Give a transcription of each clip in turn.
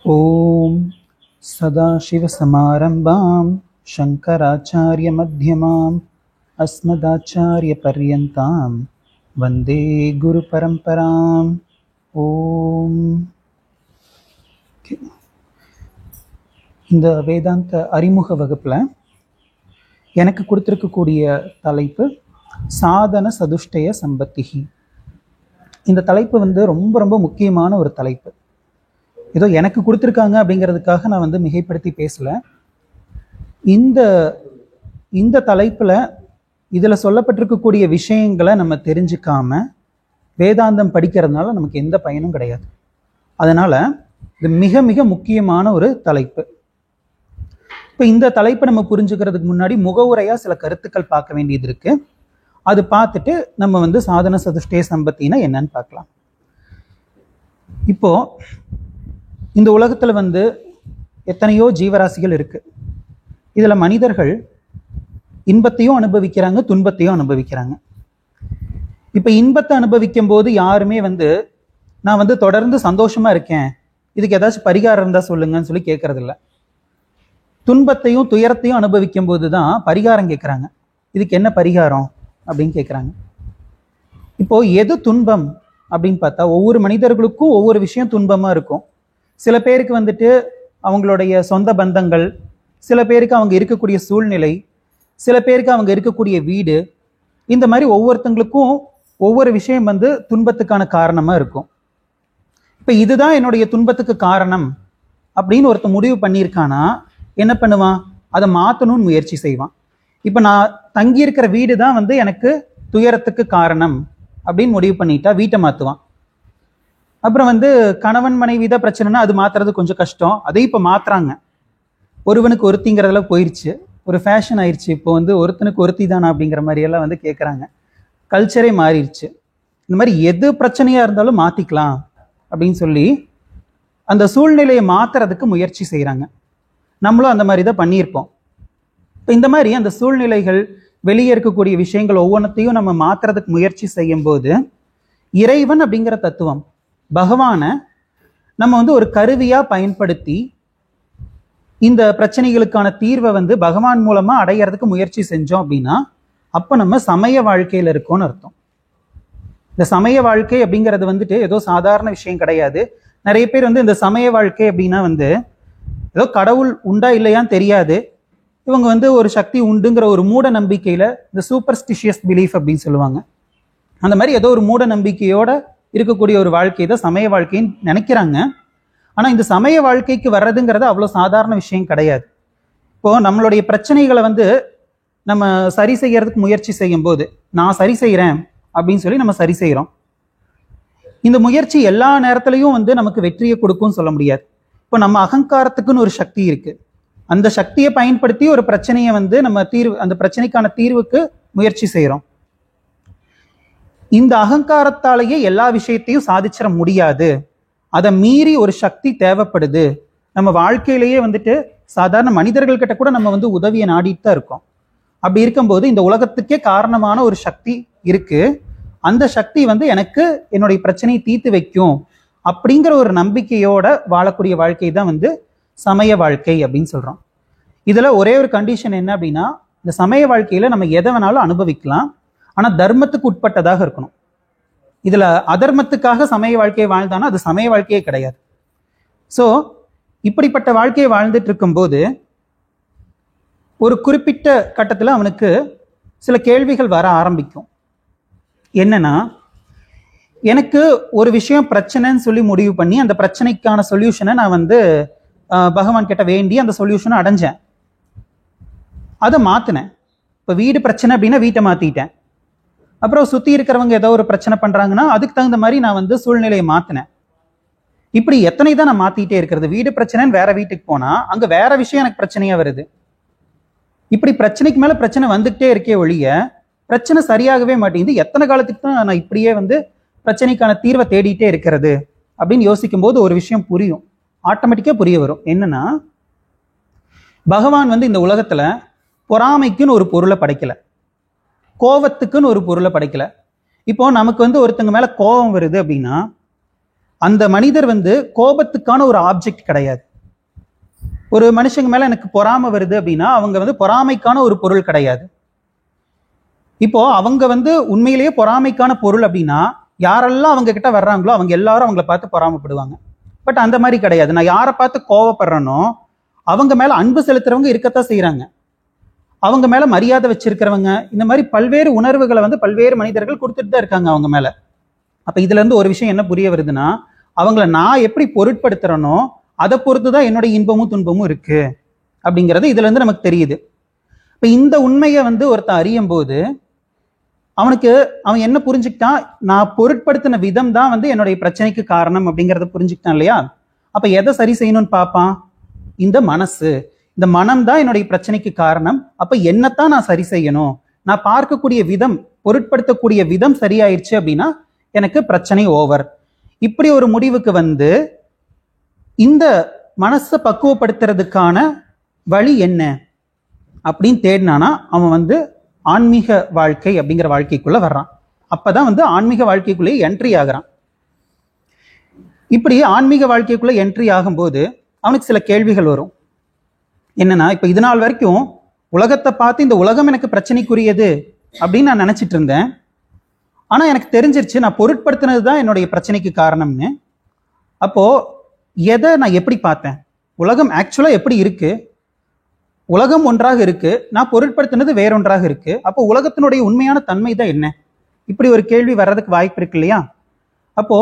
ஓம் சதாசிவசமாரம்பாம் சங்கராச்சாரியமத்யமாம் அஸ்மதாச்சாரியபர்யந்தாம் வந்தே குரு பரம்பராம். ஓம். இந்த வேதாந்த அறிமுக வகுப்பில் எனக்கு கொடுத்துருக்கக்கூடிய தலைப்பு சாதன சதுஷ்டய சம்பத்திகி. இந்த தலைப்பு ரொம்ப ரொம்ப முக்கியமான ஒரு தலைப்பு. ஏதோ எனக்கு கொடுத்துருக்காங்க அப்படிங்கிறதுக்காக நான் மிகைப்படுத்தி பேசலை. இந்த தலைப்பில் இதில் சொல்லப்பட்டிருக்கக்கூடிய விஷயங்களை நம்ம தெரிஞ்சுக்காம வேதாந்தம் படிக்கிறதுனால நமக்கு எந்த பயனும் கிடையாது. அதனால் இது மிக மிக முக்கியமான ஒரு தலைப்பு. இப்போ இந்த தலைப்பை நம்ம புரிஞ்சுக்கிறதுக்கு முன்னாடி முகவுரையாக சில கருத்துக்கள் பார்க்க வேண்டியது இருக்கு. அது பார்த்துட்டு நம்ம சாதன சதுஷ்டய சம்பத்தினா என்னன்னு பார்க்கலாம். இப்போ இந்த உலகத்தில் எத்தனையோ ஜீவராசிகள் இருக்கு. இதில் மனிதர்கள் இன்பத்தையும் அனுபவிக்கிறாங்க, துன்பத்தையும் அனுபவிக்கிறாங்க. இப்போ இன்பத்தை அனுபவிக்கும் போது யாருமே நான் தொடர்ந்து சந்தோஷமா இருக்கேன், இதுக்கு ஏதாச்சும் பரிகாரம் இருந்தா சொல்லுங்கன்னு சொல்லி கேட்கறதில்ல. துன்பத்தையும் துயரத்தையும் அனுபவிக்கும் போது தான் பரிகாரம் கேட்குறாங்க. இதுக்கு என்ன பரிகாரம் அப்படின்னு கேட்குறாங்க. இப்போ எது துன்பம் அப்படின்னு பார்த்தா ஒவ்வொரு மனிதர்களுக்கும் ஒவ்வொரு விஷயம் துன்பமா இருக்கும். சில பேருக்கு அவங்களுடைய சொந்த பந்தங்கள், சில பேருக்கு அவங்க இருக்கக்கூடிய சூழ்நிலை, சில பேருக்கு அவங்க இருக்கக்கூடிய வீடு, இந்த மாதிரி ஒவ்வொருத்தங்களுக்கும் ஒவ்வொரு விஷயம் துன்பத்துக்கான காரணமா இருக்கும். இப்ப இதுதான் என்னுடைய துன்பத்துக்கு காரணம் அப்படின்னு ஒருத்தன் முடிவு பண்ணியிருக்கானா என்ன பண்ணுவான்? அதை மாற்றணும்னு முயற்சி செய்வான். இப்ப நான் தங்கியிருக்கிற வீடு தான் எனக்கு துயரத்துக்கு காரணம் அப்படின்னு முடிவு பண்ணிட்டா வீட்டை மாற்றுவான். அப்புறம் கணவன் மனைவி தான் பிரச்சனைனா அது மாத்துறது கொஞ்சம் கஷ்டம். அதை இப்போ மாத்துறாங்க. ஒருவனுக்கு ஒருத்திங்கிறதுல போயிடுச்சு, ஒரு ஃபேஷன் ஆயிடுச்சு. இப்போ ஒருத்தனுக்கு ஒருத்தி தானா அப்படிங்கிற மாதிரி எல்லாம் கேட்குறாங்க. கல்ச்சரே மாறிடுச்சு. இந்த மாதிரி எது பிரச்சனையா இருந்தாலும் மாத்திக்கலாம் அப்படின்னு சொல்லி அந்த சூழ்நிலையை மாத்துறதுக்கு முயற்சி செய்யறாங்க. நம்மளும் அந்த மாதிரி தான் பண்ணியிருப்போம். இப்போ இந்த மாதிரி அந்த சூழ்நிலைகள், வெளியே இருக்கக்கூடிய விஷயங்கள் ஒவ்வொன்றத்தையும் நம்ம மாத்துறதுக்கு முயற்சி செய்யும் போது இறைவன் அப்படிங்கிற தத்துவம், பகவானை நம்ம ஒரு கருவியா பயன்படுத்தி இந்த பிரச்சனைகளுக்கான தீர்வை பகவான் மூலமா அடையறதுக்கு முயற்சி செஞ்சோம் அப்படின்னா அப்ப நம்ம சமய வாழ்க்கையில இருக்கோம்னு அர்த்தம். இந்த சமய வாழ்க்கை அப்படிங்கிறது ஏதோ சாதாரண விஷயம் கிடையாது. நிறைய பேர் இந்த சமய வாழ்க்கை அப்படின்னா ஏதோ கடவுள் உண்டா இல்லையான்னு தெரியாது, இவங்க ஒரு சக்தி உண்டுங்கிற ஒரு மூட நம்பிக்கையில, இந்த சூப்பர்ஸ்டிஷியஸ் பிலீஃப் அப்படின்னு சொல்லுவாங்க, அந்த மாதிரி ஏதோ ஒரு மூட நம்பிக்கையோட இருக்கக்கூடிய ஒரு வாழ்க்கை தான் சமய வாழ்க்கைன்னு நினைக்கிறாங்க. ஆனா இந்த சமய வாழ்க்கைக்கு வர்றதுங்கிறது அவ்வளவு சாதாரண விஷயம் கிடையாது. இப்போ நம்மளுடைய பிரச்சனைகளை நம்ம சரி செய்யறதுக்கு முயற்சி செய்யும் போது, நான் சரி செய்யறேன் அப்படின்னு சொல்லி நம்ம சரி செய்யறோம். இந்த முயற்சி எல்லா நேரத்திலையும் நமக்கு வெற்றியை கொடுக்கும்னு சொல்ல முடியாது. இப்போ நம்ம அகங்காரத்துக்குன்னு ஒரு சக்தி இருக்கு. அந்த சக்தியை பயன்படுத்தி ஒரு பிரச்சனையை நம்ம அந்த பிரச்சனைக்கான தீர்வுக்கு முயற்சி செய்யறோம். இந்த அகங்காரத்தாலேயே எல்லா விஷயத்தையும் சாதிச்சிட முடியாது. அதை மீறி ஒரு சக்தி தேவைப்படுது. நம்ம வாழ்க்கையிலேயே சாதாரண மனிதர்கள் கிட்ட கூட நம்ம உதவியை நாடிட்டு தான் இருக்கோம். அப்படி இருக்கும்போது இந்த உலகத்துக்கே காரணமான ஒரு சக்தி இருக்கு. அந்த சக்தி எனக்கு என்னுடைய பிரச்சனையை தீர்த்து வைக்கும் அப்படிங்கிற ஒரு நம்பிக்கையோட வாழக்கூடிய வாழ்க்கை தான் சமய வாழ்க்கை அப்படின்னு சொல்றோம். இதுல ஒரே ஒரு கண்டிஷன் என்ன அப்படின்னா, இந்த சமய வாழ்க்கையில நம்ம எதை வேணாலும் அனுபவிக்கலாம், ஆனா தர்மத்துக்கு உட்பட்டதாக இருக்கணும். இதுல அதர்மத்துக்காக சமய வாழ்க்கையை வாழ்ந்தானா அது சமய வாழ்க்கையே கிடையாது. சோ இப்படிப்பட்ட வாழ்க்கையை வாழ்ந்துட்டு இருக்கும்போது ஒரு குறிப்பிட்ட கட்டத்துல அவனுக்கு சில கேள்விகள் வர ஆரம்பிக்கும். என்னன்னா, எனக்கு ஒரு விஷயம் பிரச்சனைன்னு சொல்லி முடிவு பண்ணி அந்த பிரச்சனைக்கான சொல்யூஷனை நான் பகவான் கிட்ட வேண்டி அந்த சொல்யூஷனை அடைஞ்சேன், அதை மாத்தினேன். இப்ப வீடு பிரச்சனை அப்படின்னா வீட்டை மாத்திட்டேன். அப்புறம் சுத்தி இருக்கிறவங்க ஏதோ ஒரு பிரச்சனை பண்றாங்கன்னா அதுக்கு தகுந்த மாதிரி நான் சூழ்நிலையை மாத்தினேன். இப்படி எத்தனை தான் நான் மாத்திட்டே இருக்கிறது? வீடு பிரச்சனைன்னு வேற வீட்டுக்கு போனா அங்க வேற விஷயம் எனக்கு பிரச்சனையா வருது. இப்படி பிரச்சனைக்கு மேல பிரச்சனை வந்துகிட்டே இருக்கே ஒழிய பிரச்சனை சரியாகவே மாட்டேங்குது. எத்தனை காலத்துக்கு தான் நான் இப்படியே பிரச்சனைக்கான தீர்வை தேடிட்டே இருக்கிறது அப்படின்னு யோசிக்கும் போது ஒரு விஷயம் புரியும், ஆட்டோமேட்டிக்கா புரிய வரும். என்னன்னா, பகவான் இந்த உலகத்துல பொறாமைக்குன்னு ஒரு பொருளை படைக்கல, கோவத்துக்குன்னு ஒரு பொருளை படைக்கல. இப்போ நமக்கு ஒருத்தங்க மேல கோபம் வருது அப்படின்னா அந்த மனிதர் வந்து கோபத்துக்கான ஒரு ஆப்ஜெக்ட் கிடையாது. ஒரு மனுஷங்க மேல எனக்கு பொறாமை வருது அப்படின்னா அவங்க வந்து பொறாமைக்கான ஒரு பொருள் கிடையாது. இப்போ அவங்க வந்து உண்மையிலேயே பொறாமைக்கான பொருள் அப்படின்னா யாரெல்லாம் அவங்க கிட்ட வர்றாங்களோ அவங்க எல்லாரும் அவங்கள பார்த்து பொறாமைப்படுவாங்க. பட் அந்த மாதிரி கிடையாது. நான் யாரை பார்த்து கோவப்படுறேனோ அவங்க மேல அன்பு செலுத்துறவங்க இருக்கத்தான் செய்யறாங்க. அவங்க மேல மரியாதை வச்சிருக்கிறவங்க, இந்த மாதிரி பல்வேறு உணர்வுகளை வந்து பல்வேறு மனிதர்கள் கொடுத்துட்டு தான் இருக்காங்க அவங்க மேல. அப்ப இதுல இருந்து ஒரு விஷயம் என்ன புரிய வருதுன்னா, அவங்கள நான் எப்படி பொருட்படுத்துறனோ அதை பொறுத்துதான் என்னுடைய இன்பமும் துன்பமும் இருக்கு அப்படிங்கிறது இதுல இருந்து நமக்கு தெரியுது. இப்ப இந்த உண்மையை வந்து ஒருத்தன் அறியும் போது அவன் என்ன புரிஞ்சுக்கிட்டான், நான் பொருட்படுத்தின விதம் தான் வந்து என்னுடைய பிரச்சனைக்கு காரணம் அப்படிங்கிறத புரிஞ்சுக்கிட்டான் இல்லையா? அப்ப எதை சரி செய்யணும்னு பார்ப்பான், இந்த மனசு, இந்த மனம் தான் என்னுடைய பிரச்சனைக்கு காரணம். அப்ப என்னத்தான் நான் சரி செய்யணும், நான் பார்க்கக்கூடிய விதம், பொருட்படுத்தக்கூடிய விதம் சரியாயிடுச்சு அப்படின்னா எனக்கு பிரச்சனை ஓவர். இப்படி ஒரு முடிவுக்கு வந்து இந்த மனசை பக்குவப்படுத்துறதுக்கான வழி என்ன அப்படின்னு தேடினானா அவன் வந்து ஆன்மீக வாழ்க்கை அப்படிங்கிற வாழ்க்கைக்குள்ள வர்றான். அப்பதான் வந்து ஆன்மீக வாழ்க்கைக்குள்ளே என்ட்ரி ஆகிறான். இப்படி ஆன்மீக வாழ்க்கைக்குள்ள என்ட்ரி ஆகும்போது அவனுக்கு சில கேள்விகள் வரும். என்னன்னா, இப்ப இது நாள் வரைக்கும் உலகத்தை பார்த்து இந்த உலகம் எனக்கு பிரச்சனைக்குரியது அப்படின்னு நான் நினைச்சிட்டு இருந்தேன். ஆனா எனக்கு தெரிஞ்சிருச்சு நான் பொருட்படுத்தினது தான் என்னுடைய பிரச்சனைக்கு காரணம்னு. அப்போ எதை நான் எப்படி பார்த்தேன், உலகம் ஆக்சுவலா எப்படி இருக்கு, உலகம் ஒன்றாக இருக்கு, நான் பொருட்படுத்தினது வேறொன்றாக இருக்கு. அப்போ உலகத்தினுடைய உண்மையான தன்மை தான் என்ன, இப்படி ஒரு கேள்வி வர்றதுக்கு வாய்ப்பு இருக்கு இல்லையா? அப்போ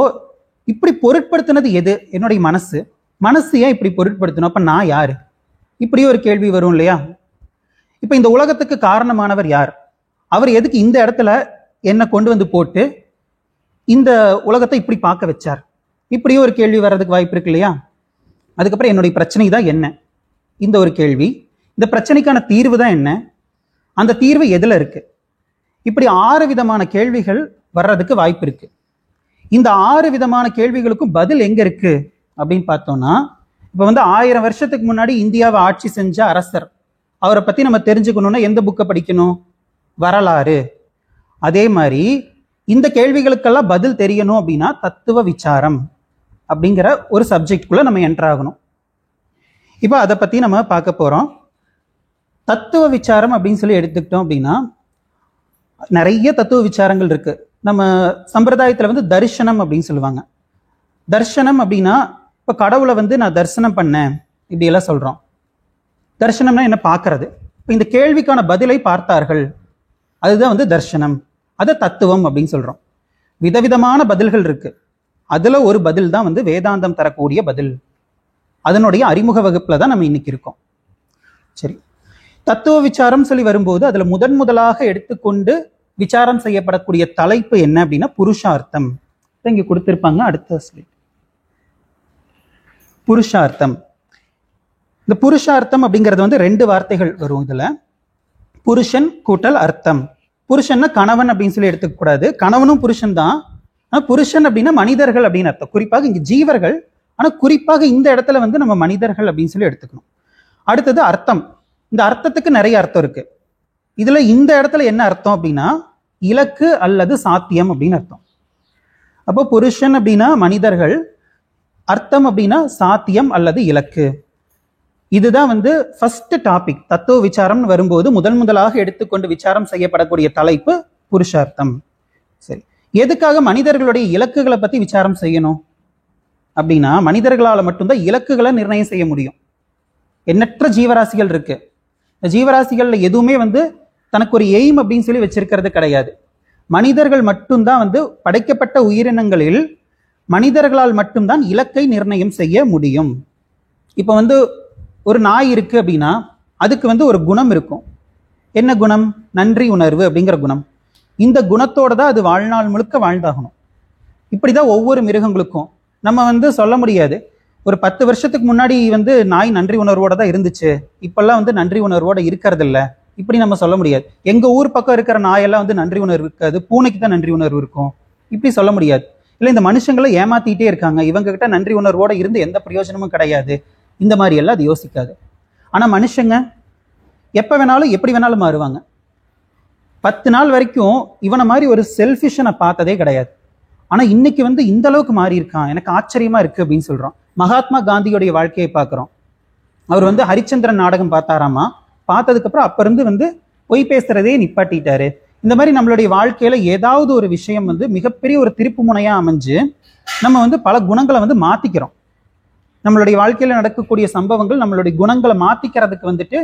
இப்படி பொருட்படுத்தினது எது, என்னுடைய மனசு. மனசு ஏன் இப்படி பொருட்படுத்தணும், அப்ப நான் யாரு, இப்படி ஒரு கேள்வி வரும் இல்லையா? இப்ப இந்த உலகத்துக்கு காரணமானவர் யார், அவர் எதுக்கு இந்த இடத்துல என்னை கொண்டு வந்து போட்டு இந்த உலகத்தை இப்படி பார்க்க வச்சார், இப்படியும் ஒரு கேள்வி வர்றதுக்கு வாய்ப்பு இருக்கு இல்லையா? அதுக்கப்புறம் என்னுடைய பிரச்சனை தான் என்ன, இந்த ஒரு கேள்வி. இந்த பிரச்சனைக்கான தீர்வு தான் என்ன, அந்த தீர்வு எதுல இருக்கு, இப்படி 6 விதமான கேள்விகள் வர்றதுக்கு வாய்ப்பு இருக்கு. இந்த 6 விதமான கேள்விகளுக்கும் பதில் எங்க இருக்கு அப்படின்னு பார்த்தோம்னா, இப்ப வந்து 1000 வருஷத்துக்கு முன்னாடி இந்தியாவை ஆட்சி செஞ்ச அரசர், அவரை பத்தி நம்ம தெரிஞ்சுக்கணும்னா எந்த புக்கை படிக்கணும், வரலாறு. அதே மாதிரி இந்த கேள்விகளுக்கெல்லாம் பதில் தெரியணும் அப்படின்னா தத்துவ விசாரம் அப்படிங்கிற ஒரு சப்ஜெக்ட்குள்ள நம்ம என்டர் ஆகணும். இப்போ அதை பத்தி நம்ம பார்க்க போறோம். தத்துவ விசாரம் அப்படின்னு சொல்லி எடுத்துக்கிட்டோம் அப்படின்னா நிறைய தத்துவ விசாரங்கள் இருக்கு. நம்ம சம்பிரதாயத்துல வந்து தரிசனம் அப்படின்னு சொல்லுவாங்க. தர்சனம் அப்படின்னா இப்ப கடவுளை வந்து நான் தரிசனம் பண்ணேன் இப்படி எல்லாம் சொல்றோம். தரிசனம்னா என்ன, பார்க்கறது. இப்ப இந்த கேள்விக்கான பதிலை பார்த்தார்கள், அதுதான் வந்து தர்சனம். அதை தத்துவம் அப்படின்னு சொல்றோம். விதவிதமான பதில்கள் இருக்கு. அதுல ஒரு பதில் தான் வந்து வேதாந்தம் தரக்கூடிய பதில். அதனுடைய அறிமுக வகுப்புல தான் நம்ம இன்னைக்கு இருக்கோம். சரி, தத்துவ விசாரம் சொல்லி வரும்போது அதுல முதலாக எடுத்துக்கொண்டு விசாரம் செய்யப்படக்கூடிய தலைப்பு என்ன அப்படின்னா புருஷார்த்தம். இங்க கொடுத்திருப்பாங்க, அடுத்த ஸ்லைட். புருஷார்த்தம். இந்த புருஷார்த்தம் அப்படிங்கிறது வந்து 2 வார்த்தைகள் வரும் இதுல, புருஷன் கூட்டல் அர்த்தம். புருஷன்னா கணவன் அப்படின்னு சொல்லி எடுத்துக்க கூடாது, கணவனும் புருஷன் தான். ஆனா புருஷன் அப்படின்னா மனிதர்கள் அப்படின்னு அர்த்தம். குறிப்பாக இங்க ஜீவர்கள், ஆனா குறிப்பாக இந்த இடத்துல வந்து நம்ம மனிதர்கள் அப்படின்னு சொல்லி எடுத்துக்கணும். அடுத்தது அர்த்தம். இந்த அர்த்தத்துக்கு நிறைய அர்த்தம் இருக்கு. இதுல இந்த இடத்துல என்ன அர்த்தம் அப்படின்னா இலக்கு அல்லது சாத்தியம் அப்படின்னு அர்த்தம். அப்போ புருஷன் அப்படின்னா மனிதர்கள், அர்த்தம் அப்படின்னா சாத்தியம் அல்லது இலக்கு. இதுதான் வந்து ஃபர்ஸ்ட் டாபிக். தத்துவ விசாரம்னு வரும்போது முதலாக எடுத்துக்கொண்டு விசாரம் செய்யப்படக்கூடிய தலைப்பு புருஷார்த்தம். சரி, எதுக்காக மனிதர்களுடைய இலக்குகளை பத்தி விசாரம் செய்யணும் அப்படின்னா மனிதர்களால மட்டும்தான் இலக்குகளை நிர்ணயம் செய்ய முடியும். எண்ணற்ற ஜீவராசிகள் இருக்கு. இந்த ஜீவராசிகள்ல எதுவுமே வந்து தனக்கு ஒரு எய்ம் அப்படின்னு சொல்லி வச்சிருக்கிறது கிடையாது. மனிதர்கள் மட்டும்தான் வந்து படைக்கப்பட்ட உயிரினங்களில் மனிதர்களால் மட்டும்தான் இலக்கை நிர்ணயம் செய்ய முடியும். இப்போ வந்து ஒரு நாய் இருக்கு அப்படின்னா அதுக்கு வந்து ஒரு குணம் இருக்கும். என்ன குணம்? நன்றி உணர்வு அப்படிங்கிற குணம். இந்த குணத்தோட தான் அது வாழ்நாள் முழுக்க வாழ்ந்தாகணும். இப்படிதான் ஒவ்வொரு மிருகங்களுக்கும். நம்ம வந்து சொல்ல முடியாது ஒரு 10 வருஷத்துக்கு முன்னாடி வந்து நாய் நன்றி உணர்வோட தான் இருந்துச்சு, இப்பெல்லாம் வந்து நன்றி உணர்வோட இருக்கிறது இல்லை, இப்படி நம்ம சொல்ல முடியாது. எங்க ஊர் பக்கம் இருக்கிற நாயெல்லாம் வந்து நன்றி உணர்வு இருக்காது, பூனைக்கு தான் நன்றி உணர்வு இருக்கும், இப்படி சொல்ல முடியாது. இல்லை இந்த மனுஷங்களை ஏமாத்திட்டே இருக்காங்க, இவங்க கிட்ட நன்றி உணர்வோட இருந்து எந்த பிரயோஜனமும் கிடையாது, இந்த மாதிரி எல்லாம் அது யோசிக்காது. ஆனா மனுஷங்க எப்ப வேணாலும் எப்படி வேணாலும் மாறுவாங்க. 10 நாள் வரைக்கும் இவனை மாதிரி ஒரு செல்ஃபிஷை நான் பார்த்ததே கிடையாது. ஆனா இன்னைக்கு வந்து இந்த அளவுக்கு மாறி இருக்கான், எனக்கு ஆச்சரியமா இருக்கு அப்படின்னு சொல்றோம். மகாத்மா காந்தியோடைய வாழ்க்கையை பார்க்கிறோம். அவர் வந்து ஹரிச்சந்திரன் நாடகம் பார்த்தாராமா, பார்த்ததுக்கு அப்புறம் அப்ப இருந்து வந்து பொய் பேசுறதே நிப்பாட்டிட்டாரு. இந்த மாதிரி நம்மளுடைய வாழ்க்கையில ஏதாவது ஒரு விஷயம் வந்து மிகப்பெரிய ஒரு திருப்பு முனையா அமைஞ்சு நம்ம வந்து பல குணங்களை வந்து மாத்திக்கிறோம். நம்மளுடைய வாழ்க்கையில நடக்கக்கூடிய சம்பவங்கள் நம்மளுடைய குணங்களை மாத்திக்கிறதுக்கு வந்துட்டு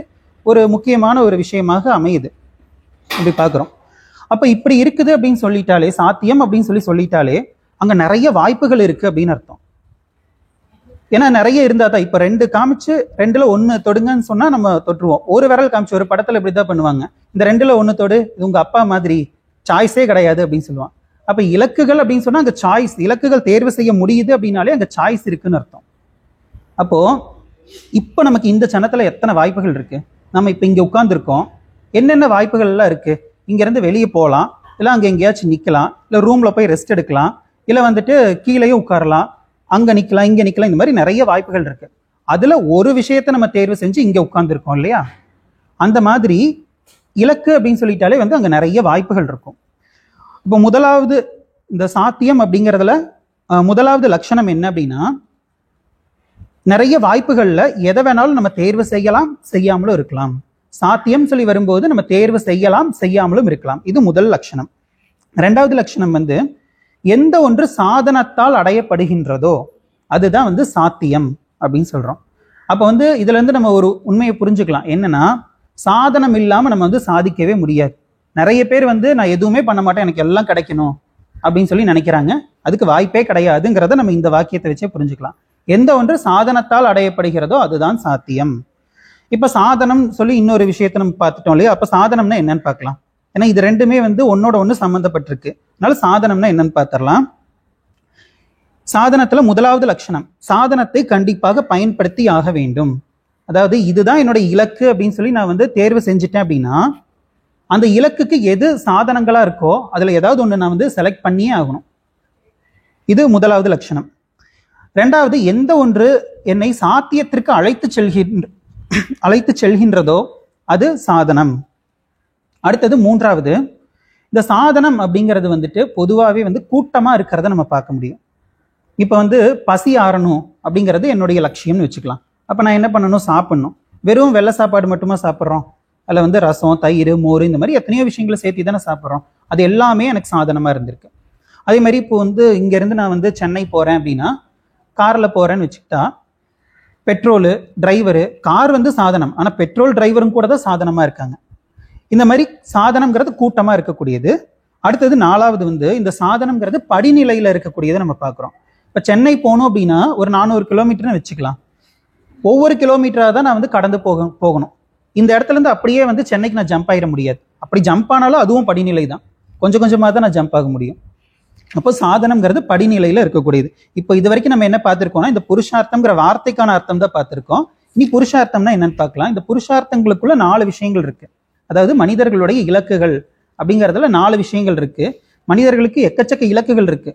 ஒரு முக்கியமான ஒரு விஷயமாக அமையுது அப்படி பார்க்கிறோம். அப்ப இப்படி இருக்குது அப்படின்னு சொல்லிட்டாலே, சாத்தியம் அப்படின்னு சொல்லிட்டாலே அங்க நிறைய வாய்ப்புகள் இருக்கு அப்படின்னு அர்த்தம். ஏன்னா நிறைய இருந்தா தான். இப்ப 2 காமிச்சு 2ல 1 தொடுங்கன்னு சொன்னா நம்ம தொட்டுருவோம். ஒரு விரல் காமிச்சு, ஒரு படத்துல இப்படிதான் பண்ணுவாங்க, இந்த 2ல 1 தொடு, இது உங்க அப்பா மாதிரி, சாய்ஸே கிடையாது அப்படின்னு சொல்லுவான். அப்ப இலக்குகள் அப்படின்னு சொன்னா அங்க சாய்ஸ், இலக்குகள் தேர்வு செய்ய முடியுது அப்படின்னாலே அங்க சாய்ஸ் இருக்குன்னு அர்த்தம். அப்போ இப்ப நமக்கு இந்த சனத்துல எத்தனை வாய்ப்புகள் இருக்கு. நம்ம இப்ப இங்க உட்கார்ந்துருக்கோம், என்னென்ன வாய்ப்புகள் எல்லாம் இருக்கு. இங்க இருந்து வெளியே போகலாம், இல்ல அங்க எங்கேயாச்சும் நிக்கலாம், இல்ல ரூம்ல போய் ரெஸ்ட் எடுக்கலாம், இல்ல வந்துட்டு கீழேயும் உட்காரலாம், அங்க நிக்கலாம், இங்க நிக்கலாம். இந்த மாதிரி நிறைய வாய்ப்புகள் இருக்கு. அதுல ஒரு விஷயத்த நம்ம தேர்வு செஞ்சு இங்க உட்கார்ந்துருக்கோம் இல்லையா. அந்த மாதிரி இலக்கு அப்படின்னு சொல்லிட்டாலே வந்து அங்க நிறைய வாய்ப்புகள் இருக்கும். இப்போ முதலாவது இந்த சாத்தியம் அப்படிங்கிறதுல முதலாவது லட்சணம் என்ன அப்படின்னா, நிறைய வாய்ப்புகள்ல எதை வேணாலும் நம்ம தேர்வு செய்யலாம், செய்யாமலும் இருக்கலாம். சாத்தியம் சொல்லி வரும்போது நம்ம தேர்வு செய்யலாம், செய்யாமலும் இருக்கலாம். இது முதல் லட்சணம். 2வது லட்சணம் வந்து எந்த ஒன்று சாதனத்தால் அடையப்படுகின்றதோ அதுதான் வந்து சாத்தியம் அப்படின்னு சொல்றோம். அப்ப வந்து இதுல இருந்து நம்ம ஒரு உண்மையை புரிஞ்சுக்கலாம். என்னன்னா, சாதனம் இல்லாம நம்ம வந்து சாதிக்கவே முடியாது. நிறைய பேர் வந்து நான் எதுவுமே பண்ண மாட்டேன், எனக்கு எல்லாம் கிடைக்கணும் அப்படின்னு சொல்லி நினைக்கிறாங்க. அதுக்கு வாய்ப்பே கிடையாதுங்கிறத நம்ம இந்த வாக்கியத்தை வச்சே புரிஞ்சுக்கலாம். எந்த ஒன்று சாதனத்தால் அடையப்படுகிறதோ அதுதான் சாத்தியம். இப்ப சாதனம் சொல்லி இன்னொரு விஷயத்தை நம்ம பார்த்துட்டோம் இல்லையா. அப்ப சாதனம்னா என்னன்னு பார்க்கலாம். ஏன்னா இது ரெண்டுமே வந்து ஒன்னோட ஒண்ணு சம்பந்தப்பட்டிருக்கு. அதனால சாதனம்னா என்னன்னு பார்த்துடலாம். சாதனத்துல முதலாவது லட்சணம், சாதனத்தை கண்டிப்பாக பயன்படுத்தி ஆக வேண்டும். அதாவது இதுதான் என்னோட இலக்கு அப்படின்னு சொல்லி நான் வந்து தேர்வு செஞ்சுட்டேன் அப்படின்னா, அந்த இலக்குக்கு எது சாதனங்களா இருக்கோ அதுல ஏதாவது ஒண்ணு நான் வந்து செலக்ட் பண்ணியே ஆகணும். இது முதலாவது லட்சணம். 2வது, எந்த ஒன்று என்னை சாத்தியத்திற்கு அழைத்து செல்கின்றதோ அது சாதனம். அடுத்தது 3வது, இந்த சாதனம் அப்படிங்கிறது வந்துட்டு பொதுவாகவே வந்து கூட்டமா இருக்கிறத நம்ம பார்க்க முடியும். இப்ப வந்து பசி ஆறணும் அப்படிங்கிறது என்னுடைய லட்சியம்னு வச்சுக்கலாம். அப்ப நான் என்ன பண்ணணும், சாப்பிடணும். வெறும் வெள்ளை சாப்பாடு மட்டுமா சாப்பிட்றோம், அதில் வந்து ரசம், தயிர், மோர், இந்த மாதிரி எத்தனையோ விஷயங்களை சேர்த்து தானே சாப்பிட்றோம். அது எல்லாமே எனக்கு சாதனமா இருந்திருக்கு. அதே மாதிரி இப்போ வந்து இங்க இருந்து நான் வந்து சென்னை போறேன் அப்படின்னா, கார்ல போறேன்னு வச்சுக்கிட்டா, பெட்ரோலு, டிரைவரு, கார் வந்து சாதனம், ஆனா பெட்ரோல் டிரைவரும் கூட தான் சாதனமா இருக்காங்க. இந்த மாதிரி சாதனம்ங்கிறது கூட்டமா இருக்கக்கூடியது. அடுத்தது 4வது வந்து இந்த சாதனம்ங்கிறது படிநிலையில இருக்கக்கூடியதை நம்ம பார்க்குறோம். இப்போ சென்னை போகணும் அப்படின்னா ஒரு 400 கிலோமீட்டர்னு வச்சுக்கலாம். ஒவ்வொரு கிலோமீட்டரா தான் நான் வந்து கடந்து போகணும். இந்த இடத்துல இருந்து அப்படியே வந்து சென்னைக்கு நான் ஜம்ப் ஆகிட முடியாது. அப்படி ஜம்ப் ஆனாலும் அதுவும் படிநிலை தான், கொஞ்சம் கொஞ்சமாக தான் நான் ஜம்ப் ஆக முடியும். அப்போ சாதனம்ங்கிறது படிநிலையில இருக்கக்கூடியது. இப்போ இது வரைக்கும் நம்ம என்ன பார்த்திருக்கோம்னா, இந்த புருஷார்த்தம்ங்கிற வார்த்தைக்கான அர்த்தம் தான் பார்த்திருக்கோம். இனி புருஷார்த்தம்னா என்னன்னு பார்க்கலாம். இந்த புருஷார்த்தங்களுக்குள்ள 4 விஷயங்கள் இருக்கு. அதாவது மனிதர்களுடைய இலக்குகள் அப்படிங்கிறதுல 4 விஷயங்கள் இருக்கு. மனிதர்களுக்கு எக்கச்சக்க இலக்குகள் இருக்கு.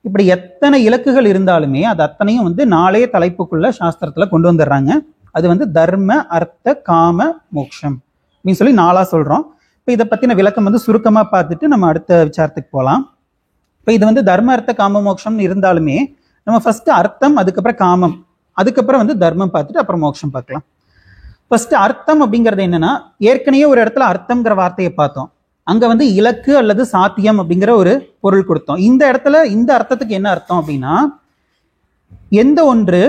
இப்படி எத்தனை இலக்குகள் இருந்தாலுமே அது அத்தனையும் வந்து 4 தலைப்புக்குள்ள சாஸ்திரத்துல கொண்டு வந்துடுறாங்க. அது வந்து தர்ம, அர்த்த, காம, மோட்சம் அப்படின்னு சொல்லி 4 சொல்றோம். இப்போ இதை பத்தின விளக்கம் வந்து சுருக்கமா பார்த்துட்டு நம்ம அடுத்த விசாரத்துக்கு போகலாம். இப்போ இது வந்து தர்ம, அர்த்த, காம, மோட்சம்னு இருந்தாலுமே நம்ம ஃபர்ஸ்ட் அர்த்தம், அதுக்கப்புறம் காமம், அதுக்கப்புறம் வந்து தர்மம் பார்த்துட்டு அப்புறம் மோட்சம் பார்க்கலாம். ஃபர்ஸ்ட் அர்த்தம் அப்படிங்கிறது என்னன்னா, ஏற்கனவே ஒரு இடத்துல அர்த்தம்ங்கிற வார்த்தையை பார்த்தோம். அங்க வந்து இலக்கு அல்லது சாத்தியம் அப்படிங்கிற ஒரு பொருள் கொடுத்தோம். இந்த இடத்துல இந்த அர்த்தத்துக்கு என்ன அர்த்தம் அப்படின்னா, எந்த ஒன்று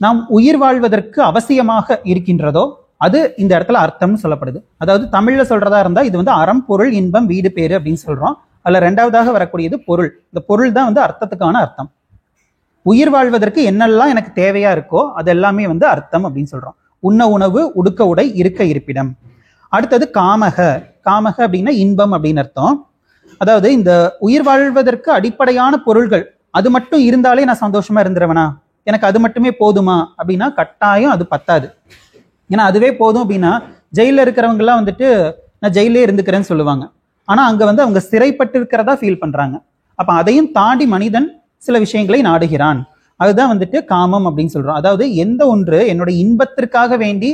நாம் உயிர் வாழ்வதற்கு அவசியமாக இருக்கின்றதோ அது இந்த இடத்துல அர்த்தம்னு சொல்லப்படுது. அதாவது தமிழ்ல சொல்றதா இருந்தா இது வந்து அறம், பொருள், இன்பம், வீடு, பேரு அப்படின்னு சொல்றோம். அதுல 2வதாக வரக்கூடியது பொருள். இந்த பொருள் தான் வந்து அர்த்தத்துக்கான அர்த்தம். உயிர் வாழ்வதற்கு என்னெல்லாம் எனக்கு தேவையா இருக்கோ அது எல்லாமே வந்து அர்த்தம் அப்படின்னு சொல்றோம். உண்ண உணவு, உடுக்க உடை, இருக்க இருப்பிடம். அடுத்தது காமக. காமக அப்படின்னா இன்பம் அப்படின்னு அர்த்தம். அதாவது இந்த உயிர் வாழ்வதற்கு அடிப்படையான பொருள்கள் அது மட்டும் இருந்தாலே நான் சந்தோஷமா இருந்துருவேனா, எனக்கு அது மட்டுமே போதுமா அப்படின்னா கட்டாயம் அது பத்தாது. ஏன்னா அதுவே போதும் அப்படின்னா ஜெயில இருக்கிறவங்க எல்லாம் வந்துட்டு நான் ஜெயிலே இருந்துக்கிறேன்னு சொல்லுவாங்க. ஆனா அங்க வந்து அவங்க சிறைப்பட்டு இருக்கிறதா ஃபீல் பண்றாங்க. அப்ப அதையும் தாண்டி மனிதன் சில விஷயங்களை நாடுகிறான். அதுதான் வந்துட்டு காமம் அப்படின்னு சொல்றோம். அதாவது எந்த ஒன்று என்னுடைய இன்பத்திற்காக வேண்டி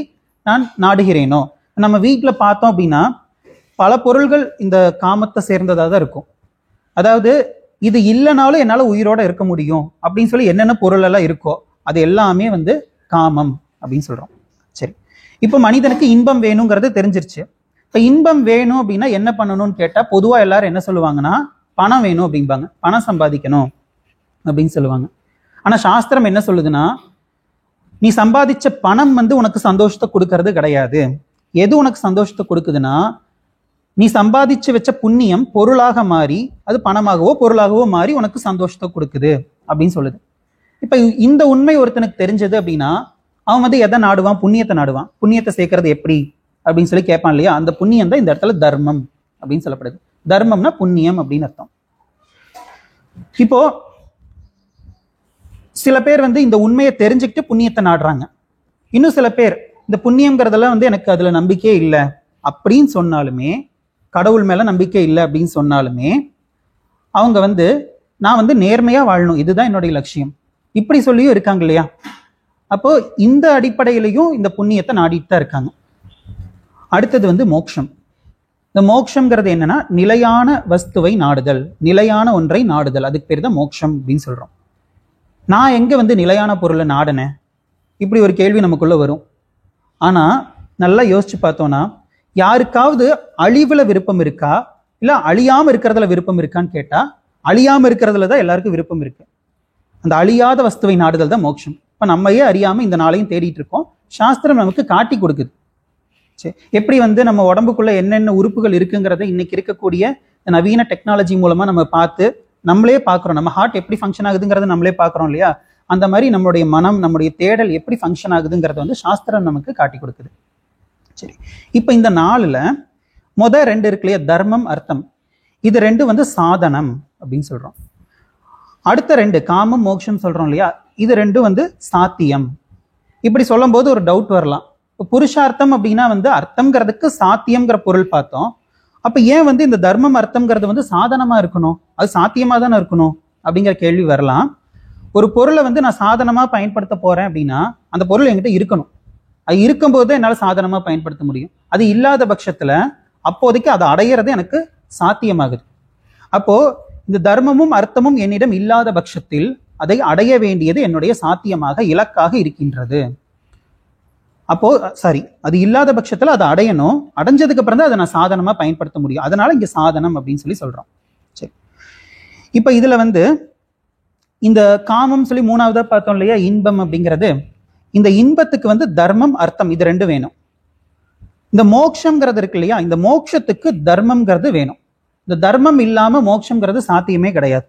நான் நாடுகிறேனோ. நம்ம வீட்டுல பார்த்தோம் அப்படின்னா பல பொருள்கள் இந்த காமத்தை சேர்ந்ததா தான் இருக்கும். அதாவது இது இல்லைனாலும் என்னால உயிரோட இருக்க முடியும் அப்படின்னு சொல்லி என்னென்ன பொருள் எல்லாம் இருக்கோ அது எல்லாமே வந்து காமம் அப்படின்னு சொல்றோம். சரி, இப்போ மனிதனுக்கு இன்பம் வேணுங்கிறது தெரிஞ்சிருச்சு. இப்ப இன்பம் வேணும் அப்படின்னா என்ன பண்ணணும்னு கேட்டா பொதுவா எல்லாரும் என்ன சொல்லுவாங்கன்னா பணம் வேணும் அப்படிம்பாங்க, பணம் சம்பாதிக்கணும் அப்படின்னு சொல்லுவாங்க. ஆனா சாஸ்திரம் என்ன சொல்லுதுன்னா, நீ சம்பாதிச்ச பணம் வந்து உனக்கு சந்தோஷத்தை கொடுக்கறது கிடையாது. எது உனக்கு சந்தோஷத்தை கொடுக்குதுன்னா, நீ சம்பாதிச்சு வச்ச புண்ணியம் பொருளாக மாறி அது பணமாகவோ பொருளாகவோ மாறி உனக்கு சந்தோஷத்தை கொடுக்குது அப்படின்னு சொல்லுது. இப்ப இந்த உண்மை ஒருத்தனுக்கு தெரிஞ்சது அப்படின்னா அவன் வந்து எதை நாடுவான்? புண்ணியத்தை நாடுவான். புண்ணியத்தை சேர்க்கறது எப்படி அப்படின்னு சொல்லி கேட்பான் இல்லையா? அந்த புண்ணியம் தான் இந்த இடத்துல தர்மம் அப்படின்னு சொல்லப்படுது. தர்மம்னா புண்ணியம் அப்படின்னு அர்த்தம். இப்போ சில பேர் வந்து இந்த உண்மையை தெரிஞ்சுக்கிட்டு புண்ணியத்தை நாடுறாங்க. இன்னும் சில பேர் இந்த புண்ணியம்ங்கிறதெல்லாம் வந்து எனக்கு அதுல நம்பிக்கையே இல்லை அப்படின்னு சொன்னாலுமே, கடவுள் மேல நம்பிக்கை இல்லை அப்படின்னு சொன்னாலுமே அவங்க வந்து நான் வந்து நேர்மையா வாழணும், இதுதான் என்னுடைய லட்சியம் இப்படி சொல்லியும் இருக்காங்க இல்லையா? அப்போ இந்த அடிப்படையிலையும் இந்த புண்ணியத்தை நாடிட்டு தான் இருக்காங்க. அடுத்தது வந்து மோட்சம். இந்த மோட்சம்ங்கிறது என்னன்னா நிலையான வஸ்துவை நாடுதல், நிலையான ஒன்றை நாடுதல். அதுக்கு பேர் தான் மோட்சம் அப்படின்னு சொல்றோம். நான் எங்க வந்து நிலையான பொருளை நாடினேன்? இப்படி ஒரு கேள்வி நமக்குள்ள வரும். ஆனா நல்லா யோசிச்சு பார்த்தோம்னா, யாருக்காவது அழிவுல விருப்பம் இருக்கா இல்ல அழியாம இருக்கிறதுல விருப்பம் இருக்கான்னு கேட்டா அழியாம இருக்கிறதுல தான் எல்லாருக்கும் விருப்பம் இருக்கு. அந்த அழியாத வஸ்துவை நாடுதல் தான் மோட்சம். இப்ப நம்மையே அறியாம இந்த நாளையும் தேடிட்டு இருக்கோம். சாஸ்திரம் நமக்கு காட்டி கொடுக்குது. சரி, எப்படி வந்து நம்ம உடம்புக்குள்ள என்னென்ன உறுப்புகள் இருக்குங்கிறத இன்னைக்கு இருக்கக்கூடிய நவீன டெக்னாலஜி மூலமா நம்ம பார்த்து நம்மளே பார்க்குறோம். நம்ம ஹார்ட் எப்படி ஃபங்க்ஷன் ஆகுதுங்கிறத நம்மளே பார்க்குறோம் இல்லையா? அந்த மாதிரி நம்மளுடைய மனம், நம்முடைய தேடல் எப்படி ஃபங்க்ஷன் ஆகுதுங்கிறத வந்து சாஸ்திரம் நமக்கு காட்டி கொடுக்குது. சரி, இப்போ இந்த நாளில் ரெண்டு இருக்கு இல்லையா, தர்மம் அர்த்தம், இது ரெண்டு வந்து சாதனம் அப்படின்னு சொல்றோம். அடுத்த ரெண்டு காமம் மோட்சம் சொல்றோம் இல்லையா, இது ரெண்டும் வந்து சாத்தியம். இப்படி சொல்லும் போது ஒரு டவுட் வரலாம். புருஷார்த்தம் அப்படின்னா வந்து அர்த்தம்ங்கிறதுக்கு சாத்தியம்ங்கிற பொருள் பார்த்தோம். அப்ப ஏன் வந்து இந்த தர்மம் அர்த்தம்ங்கிறது வந்து சாதனமா இருக்கணும், அது சாத்தியமா தானே இருக்கணும் அப்படிங்கிற கேள்வி வரலாம். ஒரு பொருளை வந்து நான் சாதனமா பயன்படுத்த போறேன் அப்படின்னா அந்த பொருள் என்கிட்ட இருக்கணும். அது இருக்கும்போது என்னால சாதனமா பயன்படுத்த முடியும். அது இல்லாத பட்சத்துல அப்போதைக்கு அதை அடையிறது எனக்கு சாத்தியமாகுது. அப்போ இந்த தர்மமும் அர்த்தமும் என்னிடம் இல்லாத பட்சத்தில் அதை அடைய வேண்டியது என்னுடைய சாத்தியமாக இலக்காக இருக்கின்றது. அப்போ சாரி, அது இல்லாத பட்சத்துல அதை அடையணும், அடைஞ்சதுக்கு அப்புறம் தான் அதை நான் சாதனமா பயன்படுத்த முடியும். அதனால இங்க சாதனம் அப்படின்னு சொல்லி சொல்றோம். சரி, இப்ப இதுல வந்து இந்த காமம் சொல்லி மூணாவதா பார்த்தோம் இல்லையா, இன்பம் அப்படிங்கிறது. இந்த இன்பத்துக்கு வந்து தர்மம் அர்த்தம் இது ரெண்டு வேணும். இந்த மோட்சம்ங்கிறது இருக்கு இல்லையா, இந்த மோட்சத்துக்கு தர்மம்ங்கிறது வேணும். இந்த தர்மம் இல்லாம மோட்சம்ங்கிறது சாத்தியமே கிடையாது.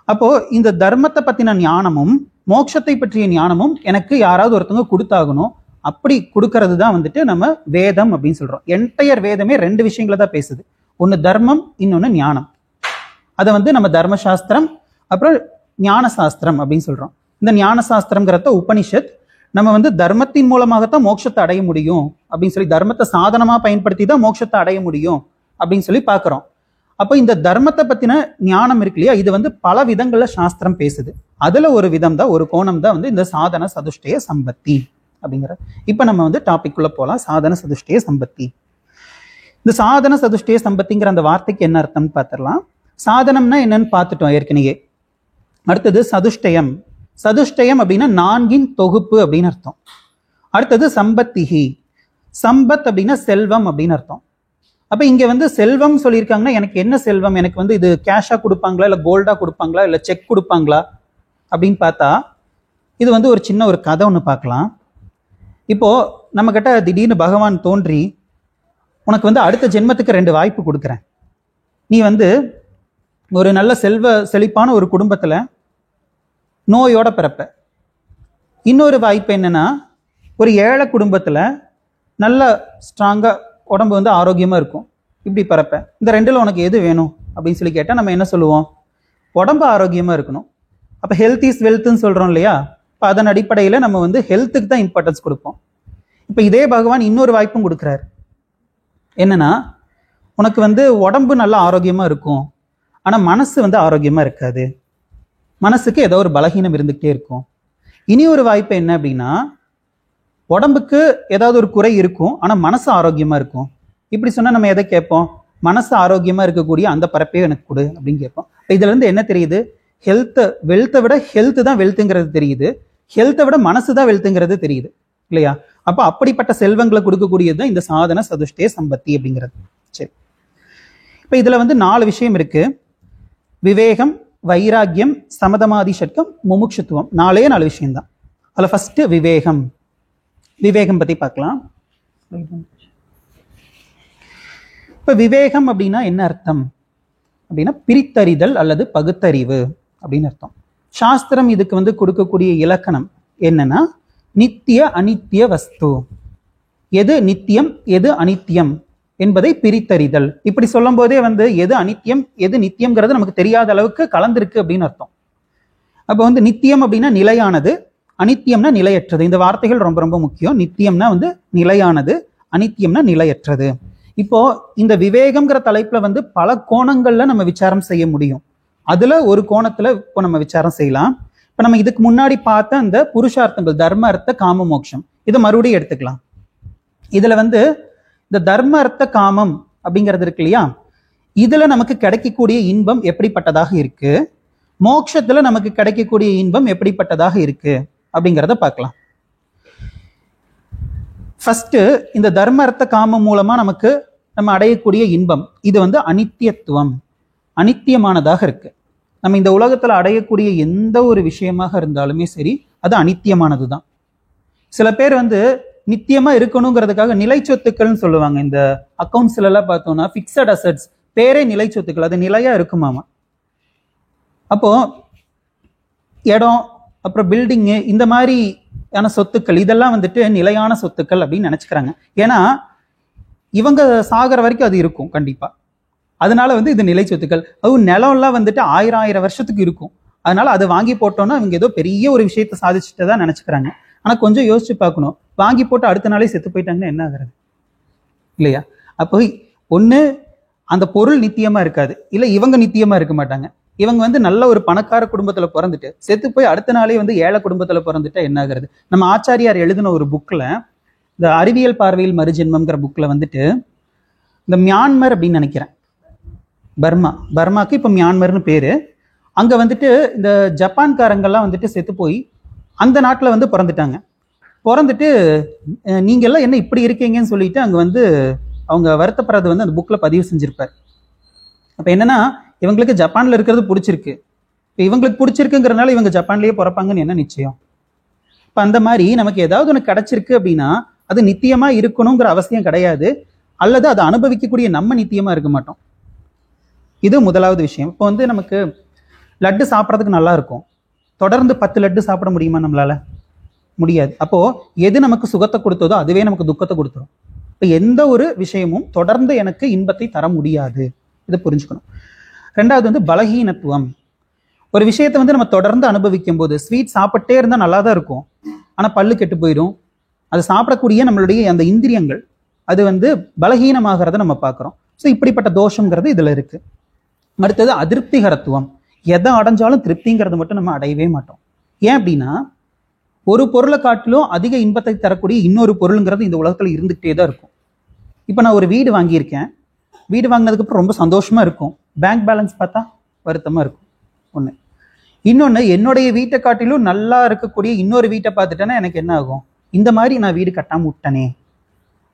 அப்போ இந்த தர்மத்தை பத்தின ஞானமும் மோட்சத்தை பற்றிய ஞானமும் எனக்கு யாராவது ஒருத்தவங்க கொடுத்தாகணும். அப்படி கொடுக்கறது தான் வந்துட்டு நம்ம வேதம் அப்படின்னு சொல்றோம். என்டையர் வேதமே ரெண்டு விஷயங்களை தான் பேசுது. ஒன்னு தர்மம், இன்னொன்னு ஞானம். அதை வந்து நம்ம தர்மசாஸ்திரம் அப்புறம் ஞான சாஸ்திரம் அப்படின்னு சொல்றோம். இந்த ஞான சாஸ்திரம்ங்கிறத உபனிஷத் நம்ம வந்து தர்மத்தின் மூலமாகத்தான் மோட்சத்தை அடைய முடியும் அப்படின்னு சொல்லி, தர்மத்தை சாதனமா பயன்படுத்தி தான் மோட்சத்தை அடைய முடியும் அப்படின்னு சொல்லி பாக்குறோம். அப்போ இந்த தர்மத்தை பத்தின ஞானம் இருக்கு இல்லையா, இது வந்து பல விதங்கள்ல சாஸ்திரம் பேசுது. அதுல ஒரு விதம் தான், ஒரு கோணம் தான் வந்து இந்த சாதன சதுஷ்டய சம்பத்தி அப்படிங்கிற. இப்ப நம்ம வந்து டாபிக் உள்ள போலாம். சாதன சதுஷ்டய சம்பத்தி. இந்த சாதன சதுஷ்டய சம்பத்திங்கிற அந்த வார்த்தைக்கு என்ன அர்த்தம்னு பார்த்துடலாம். சாதனம்னா என்னன்னு பார்த்துட்டோம் ஏற்கனவே. அடுத்தது சதுஷ்டயம். சதுஷ்டயம் அப்படின்னா நான்கின் தொகுப்பு அப்படின்னு அர்த்தம். அடுத்தது சம்பத்திஹி. சம்பத் அப்படின்னா செல்வம் அப்படின்னு அர்த்தம். அப்ப இங்க வந்து செல்வம் சொல்லியிருக்காங்கன்னா எனக்கு என்ன செல்வம், எனக்கு வந்து இது கேஷா கொடுப்பாங்களா இல்ல கோல்டா கொடுப்பாங்களா இல்ல செக் கொடுப்பாங்களா அப்படின்னு பார்த்தா இது வந்து ஒரு சின்ன ஒரு கதை ஒன்று பார்க்கலாம். இப்போ நம்ம கிட்ட திடீர்னு பகவான் தோன்றி உனக்கு வந்து அடுத்த ஜென்மத்துக்கு 2 வாய்ப்பு கொடுக்குறேன், நீ வந்து ஒரு நல்ல செழிப்பான ஒரு குடும்பத்துல நோயோட பிறப்ப. இன்னொரு வாய்ப்பு என்னன்னா ஒரு ஏழை குடும்பத்துல நல்ல ஸ்ட்ராங்கா உடம்பு வந்து ஆரோக்கியமா இருக்கும், இப்படி பிறப்ப. இந்த ரெண்டுல உனக்கு எது வேணும் அப்படின்னு சொல்லி கேட்டா நம்ம என்ன சொல்லுவோம்? உடம்பு ஆரோக்கியமா இருக்கணும். அப்ப ஹெல்த் இஸ் வெல்த்ன்னு சொல்றோம் இல்லையா? இப்போ அதன் அடிப்படையில நம்ம வந்து ஹெல்த்துக்கு தான் இம்பார்ட்டன்ஸ் கொடுப்போம். இப்போ இதே பகவான் இன்னொரு வாய்ப்பும் கொடுக்குறாரு. என்னன்னா உனக்கு வந்து உடம்பு நல்லா ஆரோக்கியமா இருக்கும், ஆனா மனசு வந்து ஆரோக்கியமா இருக்காது, மனசுக்கு ஏதோ ஒரு பலகீனம் இருந்துகிட்டே இருக்கும். இனி ஒரு வாய்ப்பு என்ன அப்படின்னா உடம்புக்கு ஏதாவது ஒரு குறை இருக்கும், ஆனா மனசு ஆரோக்கியமா இருக்கும். இப்படி சொன்னா நம்ம எதை கேட்போம்? மனசு ஆரோக்கியமா இருக்கக்கூடிய அந்த பரப்பையும் எனக்கு கொடு அப்படின்னு கேட்போம். இதுல இருந்து என்ன தெரியுது? வெல்த்தை விட ஹெல்த் தான் வெல்த்துங்கிறது தெரியுது, ஹெல்த்தை விட மனசு தான் வெல்த்துங்கிறது தெரியுது இல்லையா? அப்ப அப்படிப்பட்ட செல்வங்களை கொடுக்கக்கூடியது தான் இந்த சாதன சதுஷ்டய சம்பத்தி அப்படிங்கிறது. சரி, இப்ப இதுல 4 விஷயம் இருக்கு. விவேகம், வைராக்கியம், சமதமாதி ஷட்கம், முமுட்சுத்துவம். 4 விஷயம்தான். அதுல ஃபர்ஸ்ட் விவேகம். விவேகம் பத்தி பார்க்கலாம். இப்ப விவேகம் அப்படின்னா என்ன அர்த்தம் அப்படின்னா பிரித்தறிதல் அல்லது பகுத்தறிவு அப்படின்னு அர்த்தம். சாஸ்திரம் இதுக்கு கொடுக்கக்கூடிய இலக்கணம் என்னன்னா நித்திய அனித்திய வஸ்து, எது நித்தியம் எது அனித்தியம் என்பதை பிரித்தறிதல். இப்படி சொல்லும் போதே எது அனித்தியம் எது நித்தியம்ங்கிறது நமக்கு தெரியாத அளவுக்கு கலந்திருக்கு அப்படின்னு அர்த்தம். அப்ப நித்தியம் அப்படின்னா நிலையானது, அனித்தியம்னா நிலையற்றது. இந்த வார்த்தைகள் ரொம்ப ரொம்ப முக்கியம். நித்தியம்னா நிலையானது, அனித்தியம்னா நிலையற்றது. இப்போ இந்த விவேகம்ங்கிற தலைப்புல பல கோணங்கள்ல நம்ம விசாரம் செய்ய முடியும். அதுல ஒரு கோணத்துல இப்போ நம்ம விசாரம் செய்யலாம். இப்ப நம்ம இதுக்கு முன்னாடி பார்த்த அந்த புருஷார்த்தங்கள் தர்ம அர்த்த காம மோட்சம் இதை மறுபடியும் எடுத்துக்கலாம். இதுல இந்த தர்ம அர்த்த காமம் அப்படிங்கிறது இருக்கு இல்லையா, இதுல நமக்கு கிடைக்கக்கூடிய இன்பம் எப்படிப்பட்டதாக இருக்கு, மோட்சத்துல நமக்கு கிடைக்கக்கூடிய இன்பம் எப்படிப்பட்டதாக இருக்கு அப்படிங்கிறத பார்க்கலாம். ஃபர்ஸ்ட் இந்த தர்ம அர்த்த காமம் மூலமா நம்ம அடையக்கூடிய இன்பம் இது அனித்தியத்துவம், அனித்தியமானதாக இருக்கு. நம்ம இந்த உலகத்துல அடையக்கூடிய எந்த ஒரு விஷயமாக இருந்தாலுமே சரி அது அனித்தியமானது தான். சில பேர் நித்தியமா இருக்கணுங்கிறதுக்காக நிலை சொத்துக்கள்னு சொல்லுவாங்க. இந்த அக்கௌண்ட்ஸ்ல எல்லாம் பார்த்தோம்னா பிக்சட் அசட்ஸ், பேரே நிலை சொத்துக்கள், அது நிலையா இருக்குமாமா. அப்போ இடம் அப்புறம் பில்டிங்கு இந்த மாதிரியான சொத்துக்கள் இதெல்லாம் நிலையான சொத்துக்கள் அப்படின்னு நினைச்சுக்கிறாங்க. ஏன்னா இவங்க சாகிற வரைக்கும் அது இருக்கும் கண்டிப்பா. அதனால இது நிலை சொத்துக்கள். அதுவும் நிலம்லாம் 1000 வருஷத்துக்கு இருக்கும். அதனால அதை வாங்கி போட்டோம்னா இவங்க ஏதோ பெரிய ஒரு விஷயத்த சாதிச்சுட்டு தான் நினைச்சுக்கிறாங்க. ஆனா கொஞ்சம் யோசிச்சு பார்க்கணும், வாங்கி போட்டு அடுத்த நாளே செத்து போயிட்டாங்கன்னா என்ன ஆகுறது இல்லையா? அப்போ ஒண்ணு அந்த பொருள் நித்தியமா இருக்காது, இல்ல இவங்க நித்தியமா இருக்க மாட்டாங்க. இவங்க நல்ல ஒரு பணக்கார குடும்பத்துல பிறந்துட்டு செத்து போய் அடுத்த நாளே ஏழை குடும்பத்துல பிறந்துட்டா என்ன ஆகுறது? நம்ம ஆச்சாரியார் எழுதின ஒரு புக்ல, இந்த அறிவியல் பார்வையில் மறுஜென்மம்ங்கிற புக்ல இந்த மியான்மர் அப்படின்னு நினைக்கிறேன், பர்மாக்கு இப்ப மியான்மர்னு பேரு. அங்க இந்த ஜப்பான்காரங்கெல்லாம் செத்து போய் அந்த நாட்டுல பிறந்துட்டாங்க. பிறந்துட்டு நீங்க எல்லாம் என்ன இப்படி இருக்கீங்கன்னு சொல்லிட்டு அங்க அவங்க வருத்தப்படுறது அந்த புக்ல பதிவு செஞ்சிருப்பார். அப்ப என்னன்னா இவங்களுக்கு ஜப்பான்ல இருக்கிறது பிடிச்சிருக்கு, இப்ப இவங்களுக்கு பிடிச்சிருக்குங்கிறதுனால இவங்க ஜப்பான்லயே பிறப்பாங்கன்னு என்ன நிச்சயம்? இப்ப அந்த மாதிரி நமக்கு ஏதாவது ஒன்று கிடைச்சிருக்கு அப்படின்னா அது நித்தியமா இருக்கணுங்கிற அவசியம் கிடையாது, அல்லது அதை அனுபவிக்கக்கூடிய நம்ம நித்தியமா இருக்க மாட்டோம். இது முதலாவது விஷயம். இப்போ நமக்கு லட்டு சாப்பிட்றதுக்கு நல்லா இருக்கும், தொடர்ந்து 10 லட்டு சாப்பிட முடியுமா நம்மளால? முடியாது. அப்போ எது நமக்கு சுகத்தை கொடுத்ததோ அதுவே நமக்கு துக்கத்தை கொடுத்துரும். இப்போ எந்த ஒரு விஷயமும் தொடர்ந்து எனக்கு இன்பத்தை தர முடியாது, இதை புரிஞ்சுக்கணும். ரெண்டாவது பலகீனத்துவம். ஒரு விஷயத்தை நம்ம தொடர்ந்து அனுபவிக்கும் போது, ஸ்வீட் சாப்பிட்டே இருந்தா நல்லா தான் இருக்கும், ஆனா பல்லு கெட்டு போயிடும். அது சாப்பிடக்கூடிய நம்மளுடைய அந்த இந்திரியங்கள் அது பலகீனமாகிறத நம்ம பார்க்குறோம். ஸோ இப்படிப்பட்ட தோஷங்கிறது இதுல இருக்கு. அடுத்தது அதிருப்திகரத்துவம். எதை அடைஞ்சாலும் திருப்திங்கிறது மட்டும் நம்ம அடையவே மாட்டோம். ஏன் அப்படின்னா ஒரு பொருளை காட்டிலும் அதிக இன்பத்தை தரக்கூடிய இன்னொரு பொருளுங்கிறது இந்த உலகத்துல இருந்துகிட்டே தான் இருக்கும். இப்போ நான் ஒரு வீடு வாங்கியிருக்கேன், வீடு வாங்கினதுக்கு அப்புறம் ரொம்ப சந்தோஷமா இருக்கும், பேங்க் பேலன்ஸ் பார்த்தா வருத்தமா இருக்கும் ஒண்ணு. இன்னொன்னு, என்னுடைய வீட்டை காட்டிலும் நல்லா இருக்கக்கூடிய இன்னொரு வீட்டை பார்த்துட்டேன்னா எனக்கு என்ன ஆகும்? இந்த மாதிரி நான் வீடு கட்டாம விட்டனே.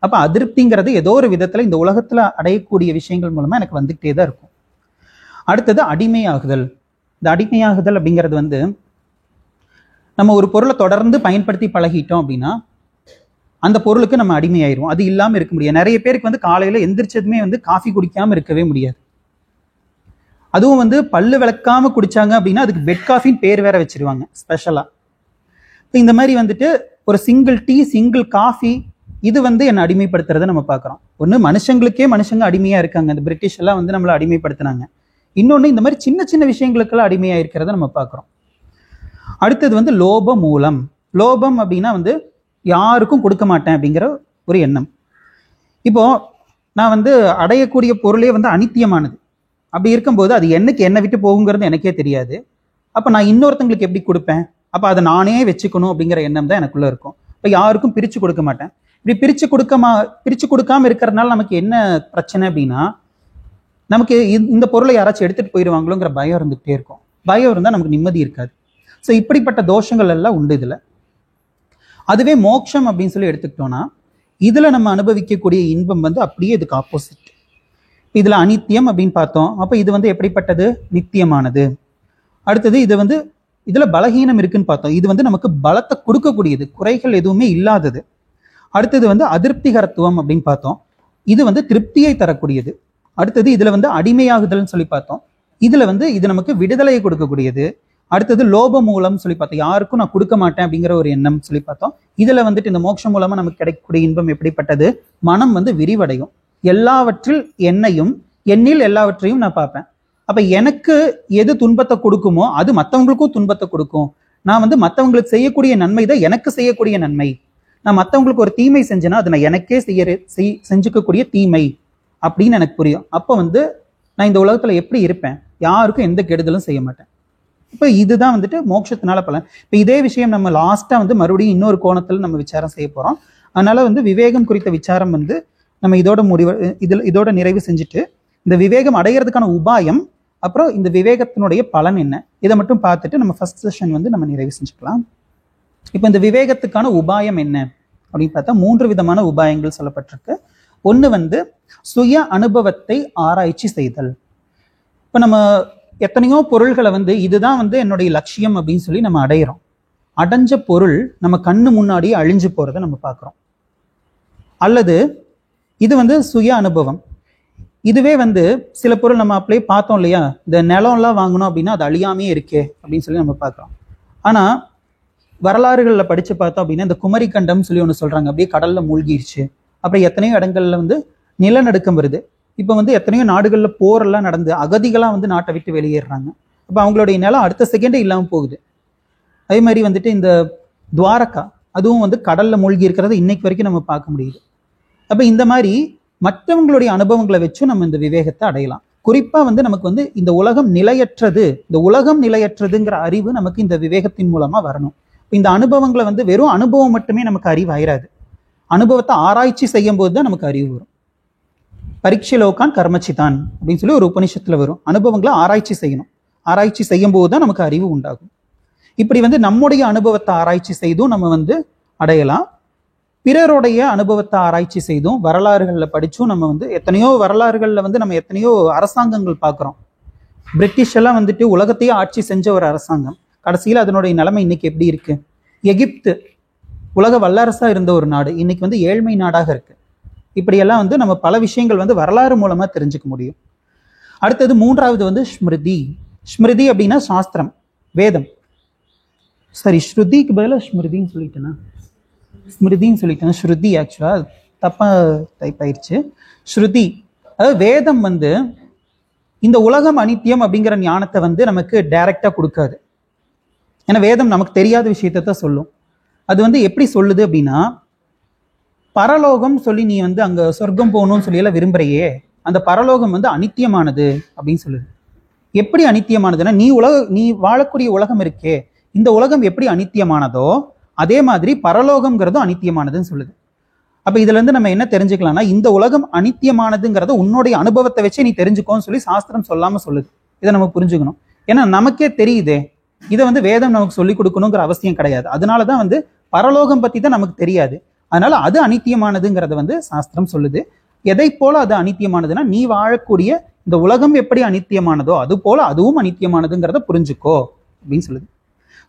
அப்ப அதிருப்திங்கிறது ஏதோ ஒரு விதத்துல இந்த உலகத்துல அடையக்கூடிய விஷயங்கள் மூலமா எனக்கு வந்துகிட்டே தான் இருக்கும். அடுத்தது அடிமையாகுதல். இந்த அடிமையாகுதல் அப்படிங்கிறது நம்ம ஒரு பொருளை தொடர்ந்து பயன்படுத்தி பழகிட்டோம் அப்படின்னா அந்த பொருளுக்கு நம்ம அடிமையாயிருவோம், அது இல்லாம இருக்க முடியாது. நிறைய பேருக்கு காலையில எந்திரிச்சதுமே காஃபி குடிக்காம இருக்கவே முடியாது. அதுவும் பல்லு விளக்காம குடிச்சாங்க அப்படின்னா அதுக்கு பெட் காஃபின்னு பேர் வேற வச்சிருவாங்க ஸ்பெஷலா. இந்த மாதிரி ஒரு சிங்கிள் டீ சிங்கிள் காஃபி இது என்னை அடிமைப்படுத்துறதை நம்ம பார்க்குறோம். ஒன்று மனுஷங்களுக்கே மனுஷங்க அடிமையா இருக்காங்க, இந்த பிரிட்டிஷ் எல்லாம் நம்மளை அடிமைப்படுத்தினாங்க. இன்னொன்று இந்த மாதிரி சின்ன சின்ன விஷயங்களுக்கெல்லாம் அடிமையா இருக்கிறத நம்ம பார்க்குறோம். அடுத்தது லோப மூலம். லோபம் அப்படின்னா யாருக்கும் கொடுக்க மாட்டேன் அப்படிங்கிற ஒரு எண்ணம். இப்போ நான் அடையக்கூடிய பொருளே அனித்தியமானது. அப்படி இருக்கும்போது அது என்னை விட்டு போகுங்கிறது எனக்கே தெரியாது. அப்ப நான் இன்னொருத்தங்களுக்கு எப்படி கொடுப்பேன்? அப்ப அதை நானே வச்சுக்கணும் அப்படிங்கிற எண்ணம் தான் எனக்குள்ள இருக்கும். இப்ப யாருக்கும் பிரிச்சு கொடுக்க மாட்டேன். இப்படி பிரிச்சு கொடுக்காம இருக்கிறதுனால நமக்கு என்ன பிரச்சனை அப்படின்னா, நமக்கு இந்த பொருளை யாராச்சும் எடுத்துட்டு போயிடுவாங்களோங்கிற பயம் இருந்துகிட்டே இருக்கும். பயம் இருந்தால் நமக்கு நிம்மதி இருக்காது. ஸோ இப்படிப்பட்ட தோஷங்கள் எல்லாம் உண்டு இதுல. அதுவே மோட்சம் அப்படின்னு சொல்லி எடுத்துக்கிட்டோம்னா இதுல நம்ம அனுபவிக்கக்கூடிய இன்பம் வந்து அப்படியே இதுக்கு ஆப்போசிட். இதுல அனித்தியம் அப்படின்னு பார்த்தோம். அப்ப இது வந்து எப்படிப்பட்டது? நித்தியமானது. அடுத்தது இது வந்து இதுல பலகீனம் இருக்குன்னு பார்த்தோம். இது வந்து நமக்கு பலத்தை கொடுக்கக்கூடியது, குறைகள் எதுவுமே இல்லாதது. அடுத்தது வந்து அதிருப்திகரத்துவம் அப்படின்னு பார்த்தோம். இது வந்து திருப்தியை தரக்கூடியது. அடுத்தது இதுல வந்து அடிமையாகுதல்னு சொல்லி பார்த்தோம். இதுல வந்து இது நமக்கு விடுதலையை கொடுக்கக்கூடியது. அடுத்தது லோப மூலம் சொல்லி பார்த்தோம், யாருக்கும் நான் கொடுக்க மாட்டேன் அப்படிங்கிற ஒரு எண்ணம் சொல்லி பார்த்தோம். இதுல வந்துட்டு இந்த மோட்சம் மூலமா நமக்கு கிடைக்கக்கூடிய இன்பம் எப்படிப்பட்டது? மனம் வந்து விரிவடையும். எல்லாவற்றில் என்னையும் என்னில் எல்லாவற்றையும் நான் பார்ப்பேன். அப்ப எனக்கு எது துன்பத்தை கொடுக்குமோ அது மற்றவங்களுக்கும் துன்பத்தை கொடுக்கும். நான் வந்து மற்றவங்களுக்கு செய்யக்கூடிய நன்மை தான் எனக்கு செய்யக்கூடிய நன்மை. நான் மற்றவங்களுக்கு ஒரு தீமை செஞ்சேன்னா அது நான் எனக்கே செஞ்சுக்கக்கூடிய தீமை அப்படின்னு எனக்கு புரியும். அப்போ வந்து நான் இந்த உலகத்துல எப்படி இருப்பேன்? யாருக்கும் எந்த கெடுதலும் செய்ய மாட்டேன். இப்போ இதுதான் வந்துட்டு மோட்சத்தினால பலன். இப்போ இதே விஷயம் நம்ம லாஸ்டா வந்து மறுபடியும் இன்னொரு கோணத்துல நம்ம விசாரம் செய்ய போறோம். அதனால வந்து விவேகம் குறித்த விசாரம் வந்து நம்ம இதோட நிறைவு செஞ்சுட்டு இந்த விவேகம் அடைகிறதுக்கான உபாயம், அப்புறம் இந்த விவேகத்தினுடைய பலன் என்ன, இதை மட்டும் பார்த்துட்டு நம்ம ஃபர்ஸ்ட் செஷன் வந்து நம்ம நிறைவு செஞ்சுக்கலாம். இப்போ இந்த விவேகத்துக்கான உபாயம் என்ன அப்படின்னு பார்த்தா 3 விதமான உபாயங்கள் சொல்லப்பட்டிருக்கு. ஒன்று வந்து சுய அனுபவத்தை ஆராய்ச்சி செய்தல். இப்போ நம்ம எத்தனையோ பொருள்களை வந்து இதுதான் வந்து என்னுடைய லட்சியம் அப்படின்னு சொல்லி நம்ம அடையிறோம். அடைஞ்ச பொருள் நம்ம கண்ணு முன்னாடியே அழிஞ்சு போறதை நம்ம பார்க்குறோம். அல்லது இது வந்து சுய அனுபவம். இதுவே வந்து சில பொருள் நம்ம அப்படியே பார்த்தோம் இல்லையா, இந்த நிலம்லாம் வாங்கணும் அப்படின்னா அது அழியாமே இருக்கே அப்படின்னு சொல்லி நம்ம பார்க்குறோம். ஆனால் வரலாறுகளில் படித்து பார்த்தோம் அப்படின்னா இந்த குமரிக்கண்டம் சொல்லி ஒன்று சொல்கிறாங்க, அப்படியே கடலில் மூழ்கிடுச்சு. அப்புறம் எத்தனையோ இடங்கள்ல வந்து நிலநடுக்கம் வருது. இப்போ வந்து எத்தனையோ நாடுகளில் போரெல்லாம் நடந்து அகதிகளாக வந்து நாட்டை விட்டு வெளியேறாங்க. அப்போ அவங்களுடைய நிலம் அடுத்த செகண்டே இல்லாமல் போகுது. அதே மாதிரி வந்துட்டு இந்த துவாரகா அதுவும் வந்து கடலில் மூழ்கி இருக்கிறத இன்னைக்கு வரைக்கும் நம்ம பார்க்க முடியுது. அப்போ இந்த மாதிரி மற்றவங்களுடைய அனுபவங்களை வச்சும் நம்ம இந்த விவேகத்தை அடையலாம். குறிப்பாக வந்து நமக்கு வந்து இந்த உலகம் நிலையற்றதுங்கிற அறிவு நமக்கு இந்த விவேகத்தின் மூலமாக வரணும். இந்த அனுபவங்களை வந்து வெறும் அனுபவம் மட்டுமே நமக்கு அறிவு ஆயிராது. அனுபவத்தை ஆராய்ச்சி செய்யும் போது தான் நமக்கு அறிவு வரும். பரீட்சைலோகான் கர்மச்சிதான் அப்படின்னு சொல்லி ஒரு உபனிஷத்துல வரும். அனுபவங்களை ஆராய்ச்சி செய்யணும். ஆராய்ச்சி செய்யும் போது தான் நமக்கு அறிவு உண்டாகும். இப்படி வந்து நம்முடைய அனுபவத்தை ஆராய்ச்சி செய்தும் நம்ம வந்து அடையலாம். பிறருடைய அனுபவத்தை ஆராய்ச்சி செய்தும் வரலாறுகளில் படிச்சும் நம்ம வந்து எத்தனையோ வரலாறுகளில் வந்து நம்ம எத்தனையோ அரசாங்கங்கள் பார்க்குறோம். பிரிட்டிஷ் எல்லாம் வந்துட்டு உலகத்தையே ஆட்சி செஞ்ச ஒரு அரசாங்கம். கடைசியில் அதனுடைய நிலைமை இன்னைக்கு எப்படி இருக்கு? எகிப்து உலக வல்லரசா இருந்த ஒரு நாடு இன்னைக்கு வந்து ஏழ்மை நாடாக இருக்கு. இப்படியெல்லாம் வந்து நம்ம பல விஷயங்கள் வந்து வரலாறு மூலமா தெரிஞ்சுக்க முடியும். அடுத்தது 3வது வந்து ஸ்மிருதி. ஸ்மிருதி அப்படின்னா சாஸ்திரம், வேதம். சரி, ஸ்ருதிக்கு பதிலாக ஸ்மிருதின்னு சொல்லிட்டேன்னா ஸ்ருதி ஆக்சுவலா தப்பா டைப் ஆயிடுச்சு. ஸ்ருதி அதாவது வேதம் வந்து இந்த உலகம் அனித்தியம் அப்படிங்கிற ஞானத்தை வந்து நமக்கு டைரக்டா கொடுக்காது. ஏன்னா வேதம் நமக்கு தெரியாத விஷயத்தை தான் சொல்லும். அது வந்து எப்படி சொல்லுது அப்படின்னா, பரலோகம் சொல்லி நீ வந்து அங்க சொர்க்கம் போகணும்னு சொல்லி எல்லாம் விரும்புறையே, அந்த பரலோகம் வந்து அனித்தியமானது அப்படின்னு சொல்லுது. எப்படி அனித்தியமானதுன்னா, நீ வாழக்கூடிய உலகம் இருக்கே, இந்த உலகம் எப்படி அனித்தியமானதோ அதே மாதிரி பரலோகம்ங்கிறதும் அனித்தியமானதுன்னு சொல்லுது. அப்ப இதுல இருந்து நம்ம என்ன தெரிஞ்சுக்கலாம்னா, இந்த உலகம் அனித்தியமானதுங்கிறத உன்னுடைய அனுபவத்தை வச்சே நீ தெரிஞ்சுக்கோன்னு சொல்லி சாஸ்திரம் சொல்லாம சொல்லுது. இதை நம்ம புரிஞ்சுக்கணும். ஏன்னா நமக்கே தெரியுதே, இதை வந்து வேதம் நமக்கு சொல்லிக் கொடுக்கணுங்கிற அவசியம் கிடையாது. அதனாலதான் வந்து பரலோகம் பத்தி தான் நமக்கு தெரியாது. அதனால அது அனித்தியமானதுங்கிறத வந்து சாஸ்திரம் சொல்லுது. எதை போல அது அனித்தியமானதுன்னா, நீ வாழக்கூடிய இந்த உலகம் எப்படி அனித்தியமானதோ அது போல அதுவும் அனித்தியமானதுங்கிறத புரிஞ்சுக்கோ அப்படின்னு சொல்லுது.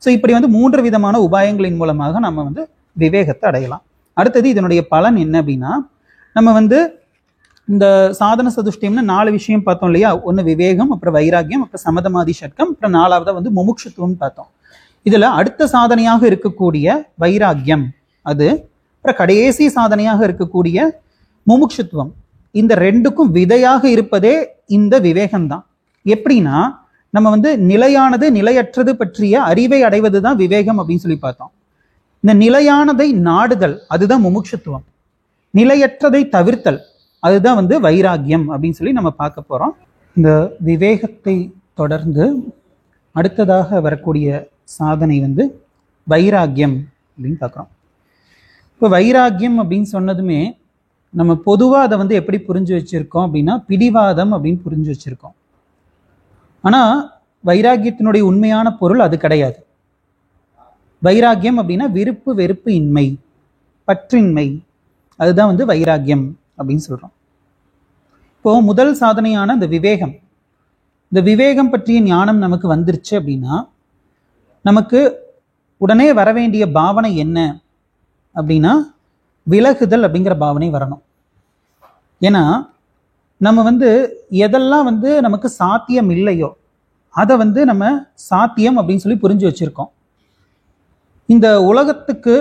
ஸோ இப்படி வந்து 3 விதமான உபாயங்களின் மூலமாக நம்ம வந்து விவேகத்தை அடையலாம். அடுத்தது இதனுடைய பலன் என்ன அப்படின்னா, நம்ம வந்து இந்த சாதன சதுஷ்டயம்னு 4 விஷயம் பார்த்தோம் இல்லையா. ஒன்று விவேகம், அப்புறம் வைராக்கியம், அப்புறம் சமதமாதி ஷட்கம், அப்புறம் 4வது வந்து முமுட்சுத்துவம் பார்த்தோம். இதுல அடுத்த சாதனையாக இருக்கக்கூடிய வைராக்கியம், அது அப்புறம் கடைசி சாதனையாக இருக்கக்கூடிய முமுட்சுத்துவம், இந்த 2க்கும் விதையாக இருப்பதே இந்த விவேகம்தான். எப்படின்னா, நம்ம வந்து நிலையானது நிலையற்றது பற்றிய அறிவை அடைவது தான் விவேகம் அப்படின்னு சொல்லி பார்த்தோம். இந்த நிலையானதை நாடுதல் அதுதான் முமுட்சுத்துவம். நிலையற்றதை தவிர்த்தல் அதுதான் வந்து வைராக்கியம் அப்படின்னு சொல்லி நம்ம பார்க்க போறோம். இந்த விவேகத்தை தொடர்ந்து அடுத்ததாக வரக்கூடிய சாதனை வந்து வைராக்கியம் அப்படின்னு பார்க்குறோம். இப்போ வைராக்கியம் அப்படின்னு சொன்னதுமே நம்ம பொதுவாக அதை வந்து எப்படி புரிஞ்சு வச்சிருக்கோம் அப்படின்னா பிடிவாதம் அப்படின்னு புரிஞ்சு வச்சிருக்கோம். ஆனால் வைராக்கியத்தினுடைய உண்மையான பொருள் அது கிடையாது. வைராக்கியம் அப்படின்னா விருப்பு வெறுப்பு இன்மை, பற்றின்மை, அதுதான் வந்து வைராக்கியம் அப்படின்னு சொல்றோம். இப்போ முதல் சாதனையான இந்த விவேகம், இந்த விவேகம் பற்றிய ஞானம் நமக்கு வந்துருச்சு அப்படின்னா நமக்கு உடனே வர வேண்டிய பாவனை என்ன அப்படின்னா விலகுதல் அப்படிங்கிற பாவனை வரணும். ஏன்னா நம்ம வந்து எதெல்லாம் வந்து நமக்கு சாத்தியம் இல்லையோ அதை வந்து நம்ம சாத்தியம் அப்படின்னு சொல்லி புரிஞ்சு வச்சிருக்கோம். இந்த உலகத்துக்கு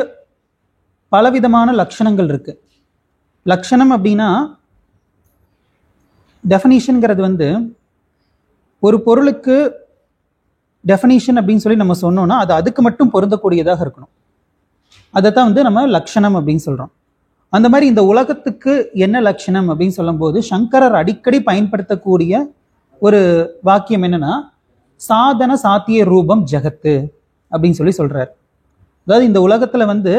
பலவிதமான லட்சணங்கள் இருக்கு. லட்சணம் அப்படின்னா டெஃபனிஷன்ங்கிறது வந்து ஒரு பொருளுக்கு டெஃபனிஷன் அப்படின்னு சொல்லி நம்ம சொன்னோம்னா அது அதுக்கு மட்டும் பொருந்தக்கூடியதாக இருக்கணும். அதை தான் வந்து நம்ம லட்சணம் அப்படின்னு சொல்றோம். அந்த மாதிரி இந்த உலகத்துக்கு என்ன லட்சணம் அப்படின்னு சொல்லும் போது சங்கரர் அடிக்கடி பயன்படுத்தக்கூடிய ஒரு வாக்கியம் என்னன்னா சாதன சாத்திய ரூபம் ஜெகத்து அப்படின்னு சொல்லி சொல்றாரு. அதாவது இந்த உலகத்துல வந்து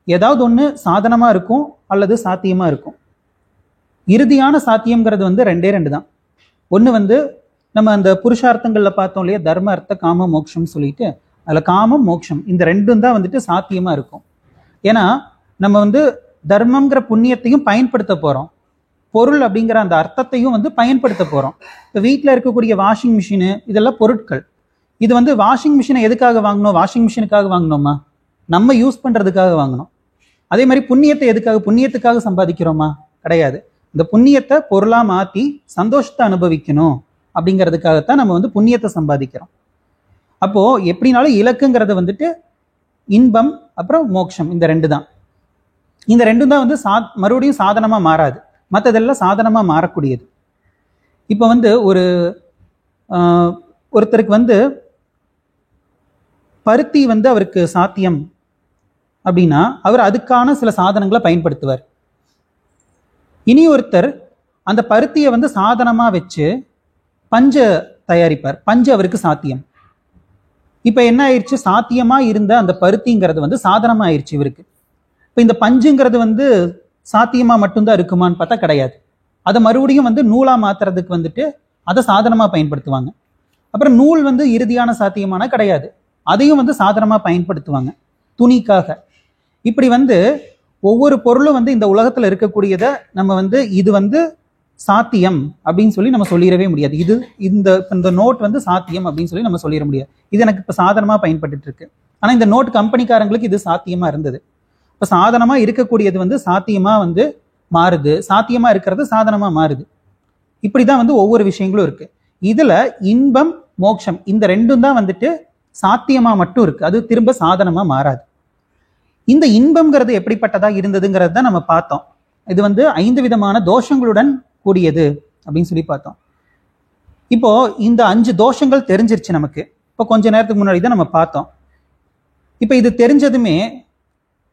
ஏதாவது ஒண்ணு சாதனமா இருக்கும் அல்லது சாத்தியமா இருக்கும். இறுதியான சாத்தியம்ங்கிறது வந்து ரெண்டே ரெண்டு தான். ஒண்ணு வந்து நம்ம அந்த புருஷார்த்தங்கள்ல பார்த்தோம் இல்லையா, தர்ம அர்த்த காம மோட்சம் சொல்லிட்டு, அதுல காமம் மோட்சம் இந்த ரெண்டும் தான் வந்துட்டு சாத்தியமா இருக்கும். ஏன்னா நம்ம வந்து தர்மம்ங்கிற புண்ணியத்தையும் பயன்படுத்த போறோம், பொருள் அப்படிங்கிற அந்த அர்த்தத்தையும் வந்து பயன்படுத்த போறோம். இப்போ வீட்டில் இருக்கக்கூடிய வாஷிங் மிஷினு இதெல்லாம் பொருட்கள். இது வந்து வாஷிங் மிஷினை எதுக்காக வாங்கணும்? வாஷிங் மிஷினுக்காக வாங்கினோமா? நம்ம யூஸ் பண்றதுக்காக வாங்கணும். அதே மாதிரி புண்ணியத்தை எதுக்காக? புண்ணியத்துக்காக சம்பாதிக்கிறோமா? கிடையாது. இந்த புண்ணியத்தை பொருளா மாத்தி சந்தோஷத்தை அனுபவிக்கணும் அப்படிங்கிறதுக்காகத்தான் நம்ம வந்து புண்ணியத்தை சம்பாதிக்கிறோம். அப்போ எப்படினாலும் இலக்குங்கிறது வந்துட்டு இன்பம் அப்புறம் மோட்சம், இந்த ரெண்டு தான். இந்த ரெண்டும் தான் வந்து மறுபடியும் சாதனமா மாறாது, மற்றதெல்லாம் சாதனமா மாறக்கூடியது. இப்போ வந்து ஒருத்தருக்கு வந்து பருத்தி வந்து அவருக்கு சாத்தியம் அப்படின்னா அவர் அதுக்கான சில சாதனங்களை பயன்படுத்துவார். இனி ஒருத்தர் அந்த பருத்தியை வந்து சாதனமா வச்சு பஞ்ச தயாரிப்பார். பஞ்சு அவருக்கு சாத்தியம். இப்ப என்ன ஆயிடுச்சு? சாத்தியமா இருந்த அந்த பருத்திங்கிறது வந்து சாதனமா ஆயிடுச்சு இவருக்கு. இப்ப இந்த பஞ்சுங்கிறது வந்து சாத்தியமா மட்டும்தான் இருக்குமான்னு பார்த்தா கிடையாது. அதை மறுபடியும் வந்து நூலா மாத்துறதுக்கு வந்துட்டு அதை சாதனமா பயன்படுத்துவாங்க. அப்புறம் நூல் வந்து இறுதியான சாத்தியமான கிடையாது, அதையும் வந்து சாதனமா பயன்படுத்துவாங்க துணிக்காக. இப்படி வந்து ஒவ்வொரு பொருளும் வந்து இந்த உலகத்துல இருக்கக்கூடியதை நம்ம வந்து இது வந்து சாத்தியம் அப்படின்னு சொல்லி நம்ம சொல்லிடவே முடியாது. இது இந்த நோட் வந்து சாத்தியம் அப்படின்னு சொல்லி நம்ம சொல்லிட முடியாது. இது எனக்கு இப்ப சாதனமா பயன்பட்டு இருக்கு. ஆனா இந்த நோட் கம்பெனிக்காரங்களுக்கு இது சாத்தியமா இருந்தது. இப்ப சாதனமா இருக்கக்கூடியது வந்து சாத்தியமா வந்து மாறுது, சாத்தியமா இருக்கிறது சாதனமா மாறுது. இப்படிதான் வந்து ஒவ்வொரு விஷயங்களும் இருக்கு. இதுல இன்பம் மோட்சம் இந்த ரெண்டும் தான் வந்துட்டு சாத்தியமா மட்டும் இருக்கு, அது திரும்ப சாதனமா மாறாது. இந்த இன்பம்ங்கிறது எப்படிப்பட்டதா இருந்ததுங்கிறது தான் நம்ம பார்த்தோம். இது வந்து 5 விதமான தோஷங்களுடன் கூடியது அப்படின்னு சொல்லி பார்த்தோம். இப்போ இந்த 5 தோஷங்கள் தெரிஞ்சிருச்சு நமக்கு. இப்போ கொஞ்ச நேரத்துக்கு முன்னாடி தான் நம்ம பார்த்தோம். இப்போ இது தெரிஞ்சதுமே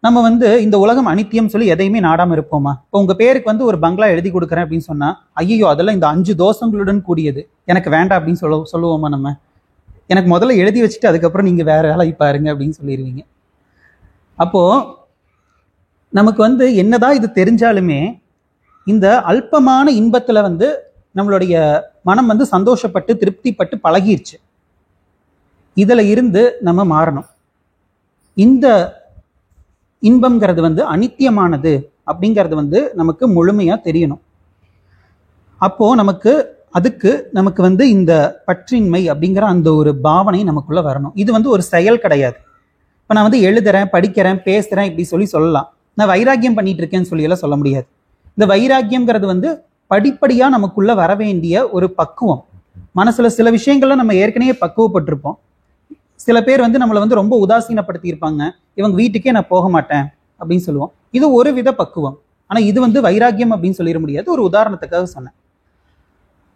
நம்ம வந்து இந்த உலகம் அனித்தியம் சொல்லி எதையுமே நாடாம இருப்போமா? இப்போ உங்க பேருக்கு வந்து ஒரு பங்களா எழுதி கொடுக்குறேன் அப்படின்னு சொன்னா ஐயோ அதெல்லாம் இந்த 5 தோஷங்களுடன் கூடியது, எனக்கு வேண்டாம் அப்படின்னு சொல்லுவோமா? நம்ம எனக்கு முதல்ல எழுதி வச்சுட்டு அதுக்கப்புறம் நீங்க வேற வேலை பாருங்க அப்படின்னு சொல்லிடுவீங்க. அப்போ நமக்கு வந்து என்னதான் இது தெரிஞ்சாலுமே இந்த அல்பமான இன்பத்துல வந்து நம்மளுடைய மனம் வந்து சந்தோஷப்பட்டு திருப்திப்பட்டு பழகிருச்சு. இதுல இருந்து நம்ம மாறணும். இந்த இன்பம்ங்கிறது வந்து அனித்தியமானது அப்படிங்கிறது வந்து நமக்கு முழுமையா தெரியணும். அப்போ நமக்கு வந்து இந்த பற்றின்மை அப்படிங்கிற அந்த ஒரு பாவனை நமக்குள்ள வரணும். இது வந்து ஒரு செயல் கிடையாது. இப்ப நான் வந்து எழுதுறேன், படிக்கிறேன், பேசுறேன் இப்படி சொல்லலாம். நான் வைராக்கியம் பண்ணிட்டு இருக்கேன்னு சொல்லி எல்லாம் சொல்ல முடியாது. இந்த வைராக்கியம்ங்கிறது வந்து படிப்படியா நமக்குள்ள வர வேண்டிய ஒரு பக்குவம். மனசுல சில விஷயங்கள்ல நம்ம ஏற்கனவே பக்குவப்பட்டிருப்போம். சில பேர் வந்து நம்மளை வந்து ரொம்ப உதாசீனப்படுத்தி இருப்பாங்க, இவங்க வீட்டுக்கே நான் போக மாட்டேன் அப்படின்னு சொல்லுவோம். இது ஒரு வித பக்குவம். ஆனா இது வந்து வைராக்கியம் அப்படின்னு சொல்லிட முடியாது. ஒரு உதாரணத்துக்காக சொன்னேன்.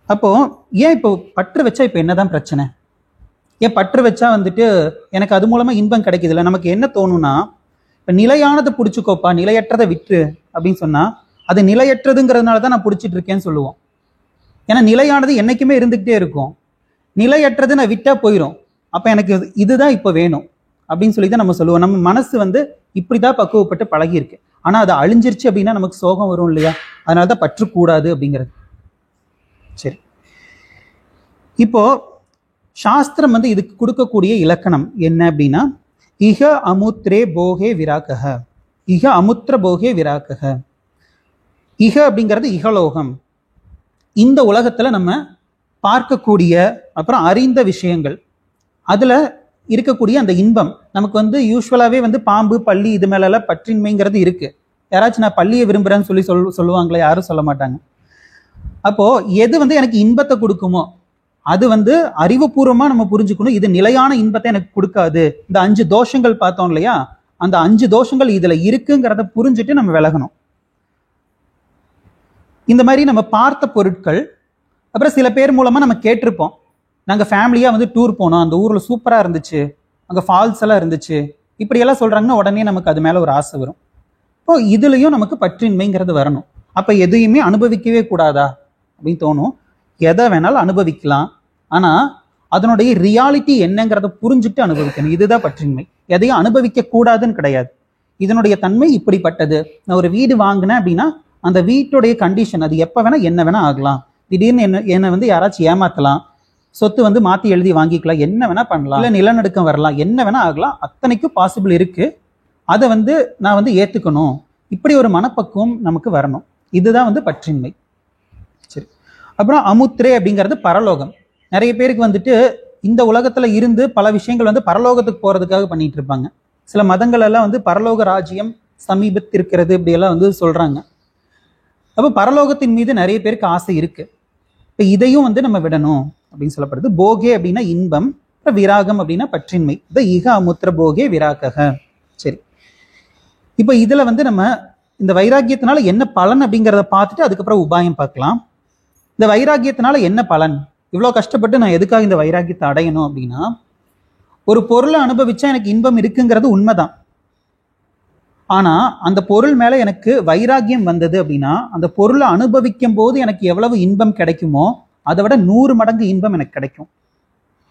அப்போ ஏன் இப்போ பற்று வச்சா இப்போ என்னதான் பிரச்சனை? ஏன் பற்று வச்சா வந்துட்டு எனக்கு அது மூலமா இன்பம் கிடைக்குது இல்லை? நமக்கு என்ன தோணும்னா, இப்ப நிலையானதை பிடிச்சிக்கோப்பா, நிலையற்றதை விற்று அப்படின்னு சொன்னா அது நிலையற்றதுங்கிறதுனால தான் நான் பிடிச்சிட்டு இருக்கேன்னு சொல்லுவோம். ஏன்னா நிலையானது என்னைக்குமே இருந்துகிட்டே இருக்கும், நிலையற்றது நான் விட்டா போயிடும். அப்ப எனக்கு இதுதான் இப்ப வேணும் அப்படின்னு சொல்லி தான் நம்ம சொல்லுவோம். நம்ம மனசு வந்து இப்படிதான் பக்குவப்பட்டு பழகி இருக்கு. ஆனா அது அழிஞ்சிருச்சு அப்படின்னா நமக்கு சோகம் வரும் இல்லையா? அதனாலதான் பற்று கூடாது அப்படிங்கிறது. சரி, இப்போ சாஸ்திரம் வந்து இதுக்கு கொடுக்கக்கூடிய இலக்கணம் என்ன அப்படின்னா, இக அமுத்ரே போகே விராக்கக, இக அமுத்திர போகே விராக்கக. இக அப்படிங்கிறது இகலோகம், இந்த உலகத்துல நம்ம பார்க்கக்கூடிய அப்புறம் அறிந்த விஷயங்கள், அதுல இருக்கக்கூடிய அந்த இன்பம் நமக்கு வந்து யூஸ்வலாவே வந்து பாம்பு பள்ளி இது மேல எல்லாம் பற்றின்மைங்கிறது இருக்கு. யாராச்சும் நான் பள்ளியை விரும்புறேன்னு சொல்லுவாங்களே? யாரும் சொல்ல மாட்டாங்க. அப்போ எது வந்து எனக்கு இன்பத்தை கொடுக்குமோ அது வந்து அறிவுபூர்வமா நம்ம புரிஞ்சுக்கணும். இது நிலையான இன்பத்தை எனக்கு கொடுக்காது. இந்த 5 தோஷங்கள் பார்த்தோம் இல்லையா, அந்த 5 தோஷங்கள் இதுல இருக்குங்கிறத புரிஞ்சுட்டு நம்ம விலகணும். இந்த மாதிரி நம்ம பார்த்த பொருட்கள், அப்புறம் சில பேர் மூலமா நம்ம கேட்டிருப்போம், நாங்க ஃபேமிலியா வந்து டூர் போனோம், அந்த ஊர்ல சூப்பரா இருந்துச்சு, அங்க ஃபால்ஸ் எல்லாம் இருந்துச்சு, இப்படி எல்லாம் சொல்றாங்கன்னா உடனே நமக்கு அது மேல ஒரு ஆசை வரும். இப்போ இதுலயும் நமக்கு பற்றின்மைங்கிறது வரணும். அப்ப எதையுமே அனுபவிக்கவே கூடாதா அப்படின்னு தோணும். எதை வேணாலும் அனுபவிக்கலாம், ஆனா அதனுடைய ரியாலிட்டி என்னங்கிறத புரிஞ்சுட்டு அனுபவிக்கணும். இதுதான் பற்றின்மை. எதையும் அனுபவிக்க கூடாதுன்னு கிடையாது. இதனுடைய தன்மை இப்படிப்பட்டது. நான் ஒரு வீடு வாங்கினேன் அப்படின்னா அந்த வீட்டுடைய கண்டிஷன் அது எப்ப வேணா என்ன வேணா ஆகலாம். திடீர்னு என்னை வந்து யாராச்சும் ஏமாத்தலாம், சொத்து வந்து மாத்தி எழுதி வாங்கிக்கலாம், என்ன வேணா பண்ணலாம், இல்ல நிலநடுக்கம் வரலாம், என்ன வேணா ஆகலாம், அத்தனைக்கும் பாசிபிள் இருக்கு. அதை வந்து நான் வந்து ஏத்துக்கணும். இப்படி ஒரு மனப்பக்குவம் நமக்கு வரணும். இதுதான் வந்து பற்றின்மை. சரி, அப்புறம் அமுத்ரே அப்படிங்கிறது பரலோகம். நிறைய பேருக்கு வந்துட்டு இந்த உலகத்துல இருந்து பல விஷயங்கள் வந்து பரலோகத்துக்கு போறதுக்காக பண்ணிட்டு இருப்பாங்க. சில மதங்கள் எல்லாம் வந்து பரலோக ராஜ்யம் சமீபத்திருக்கிறது இப்படி எல்லாம் வந்து சொல்றாங்க. அப்போ பரலோகத்தின் மீது நிறைய பேருக்கு ஆசை இருக்கு. இப்ப இதையும் வந்து நம்ம விடணும் அப்படின்னு சொல்லப்படுது. போகே அப்படின்னா இன்பம், விராகம் அப்படின்னா பற்றின்மை. இந்த இக அமுத்திர போகே விராகக. சரி, இப்ப இதுல வந்து நம்ம இந்த வைராக்கியத்தினால என்ன பலன் அப்படிங்கிறத பார்த்துட்டு அதுக்கப்புறம் உபாயம் பார்க்கலாம். இந்த வைராக்கியத்தினால என்ன பலன், இவ்வளவு கஷ்டப்பட்டு நான் எதுக்காக இந்த வைராக்கியத்தை அடையணும் அப்படின்னா, ஒரு பொருளை அனுபவிச்சா எனக்கு இன்பம் இருக்குங்கிறது உண்மைதான். ஆனா அந்த பொருள் மேல எனக்கு வைராக்கியம் வந்தது அப்படின்னா, அந்த பொருளை அனுபவிக்கும் போது எனக்கு எவ்வளவு இன்பம் கிடைக்குமோ அதை விட 100 மடங்கு இன்பம் எனக்கு கிடைக்கும்.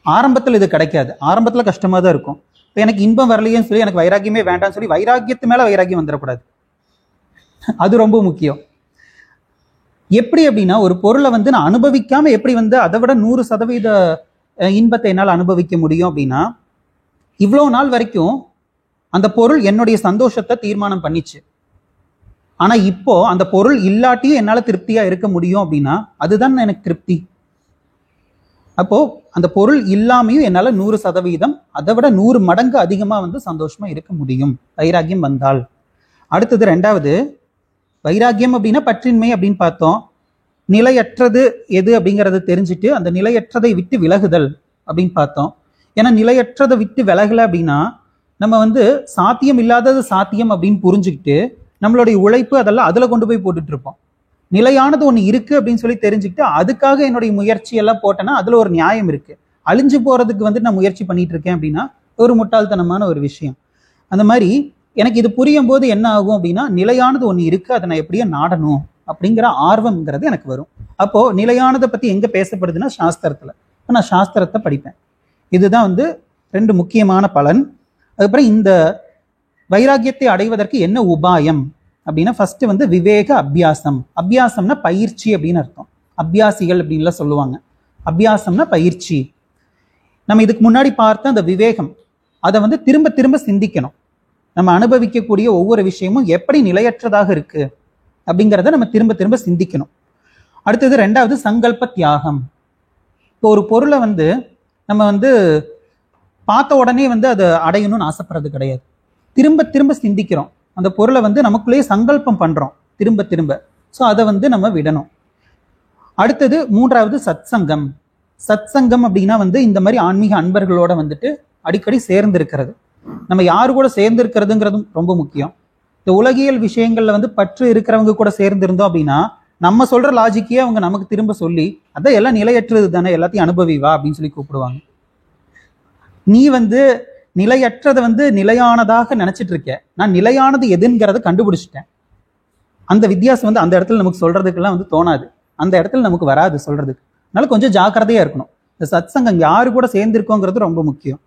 ஆரம்பத்தில் இது கிடைக்காது, ஆரம்பத்துல கஷ்டமா தான் இருக்கும். இப்போ எனக்கு இன்பம் வரலையேன்னு சொல்லி எனக்கு வைராக்கியமே வேண்டாம்னு சொல்லி வைராக்கியத்து மேல வைராக்கியம் வந்துடக்கூடாது. அது ரொம்ப முக்கியம். எப்படி அப்படின்னா, ஒரு பொருளை வந்து நான் அனுபவிக்காம எப்படி வந்து அதை விட 100% இன்பத்தை என்னால் அனுபவிக்க முடியும் அப்படின்னா, இவ்வளவு நாள் வரைக்கும் அந்த பொருள் என்னுடைய சந்தோஷத்தை தீர்மானம் பண்ணிச்சு. ஆனா இப்போ அந்த பொருள் இல்லாட்டியும் என்னால திருப்தியா இருக்க முடியும் அப்படின்னா அதுதான் எனக்கு திருப்தி. அப்போ அந்த பொருள் இல்லாமையும் என்னால 100% அதை விட 100 மடங்கு அதிகமா வந்து சந்தோஷமா இருக்க முடியும் வைராக்கியம் வந்தால். அடுத்தது ரெண்டாவது, வைராக்கியம் அப்படின்னா பற்றின்மை அப்படின்னு பார்த்தோம். நிலையற்றது எது அப்படிங்கறத தெரிஞ்சுட்டு அந்த நிலையற்றதை விட்டு விலகுதல் அப்படின்னு பார்த்தோம். ஏன்னா நிலையற்றதை விட்டு விலகல அப்படின்னா நம்ம வந்து சாத்தியம் இல்லாதது சாத்தியம் அப்படின்னு புரிஞ்சுக்கிட்டு நம்மளுடைய உழைப்பு அதெல்லாம் அதுல கொண்டு போய் போட்டுட்டு இருப்போம். நிலையானது ஒண்ணு இருக்கு அப்படின்னு சொல்லி தெரிஞ்சுக்கிட்டு அதுக்காக என்னுடைய முயற்சி எல்லாம் போட்டேன்னா அதுல ஒரு நியாயம் இருக்கு. அழிஞ்சு போறதுக்கு வந்து நான் முயற்சி பண்ணிட்டு இருக்கேன் அப்படின்னா ஒரு முட்டாள்தனமான ஒரு விஷயம். அந்த மாதிரி எனக்கு இது புரியும் போது என்ன ஆகும் அப்படின்னா, நிலையானது ஒண்ணு இருக்கு, அதை நான் எப்படியோ நாடணும் அப்படிங்கிற ஆர்வம்ங்கிறது எனக்கு வரும். அப்போ நிலையானதை பத்தி எங்க பேசப்படுதுன்னா சாஸ்திரத்துல. நான் சாஸ்திரத்தை படிப்பேன். இதுதான் வந்து 2 முக்கியமான பலன். அதுக்கப்புறம் இந்த வைராக்கியத்தை அடைவதற்கு என்ன உபாயம் அப்படின்னா, ஃபர்ஸ்ட் வந்து விவேக அபியாசம். அபியாசம்னா பயிற்சி அப்படின்னு அர்த்தம். அபியாசிகள் அப்படின்லாம் சொல்லுவாங்க. அபியாசம்னா பயிற்சி. நம்ம இதுக்கு முன்னாடி பார்த்த அந்த விவேகம், அதை வந்து திரும்ப திரும்ப சிந்திக்கணும். நம்ம அனுபவிக்கக்கூடிய ஒவ்வொரு விஷயமும் எப்படி நிலையற்றதாக இருக்கு அப்படிங்கிறத நம்ம திரும்ப திரும்ப சிந்திக்கணும். அடுத்தது ரெண்டாவது சங்கல்ப தியாகம். இப்போ ஒரு பொருளை வந்து நம்ம வந்து பார்த்த உடனே வந்து அதை அடையணும்னு ஆசைப்படுறது கிடையாது. திரும்ப திரும்ப சிந்திக்கிறோம். அந்த பொருளை வந்து நமக்குள்ளேயே சங்கல்பம் பண்றோம் திரும்ப திரும்ப. ஸோ அதை வந்து நம்ம விடணும். அடுத்தது மூன்றாவது சத்சங்கம். சத்சங்கம் அப்படின்னா வந்து இந்த மாதிரி ஆன்மீக அன்பர்களோட வந்துட்டு அடிக்கடி சேர்ந்து இருக்கிறது. நம்ம யாரு கூட சேர்ந்து இருக்கிறதுங்கிறதும் ரொம்ப முக்கியம். இந்த உலகியல் விஷயங்கள்ல வந்து பற்று இருக்கிறவங்க கூட சேர்ந்து இருந்தோம் அப்படின்னா நம்ம சொல்ற லாஜிக்கே அவங்க நமக்கு திரும்ப சொல்லி அதான் எல்லாம் நிலையற்றது தானே, எல்லாத்தையும் அனுபவிவா அப்படின்னு சொல்லி கூப்பிடுவாங்க. நீ வந்து நிலையற்றதை வந்து நிலையானதாக நினைச்சிட்டு இருக்க, நான் நிலையானது எதுங்கிறத கண்டுபிடிச்சிட்டேன். அந்த வித்தியாசம் வந்து அந்த இடத்துல நமக்கு சொல்றதுக்கெல்லாம் வந்து தோணாது, அந்த இடத்துல நமக்கு வராது சொல்றதுக்கு. அதனால கொஞ்சம் ஜாக்கிரதையா இருக்கணும். இந்த சத்சங்கம் யாரு கூட சேர்ந்திருக்கோங்கிறது ரொம்ப முக்கியம்.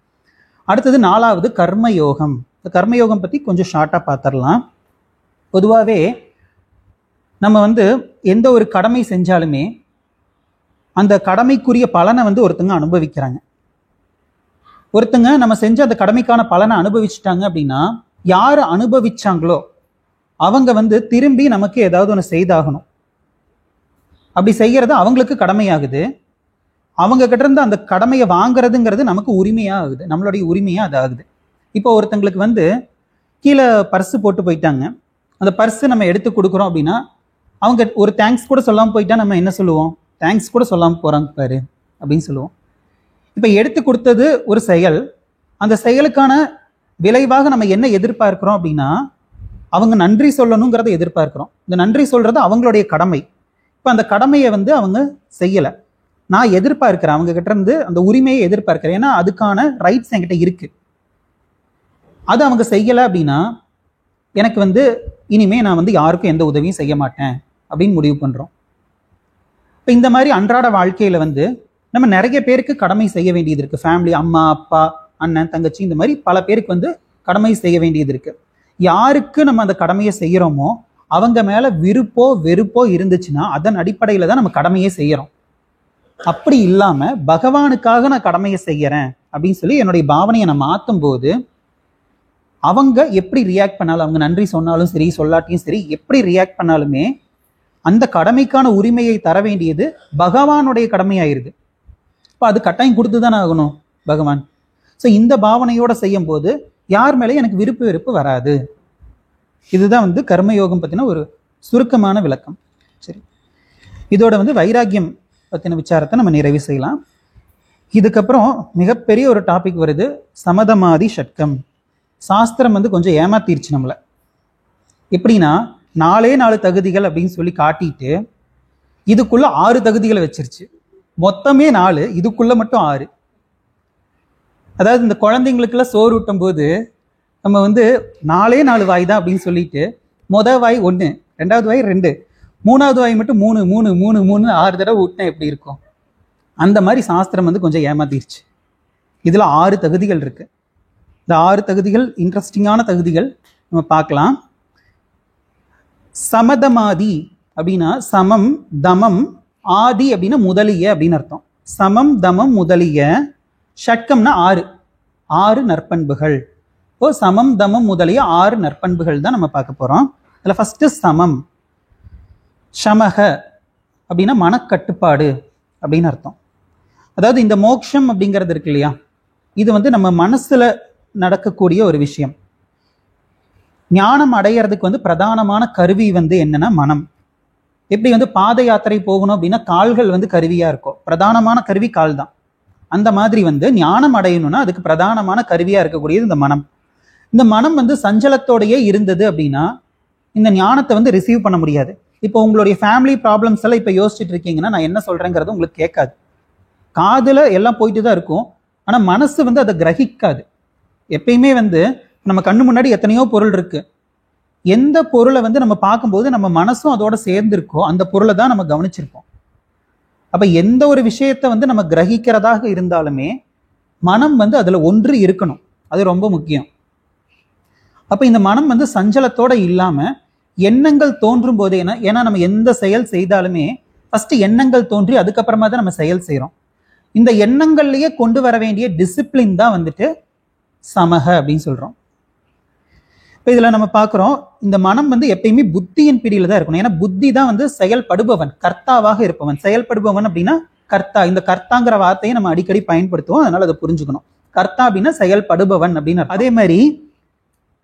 அடுத்தது நாலாவது கர்மயோகம். இந்த கர்மயோகம் பத்தி கொஞ்சம் ஷார்ட்டா பார்த்துடலாம். பொதுவாகவே நம்ம வந்து எந்த ஒரு கடமை செஞ்சாலுமே அந்த கடமைக்குரிய பலனை வந்து ஒருத்தங்க அனுபவிக்கிறாங்க. ஒருத்தங்க நம்ம செஞ்ச அந்த கடமைக்கான பலனை அனுபவிச்சுட்டாங்க அப்படின்னா யார் அனுபவிச்சாங்களோ அவங்க வந்து திரும்பி நமக்கு ஏதாவது ஒன்று செய்தாகணும். அப்படி செய்யறது அவங்களுக்கு கடமையாகுது. அவங்க கிட்ட இருந்து அந்த கடமையை வாங்குறதுங்கிறது நமக்கு உரிமையா ஆகுது, நம்மளுடைய உரிமையா அது ஆகுது. இப்போ ஒருத்தங்களுக்கு வந்து கீழே பர்ஸு போட்டு போயிட்டாங்க, அந்த பர்ஸு நம்ம எடுத்து கொடுக்குறோம் அப்படின்னா அவங்க ஒரு தேங்க்ஸ் கூட சொல்லாமல் போயிட்டா நம்ம என்ன சொல்லுவோம்? தேங்க்ஸ் கூட சொல்லாமல் போறாங்க பாரு அப்படின்னு சொல்லுவோம். இப்போ எடுத்து கொடுத்தது ஒரு செயல், அந்த செயலுக்கான விளைவாக நம்ம என்ன எதிர்பார்க்கிறோம் அப்படின்னா அவங்க நன்றி சொல்லணுங்கிறத எதிர்பார்க்கிறோம். இந்த நன்றி சொல்றது அவங்களுடைய கடமை. இப்போ அந்த கடமையை வந்து அவங்க செய்யலை, நான் எதிர்பார்க்கிறேன், அவங்க கிட்ட இருந்து அந்த உரிமையை எதிர்பார்க்கிறேன், ஏன்னா அதுக்கான ரைட்ஸ் என்கிட்ட இருக்கு. அது அவங்க செய்யலை அப்படின்னா எனக்கு வந்து இனிமே நான் வந்து யாருக்கும் எந்த உதவியும் செய்ய மாட்டேன் அப்படின்னு முடிவு பண்றோம். இப்போ இந்த மாதிரி அன்றாட வாழ்க்கையில வந்து நம்ம நிறைய பேருக்கு கடமை செய்ய வேண்டியது இருக்கு. ஃபேமிலி, அம்மா அப்பா அண்ணன் தங்கச்சி, இந்த மாதிரி பல பேருக்கு வந்து கடமை செய்ய வேண்டியது இருக்கு. யாருக்கு நம்ம அந்த கடமையை செய்யறோமோ அவங்க மேல விருப்போ வெறுப்போ இருந்துச்சுன்னா அதன் அடிப்படையில தான் நம்ம கடமையை செய்யறோம். அப்படி இல்லாம பகவானுக்காக நான் கடமையை செய்யறேன் அப்படின்னு சொல்லி என்னுடைய பாவனையை நான் மாற்றும் போது அவங்க எப்படி ரியாக்ட் பண்ணாலும், அவங்க நன்றி சொன்னாலும் சரி சொல்லாட்டியும் சரி, எப்படி ரியாக்ட் பண்ணாலுமே அந்த கடமைக்கான உரிமையை தர வேண்டியது பகவானுடைய கடமையாயிருது. இப்போ அது கட்டாயம் கொடுத்து தானே ஆகணும் பகவான். ஸோ இந்த பாவனையோட செய்யும் போது யார் மேலேயும் எனக்கு விருப்பு வெறுப்பு வராது. இதுதான் வந்து கர்மயோகம் பற்றின ஒரு சுருக்கமான விளக்கம். சரி, இதோட வந்து வைராக்கியம் பற்றின விசாரத்தை நம்ம நிறைவு செய்யலாம். இதுக்கப்புறம் மிகப்பெரிய ஒரு டாபிக் வருது, சமதமாதி ஷட்கம். சாஸ்திரம் வந்து கொஞ்சம் ஏமாத்திருச்சு நம்மளை. எப்படின்னா 4 தகுதிகள் அப்படின்னு சொல்லி காட்டிட்டு இதுக்குள்ள 6 தகுதிகளை வச்சிருச்சு. மொத்தமே 4, இதுக்குள்ள மட்டும் 6. அதாவது இந்த குழந்தைங்களுக்குலாம் சோறு ஊட்டும் போது நம்ம வந்து 4 வாய் தான் அப்படின்னு சொல்லிட்டு வாய் 1, 2வது வாய் 2, 3வது வாய் மட்டும் 3 3 3 3 6 தடவை ஊட்டினா எப்படி இருக்கும்? அந்த மாதிரி சாஸ்திரம் வந்து கொஞ்சம் ஏமாத்திருச்சு. இதுல 6 தகுதிகள் இருக்கு. இந்த 6 தகுதிகள் இன்ட்ரெஸ்டிங்கான தகுதிகள், நம்ம பார்க்கலாம். சமதமாதி அப்படின்னா சமம் தமம், ஆதி அப்படின்னா முதலிய அப்படின்னு அர்த்தம். சமம் தமம் முதலிய, ஷட்கம்னா 6 நற்பண்புகள். இப்போ சமம் தமம் முதலிய 6 நற்பண்புகள் தான் நம்ம பார்க்க போறோம். இதுல ஃபர்ஸ்ட் சமம். ஷமக அப்படின்னா மனக்கட்டுப்பாடு அப்படின்னு அர்த்தம். அதாவது இந்த மோட்சம் அப்படிங்கிறது இருக்கு இல்லையா, இது வந்து நம்ம மனசுல நடக்கக்கூடிய ஒரு விஷயம். ஞானம் அடையிறதுக்கு வந்து பிரதானமான கருவி வந்து என்னன்னா மனம். எப்படி வந்து பாத யாத்திரை போகணும் அப்படின்னா கால்கள் வந்து கருவியா இருக்கும், பிரதானமான கருவி கால் தான். அந்த மாதிரி வந்து ஞானம் அடையணும்னா அதுக்கு பிரதானமான கருவியா இருக்கக்கூடியது இந்த மனம். இந்த மனம் வந்து சஞ்சலத்தோடையே இருந்தது அப்படின்னா இந்த ஞானத்தை வந்து ரிசீவ் பண்ண முடியாது. இப்போ உங்களுடைய ஃபேமிலி ப்ராப்ளம்ஸ் எல்லாம் இப்போ யோசிச்சுட்டு இருக்கீங்கன்னா நான் என்ன சொல்றேங்கிறது உங்களுக்கு கேட்காது. காதுல எல்லாம் போயிட்டு தான் இருக்கும், ஆனா மனசு வந்து அதை கிரகிக்காது. எப்பயுமே வந்து நம்ம கண்ணு முன்னாடி எத்தனையோ பொருள் இருக்கு, எந்த பொருளை வந்து நம்ம பார்க்கும்போது நம்ம மனசும் அதோட சேர்ந்து இருக்கோ அந்த பொருளை தான் நம்ம கவனிச்சிருப்போம். அப்ப எந்த ஒரு விஷயத்த வந்து நம்ம கிரகிக்கிறதாக இருந்தாலுமே மனம் வந்து அதுல ஒன்று இருக்கணும், அது ரொம்ப முக்கியம். அப்ப இந்த மனம் வந்து சஞ்சலத்தோட இல்லாம எண்ணங்கள் தோன்றும் போதே, ஏன்னா நம்ம எந்த செயல் செய்தாலுமே ஃபர்ஸ்ட் எண்ணங்கள் தோன்றி அதுக்கப்புறமா தான் நம்ம செயல் செய்யறோம். இந்த எண்ணங்கள்லயே கொண்டு வர வேண்டிய டிசிப்ளின் தான் வந்துட்டு சமக அப்படின்னு சொல்றோம். இப்போ இதுல நம்ம பார்க்குறோம், இந்த மனம் வந்து எப்பயுமே புத்தியின் பிடியில தான் இருக்கணும். ஏன்னா புத்தி தான் வந்து செயல்படுபவன், கர்த்தாவாக இருப்பவன். செயல்படுபவன் அப்படின்னா கர்த்தா. இந்த கர்த்தாங்கிற வார்த்தையை நம்ம அடிக்கடி பயன்படுத்துவோம், அதனால அதை புரிஞ்சுக்கணும். கர்த்தா அப்படின்னா செயல்படுபவன் அப்படின்னு. அதே மாதிரி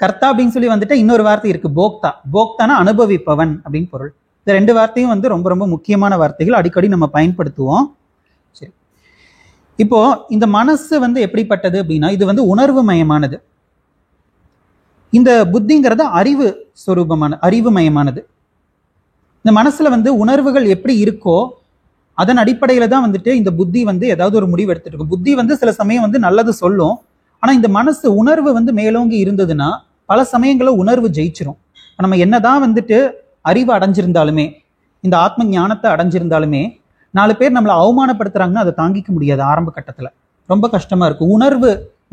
கர்த்தா அப்படின்னு சொல்லி வந்துட்டு இன்னொரு வார்த்தை இருக்கு, போக்தா. போக்தானா அனுபவிப்பவன் அப்படின்னு பொருள். இந்த 2 வார்த்தையும் வந்து ரொம்ப ரொம்ப முக்கியமான வார்த்தைகள், அடிக்கடி நம்ம பயன்படுத்துவோம். சரி, இப்போ இந்த மனசு வந்து எப்படிப்பட்டது அப்படின்னா இது வந்து உணர்வு மயமானது. இந்த புத்திங்கிறது அறிவு சொரூபமான, அறிவு மயமானது. இந்த மனசுல வந்து உணர்வுகள் எப்படி இருக்கோ அதன் அடிப்படையில தான் வந்துட்டு இந்த புத்தி வந்து ஏதாவது ஒரு முடிவு எடுத்துட்டு இருக்கும். புத்தி வந்து சில சமயம் வந்து நல்லது சொல்லும், ஆனா இந்த மனசு உணர்வு வந்து மேலோங்கி இருந்ததுன்னா பல சமயங்கள உணர்வு ஜெயிச்சிரும். நம்ம என்னதான் வந்துட்டு அறிவு அடைஞ்சிருந்தாலுமே, இந்த ஆத்ம ஞானத்தை அடைஞ்சிருந்தாலுமே 4 பேர் நம்மளை அவமானப்படுத்துறாங்கன்னா அதை தாங்கிக்க முடியாது. ஆரம்ப கட்டத்துல ரொம்ப கஷ்டமா இருக்கும்.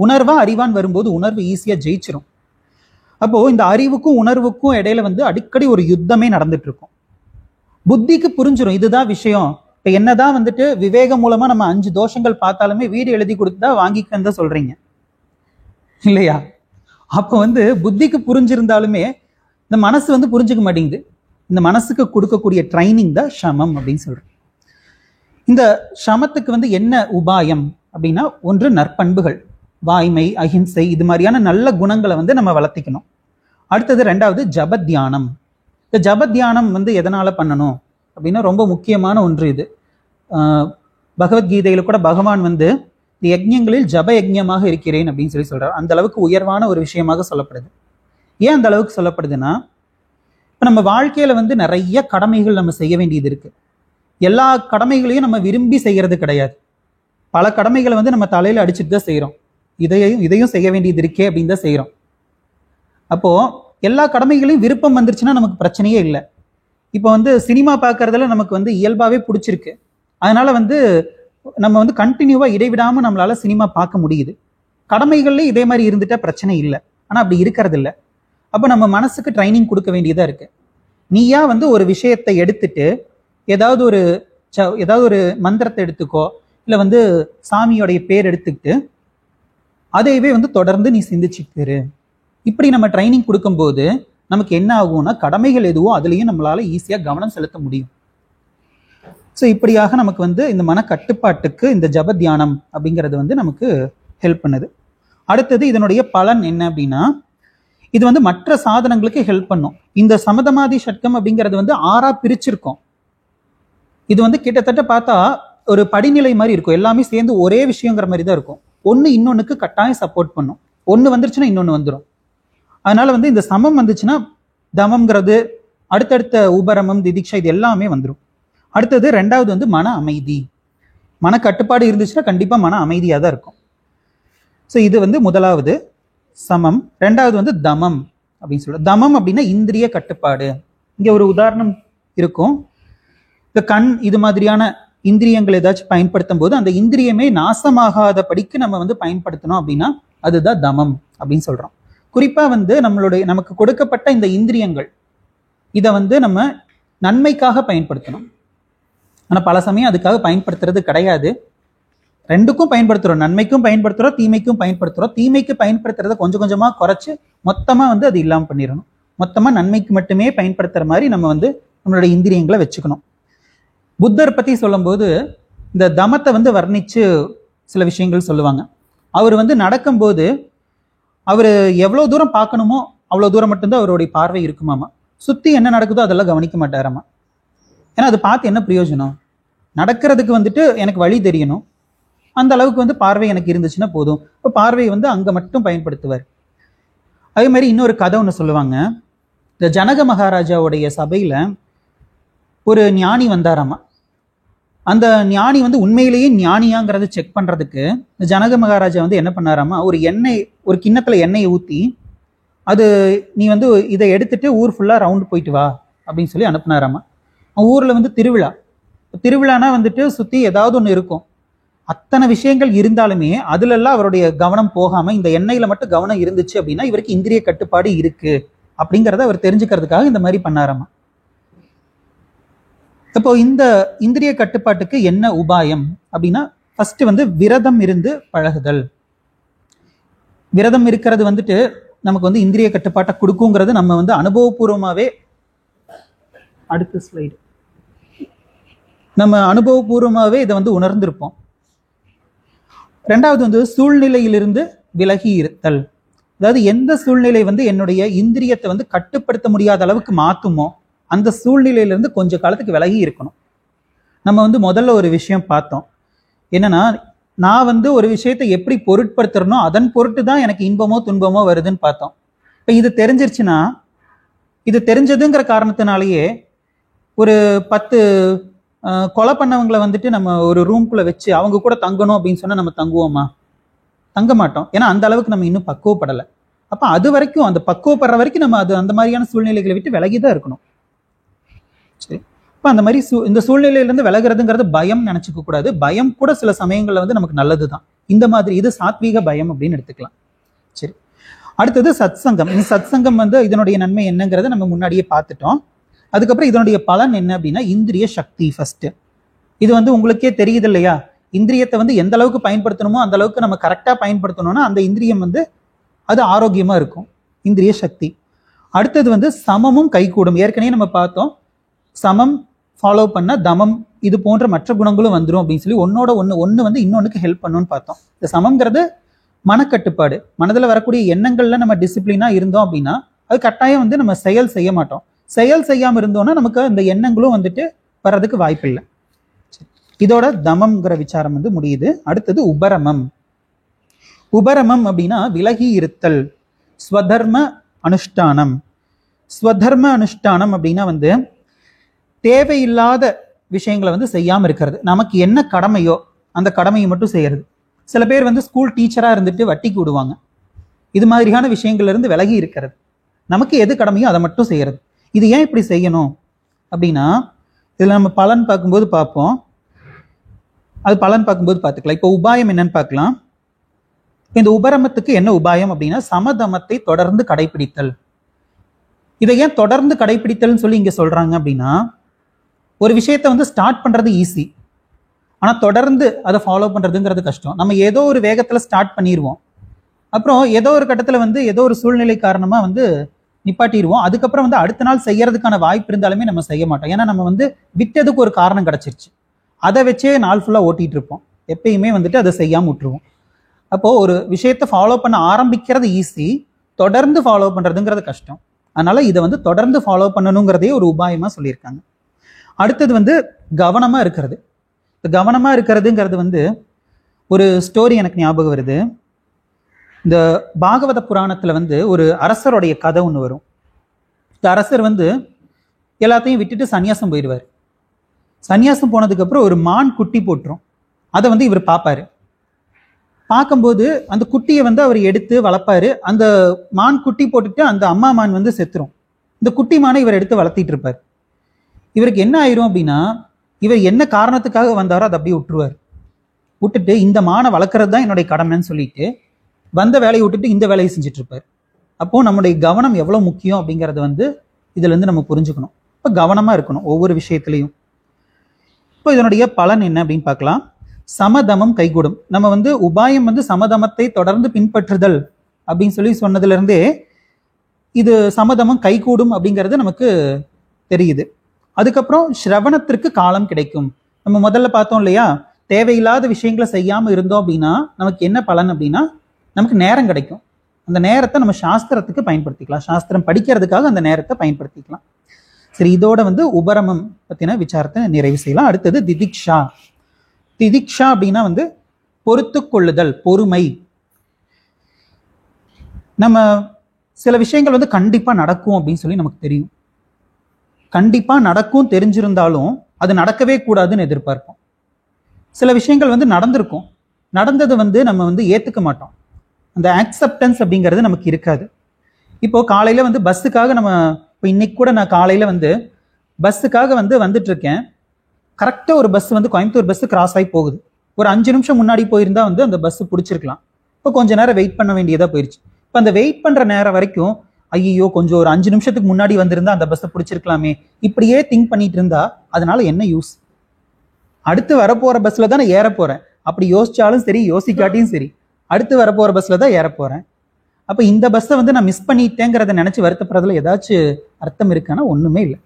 உணர்வா அறிவான் வரும்போது உணர்வு ஈஸியா ஜெயிச்சிரும். அப்போ இந்த அறிவுக்கும் உணர்வுக்கும் இடையில வந்து அடிக்கடி ஒரு யுத்தமே நடந்துட்டு இருக்கும். புத்திக்கு புரிஞ்சிடும் இதுதான் விஷயம். இப்ப என்னதான் வந்துட்டு விவேகம் மூலமா நம்ம 5 தோஷங்கள் பார்த்தாலுமே வீடு எழுதி கொடுத்தா வாங்கிக்கன்னு தான் சொல்றீங்க இல்லையா? அப்போ வந்து புத்திக்கு புரிஞ்சிருந்தாலுமே இந்த மனசு வந்து புரிஞ்சுக்க மாட்டேங்குது. இந்த மனசுக்கு கொடுக்கக்கூடிய ட்ரைனிங் தான் சமம் அப்படின்னு சொல்றேன். இந்த சமத்துக்கு வந்து என்ன உபாயம் அப்படின்னா, ஒன்று நற்பண்புகள், வாய்மை, அஹிம்சை, இது மாதிரியான நல்ல குணங்களை வந்து நம்ம வளர்த்திக்கணும். அடுத்தது 2வது ஜப தியானம். இந்த ஜப தியானம் வந்து எதனால பண்ணணும் அப்படின்னா ரொம்ப முக்கியமான ஒன்று இது. பகவத்கீதையில கூட பகவான் வந்து யஜ்ஞங்களில் ஜப யஜ்ஞமாக இருக்கிறேன் அப்படின்னு சொல்றாரு. அந்த அளவுக்கு உயர்வான ஒரு விஷயமாக சொல்லப்படுது. ஏன் அந்த அளவுக்கு சொல்லப்படுதுன்னா, இப்போ நம்ம வாழ்க்கையில வந்து நிறைய கடமைகள் நம்ம செய்ய வேண்டியது இருக்கு. எல்லா கடமைகளையும் நம்ம விரும்பி செய்யறது கிடையாது. பல கடமைகளை வந்து நம்ம தலையில அடிச்சுட்டு தான் செய்யறோம். இதையும் செய்ய வேண்டியது இருக்கே அப்படின்னு தான் செய்யறோம். அப்போ எல்லா கடமைகளையும் விருப்பம் வந்துருச்சுன்னா நமக்கு பிரச்சனையே இல்லை. இப்போ வந்து சினிமா பார்க்கறதுல நமக்கு வந்து இயல்பாவே பிடிச்சிருக்கு. அதனால வந்து நம்ம வந்து கண்டினியூவா இடைவிடாம நம்மளால சினிமா பார்க்க முடியுது. கடமைகள்ல இதே மாதிரி இருந்துட்டா பிரச்சனை இல்லை. ஆனா அப்படி இருக்கிறது இல்லை. அப்போ நம்ம மனசுக்கு ட்ரைனிங் கொடுக்க வேண்டியதா இருக்கு. நீயா வந்து ஒரு விஷயத்தை எடுத்துட்டு ஏதாவது ஒரு மந்திரத்தை எடுத்துக்கோ, இல்லை வந்து சாமியோடைய பேர் எடுத்துக்கிட்டு அதையவே வந்து தொடர்ந்து நீ சிந்திச்சுக்கிரு. இப்படி நம்ம ட்ரைனிங் கொடுக்கும்போது நமக்கு என்ன ஆகும்னா, கடமைகள் எதுவோ அதுலேயும் நம்மளால ஈஸியாக கவனம் செலுத்த முடியும். ஸோ இப்படியாக நமக்கு வந்து இந்த மன கட்டுப்பாட்டுக்கு இந்த ஜப தியானம் அப்படிங்கிறது வந்து நமக்கு ஹெல்ப் பண்ணுது. அடுத்தது இதனுடைய பலன் என்ன அப்படின்னா, இது வந்து மற்ற சாதனங்களுக்கு ஹெல்ப் பண்ணும். இந்த சமதமாதி ஷட்கம் அப்படிங்கிறது வந்து 6ஆ பிரிச்சிருக்கோம். இது வந்து கிட்டத்தட்ட பார்த்தா ஒரு படிநிலை மாதிரி இருக்கும். எல்லாமே சேர்ந்து ஒரே விஷயங்கிற மாதிரி தான் இருக்கும். ஒன்று இன்னொன்னுக்கு கட்டாயம் சப்போர்ட் பண்ணும். ஒன்று வந்துருச்சுன்னா இன்னொன்று வந்துடும். அதனால வந்து இந்த சமம் வந்துச்சுன்னா தமம்ங்கிறது, அடுத்தடுத்த உபரமம், திதிக்ஷா, இது எல்லாமே வந்துடும். அடுத்தது 2வது வந்து மன அமைதி. மன கட்டுப்பாடு இருந்துச்சுன்னா கண்டிப்பா மன அமைதியாக தான் இருக்கும். ஸோ இது வந்து முதலாவது சமம். 2வது வந்து தமம் அப்படின்னு சொல்ற. தமம் அப்படின்னா இந்திரிய கட்டுப்பாடு. இங்க ஒரு உதாரணம் இருக்கும். இந்த கண் இது மாதிரியான இந்திரியங்கள் ஏதாச்சும் பயன்படுத்தும் போது அந்த இந்திரியமே நாசமாகாத படிக்கு நம்ம வந்து பயன்படுத்தணும் அப்படின்னா அதுதான் தமம் அப்படின்னு சொல்றோம். குறிப்பா வந்து நமக்கு கொடுக்கப்பட்ட இந்த இந்திரியங்கள் இதை வந்து நம்ம நன்மைக்காக பயன்படுத்தணும். ஆனா பல சமயம் அதுக்காக பயன்படுத்துறது கிடையாது. ரெண்டுக்கும் பயன்படுத்துறோம். நன்மைக்கும் பயன்படுத்துறோம், தீமைக்கும் பயன்படுத்துறோம். தீமைக்கு பயன்படுத்துறதை கொஞ்சம் கொஞ்சமா குறைச்சு மொத்தமா வந்து அது இல்லாமல் பண்ணிடணும். மொத்தமா நன்மைக்கு மட்டுமே பயன்படுத்துற மாதிரி நம்ம வந்து நம்மளுடைய இந்திரியங்களை வச்சுக்கணும். புத்தர் பத்தி சொல்லும்போது இந்த தமத்தை வந்து வர்ணிச்சு சில விஷயங்கள் சொல்லுவாங்க. அவர் வந்து நடக்கும்போது அவர் எவ்வளவு தூரம் பார்க்கணுமோ அவ்வளோ தூரம் மட்டும்தான் அவருடைய பார்வை இருக்குமாமா. சுத்தி என்ன நடக்குதோ அதெல்லாம் கவனிக்க மாட்டாராமா. ஏன்னா அது பார்த்து என்ன பிரயோஜனம்? நடக்கிறதுக்கு வந்துட்டு எனக்கு வழி தெரியணும், அந்த அளவுக்கு வந்து பார்வை எனக்கு இருந்துச்சுன்னா போதும். இப்போ பார்வையை வந்து அங்கே மட்டும் பயன்படுத்துவார். அதே மாதிரி இன்னொரு கதை ஒன்று சொல்லுவாங்க. இந்த ஜனக மகாராஜாவுடைய சபையில் ஒரு ஞானி வந்தாராமா. அந்த ஞானி வந்து உண்மையிலேயே ஞானியாங்கிறத செக் பண்ணுறதுக்கு இந்த ஜனக மகாராஜா வந்து என்ன பண்ணாராமா, ஒரு கிண்ணத்தில் எண்ணெயை ஊற்றி அது நீ வந்து இதை எடுத்துட்டு ஊர் ஃபுல்லாக ரவுண்டு போயிட்டு வா அப்படின்னு சொல்லி அனுப்புனாராமா. ஊரில் வந்து திருவிழானா வந்துட்டு சுற்றி ஏதாவது ஒன்று இருக்கும். அத்தனை விஷயங்கள் இருந்தாலுமே அதுலெல்லாம் அவருடைய கவனம் போகாமல் இந்த எண்ணெயில் மட்டும் கவனம் இருந்துச்சு அப்படின்னா இவருக்கு இந்திரிய கட்டுப்பாடு இருக்கு அப்படிங்கிறத அவர் தெரிஞ்சுக்கிறதுக்காக இந்த மாதிரி பண்ணாராமா. இப்போ இந்த இந்திரிய கட்டுப்பாட்டுக்கு என்ன உபாயம் அப்படின்னா, ஃபர்ஸ்ட் வந்து விரதம் இருந்து பழகுதல். விரதம் இருக்கிறது வந்துட்டு நமக்கு வந்து இந்திரிய கட்டுப்பாட்டை கொடுக்குங்கிறது நம்ம வந்து அனுபவபூர்வமாவே, அடுத்த ஸ்லைடு, நம்ம அனுபவபூர்வமாவே இதை வந்து உணர்ந்திருப்போம். 2வது வந்து சூழ்நிலையிலிருந்து விலகி இருத்தல். அதாவது எந்த சூழ்நிலை வந்து என்னுடைய இந்திரியத்தை வந்து கட்டுப்படுத்த முடியாத அளவுக்கு மாத்துமோ அந்த சூழ்நிலையிலிருந்து கொஞ்ச காலத்துக்கு விலகி இருக்கணும். நம்ம வந்து முதல்ல ஒரு விஷயம் பார்த்தோம். என்னன்னா, நான் வந்து ஒரு விஷயத்தை எப்படி பொருட்படுத்துறனோ அதன் பொருட்டு தான் எனக்கு இன்பமோ துன்பமோ வருதுன்னு பார்த்தோம். இப்போ இது தெரிஞ்சிருச்சுன்னா, இது தெரிஞ்சதுங்கிற காரணத்தினாலேயே ஒரு 10 கொலை பண்ணவங்களை வந்துட்டு நம்ம ஒரு ரூம்குள்ளே வச்சு அவங்க கூட தங்கணும் அப்படின்னு சொன்னால் நம்ம தங்குவோமா? தங்க மாட்டோம். ஏன்னா அந்த அளவுக்கு நம்ம இன்னும் பக்குவப்படலை. அப்போ அது வரைக்கும், அந்த பக்குவப்படுற வரைக்கும் நம்ம அந்த மாதிரியான சூழ்நிலைகளை விட்டு விலகி தான் இருக்கணும். சரி, இப்போ அந்த மாதிரி இந்த சூழ்நிலையிலேருந்து விலகிறதுங்கிறது பயம் நினச்சிக்க கூடாது. பயம் கூட சில சமயங்களில் வந்து நமக்கு நல்லது தான். இந்த மாதிரி இது சாத்வீக பயம் அப்படின்னு எடுத்துக்கலாம். சரி, அடுத்தது சத்சங்கம். இந்த சத்சங்கம் வந்து இதனுடைய நன்மை என்னங்கிறத நம்ம முன்னாடியே பார்த்துட்டோம். அதுக்கப்புறம் இதனுடைய பலன் என்ன அப்படின்னா இந்திரிய சக்தி. ஃபர்ஸ்ட் இது வந்து உங்களுக்கே தெரியுது இல்லையா, இந்திரியத்தை வந்து எந்த அளவுக்கு பயன்படுத்தணுமோ அந்த அளவுக்கு நம்ம கரெக்டாக பயன்படுத்தணும்னா அந்த இந்திரியம் வந்து அது ஆரோக்கியமா இருக்கும், இந்திரிய சக்தி. அடுத்தது வந்து சமமும் கைகூடும். ஏற்கனவே நம்ம பார்த்தோம், சமம் ஃபாலோ பண்ண தமம் இது போன்ற மற்ற குணங்களும் வந்துடும் அப்படின்னு சொல்லி ஒன்னோட ஒன்று வந்து இன்னொன்னுக்கு ஹெல்ப் பண்ணுன்னு பார்த்தோம். இந்த சமம்ங்கிறது மனக்கட்டுப்பாடு. மனதில் வரக்கூடிய எண்ணங்கள்ல நம்ம டிசிப்ளினா இருந்தோம் அப்படின்னா அது கட்டாயம் வந்து நம்ம செயல் செய்ய மாட்டோம். செயல் செய்யாமல் இருந்தோம்னா நமக்கு அந்த எண்ணங்களும் வந்துட்டு வர்றதுக்கு வாய்ப்பு இல்லை. இதோட தமம்ங்கிற விசாரம் வந்து முடியுது. அடுத்தது உபரமம். உபரமம் அப்படின்னா விலகி இருத்தல், ஸ்வதர்ம அனுஷ்டானம். ஸ்வதர்ம அனுஷ்டானம் அப்படின்னா வந்து தேவையில்லாத விஷயங்களை வந்து செய்யாமல் இருக்கிறது. நமக்கு என்ன கடமையோ அந்த கடமையை மட்டும் செய்யறது. சில பேர் வந்து ஸ்கூல் டீச்சராக இருந்துட்டு வட்டிக்கு விடுவாங்க. இது மாதிரியான விஷயங்கள்ல இருந்து விலகி இருக்கிறது. நமக்கு எது கடமையோ அதை மட்டும் செய்யறது. இது ஏன் இப்படி செய்யணும் அப்படின்னா இதில் நம்ம பலன் பார்க்கும்போது பார்ப்போம். அது பலன் பார்க்கும்போது பார்த்துக்கலாம். இப்போ உபாயம் என்னன்னு பார்க்கலாம். இந்த உபரமத்துக்கு என்ன உபாயம் அப்படின்னா சமதமத்தை தொடர்ந்து கடைபிடித்தல். இதை ஏன் தொடர்ந்து கடைபிடித்தல்னு சொல்லி இங்க சொல்றாங்க அப்படின்னா ஒரு விஷயத்தை வந்து ஸ்டார்ட் பண்றது ஈஸி, ஆனால் தொடர்ந்து அதை ஃபாலோ பண்ணுறதுங்கிறது கஷ்டம். நம்ம ஏதோ ஒரு வேகத்தில் ஸ்டார்ட் பண்ணிடுவோம், அப்புறம் ஏதோ ஒரு கட்டத்தில் வந்து ஏதோ ஒரு சூழ்நிலை காரணமாக வந்து நிப்பாட்டிடுவோம். அதுக்கப்புறம் வந்து அடுத்த நாள் செய்யறதுக்கான வாய்ப்பு இருந்தாலுமே நம்ம செய்ய மாட்டோம். ஏன்னா நம்ம வந்து விட்டதுக்கு ஒரு காரணம் கிடச்சிருச்சு, அதை வச்சே நாள் ஃபுல்லாக ஓட்டிகிட்டு இருப்போம். எப்பயுமே வந்துட்டு அதை செய்யாமல் விட்டுருவோம். அப்போது ஒரு விஷயத்தை ஃபாலோ பண்ண ஆரம்பிக்கிறது ஈஸி, தொடர்ந்து ஃபாலோ பண்ணுறதுங்கிறது கஷ்டம். அதனால இதை வந்து தொடர்ந்து ஃபாலோ பண்ணணுங்கிறதே ஒரு உபாயமாக சொல்லியிருக்காங்க. அடுத்தது வந்து கவனமாக இருக்கிறது. கவனமாக இருக்கிறதுங்கிறது வந்து ஒரு ஸ்டோரி எனக்கு ஞாபகம் வருது. இந்த பாகவத புராணத்தில் வந்து ஒரு அரசருடைய கதை ஒன்று வரும். இந்த அரசர் வந்து எல்லாத்தையும் விட்டுட்டு சன்னியாசம் போயிடுவார். சன்னியாசம் போனதுக்கப்புறம் ஒரு மான் குட்டி போட்டுரும். அதை வந்து இவர் பார்ப்பாரு. பார்க்கும்போது அந்த குட்டியை வந்து அவர் எடுத்து வளர்ப்பாரு. அந்த மான் குட்டி போட்டுட்டு அந்த அம்மா மான் வந்து செத்துரும். இந்த குட்டி மானை இவர் எடுத்து வளர்த்திட்டு இருப்பார். இவருக்கு என்ன ஆயிரும் அப்படின்னா இவர் என்ன காரணத்துக்காக வந்தாரோ அதை அப்படியே விட்டுருவார். விட்டுட்டு இந்த மானை வளர்க்குறது தான் என்னுடைய கடமைன்னு சொல்லிட்டு வந்த வேலையை விட்டுட்டு இந்த வேலையை செஞ்சுட்டு இருப்பார். அப்போ நம்முடைய கவனம் எவ்வளோ முக்கியம் அப்படிங்கிறத வந்து இதுல இருந்து நம்ம புரிஞ்சுக்கணும். இப்போ கவனமா இருக்கணும் ஒவ்வொரு விஷயத்திலையும். இப்போ இதனுடைய பலன் என்ன அப்படின்னு பார்க்கலாம். சமதமம் கைகூடும். நம்ம வந்து உபாயம் வந்து சமதமத்தை தொடர்ந்து பின்பற்றுதல் அப்படின்னு சொல்லி சொன்னதுல இருந்தே இது சமதமம் கைகூடும் அப்படிங்கிறது நமக்கு தெரியுது. அதுக்கப்புறம் ஸ்ரவணத்திற்கு காலம் கிடைக்கும். நம்ம முதல்ல பார்த்தோம் இல்லையா, தேவையில்லாத விஷயங்களை செய்யாம இருந்தோம் அப்படின்னா நமக்கு என்ன பலன் அப்படின்னா நமக்கு நேரம் கிடைக்கும். அந்த நேரத்தை நம்ம சாஸ்திரத்துக்கு பயன்படுத்திக்கலாம், சாஸ்திரம் படிக்கிறதுக்காக அந்த நேரத்தை பயன்படுத்திக்கலாம். சரி, இதோட வந்து உபரமம் பத்தின விசாரத்தை நிறைவு செய்யலாம். அடுத்தது திதிக்ஷா. திதிக்ஷா அப்படின்னா வந்து பொறுத்து கொள்ளுதல், பொறுமை. நம்ம சில விஷயங்கள் வந்து கண்டிப்பா நடக்கும் அப்படின்னு சொல்லி நமக்கு தெரியும். கண்டிப்பா நடக்கும் தெரிஞ்சிருந்தாலும் அது நடக்கவே கூடாதுன்னு எதிர்பார்ப்போம். சில விஷயங்கள் வந்து நடந்திருக்கும், நடந்தது வந்து நம்ம வந்து ஏத்துக்க மாட்டோம். அந்த ஆக்செப்டன்ஸ் அப்படிங்கிறது நமக்கு இருக்காது. இப்போ காலையில வந்து பஸ்ஸுக்காக நம்ம இப்போ இன்னைக்கு கூட நான் காலையில வந்து பஸ்ஸுக்காக வந்து வந்துட்டு இருக்கேன். கரெக்டாக ஒரு பஸ் வந்து கோயம்புத்தூர் பஸ் கிராஸ் ஆகி போகுது. ஒரு 5 நிமிஷம் முன்னாடி போயிருந்தா வந்து அந்த பஸ் பிடிச்சிருக்கலாம். இப்போ கொஞ்ச நேரம் வெயிட் பண்ண வேண்டியதாக போயிடுச்சு. இப்போ அந்த வெயிட் பண்ற நேரம் வரைக்கும் ஐயோ கொஞ்சம் ஒரு 5 நிமிஷத்துக்கு முன்னாடி வந்திருந்தா அந்த பஸ்ஸை பிடிச்சிருக்கலாமே, இப்படியே திங்க் பண்ணிட்டு இருந்தா அதனால என்ன யூஸ்? அடுத்து வரப்போற பஸ்ல தான் நான் ஏற போறேன். அப்படி யோசிச்சாலும் சரி யோசிக்காட்டியும் சரி அடுத்து வரப்போற பஸ்ல தான் ஏற போறேன். அப்ப இந்த பஸ்ஸை வந்து நான் மிஸ் பண்ணிட்டேங்கிறத நினைச்சு வருத்தப்படுறதுல ஏதாச்சும் அர்த்தம் இருக்கான்னா ஒண்ணுமே இல்லை.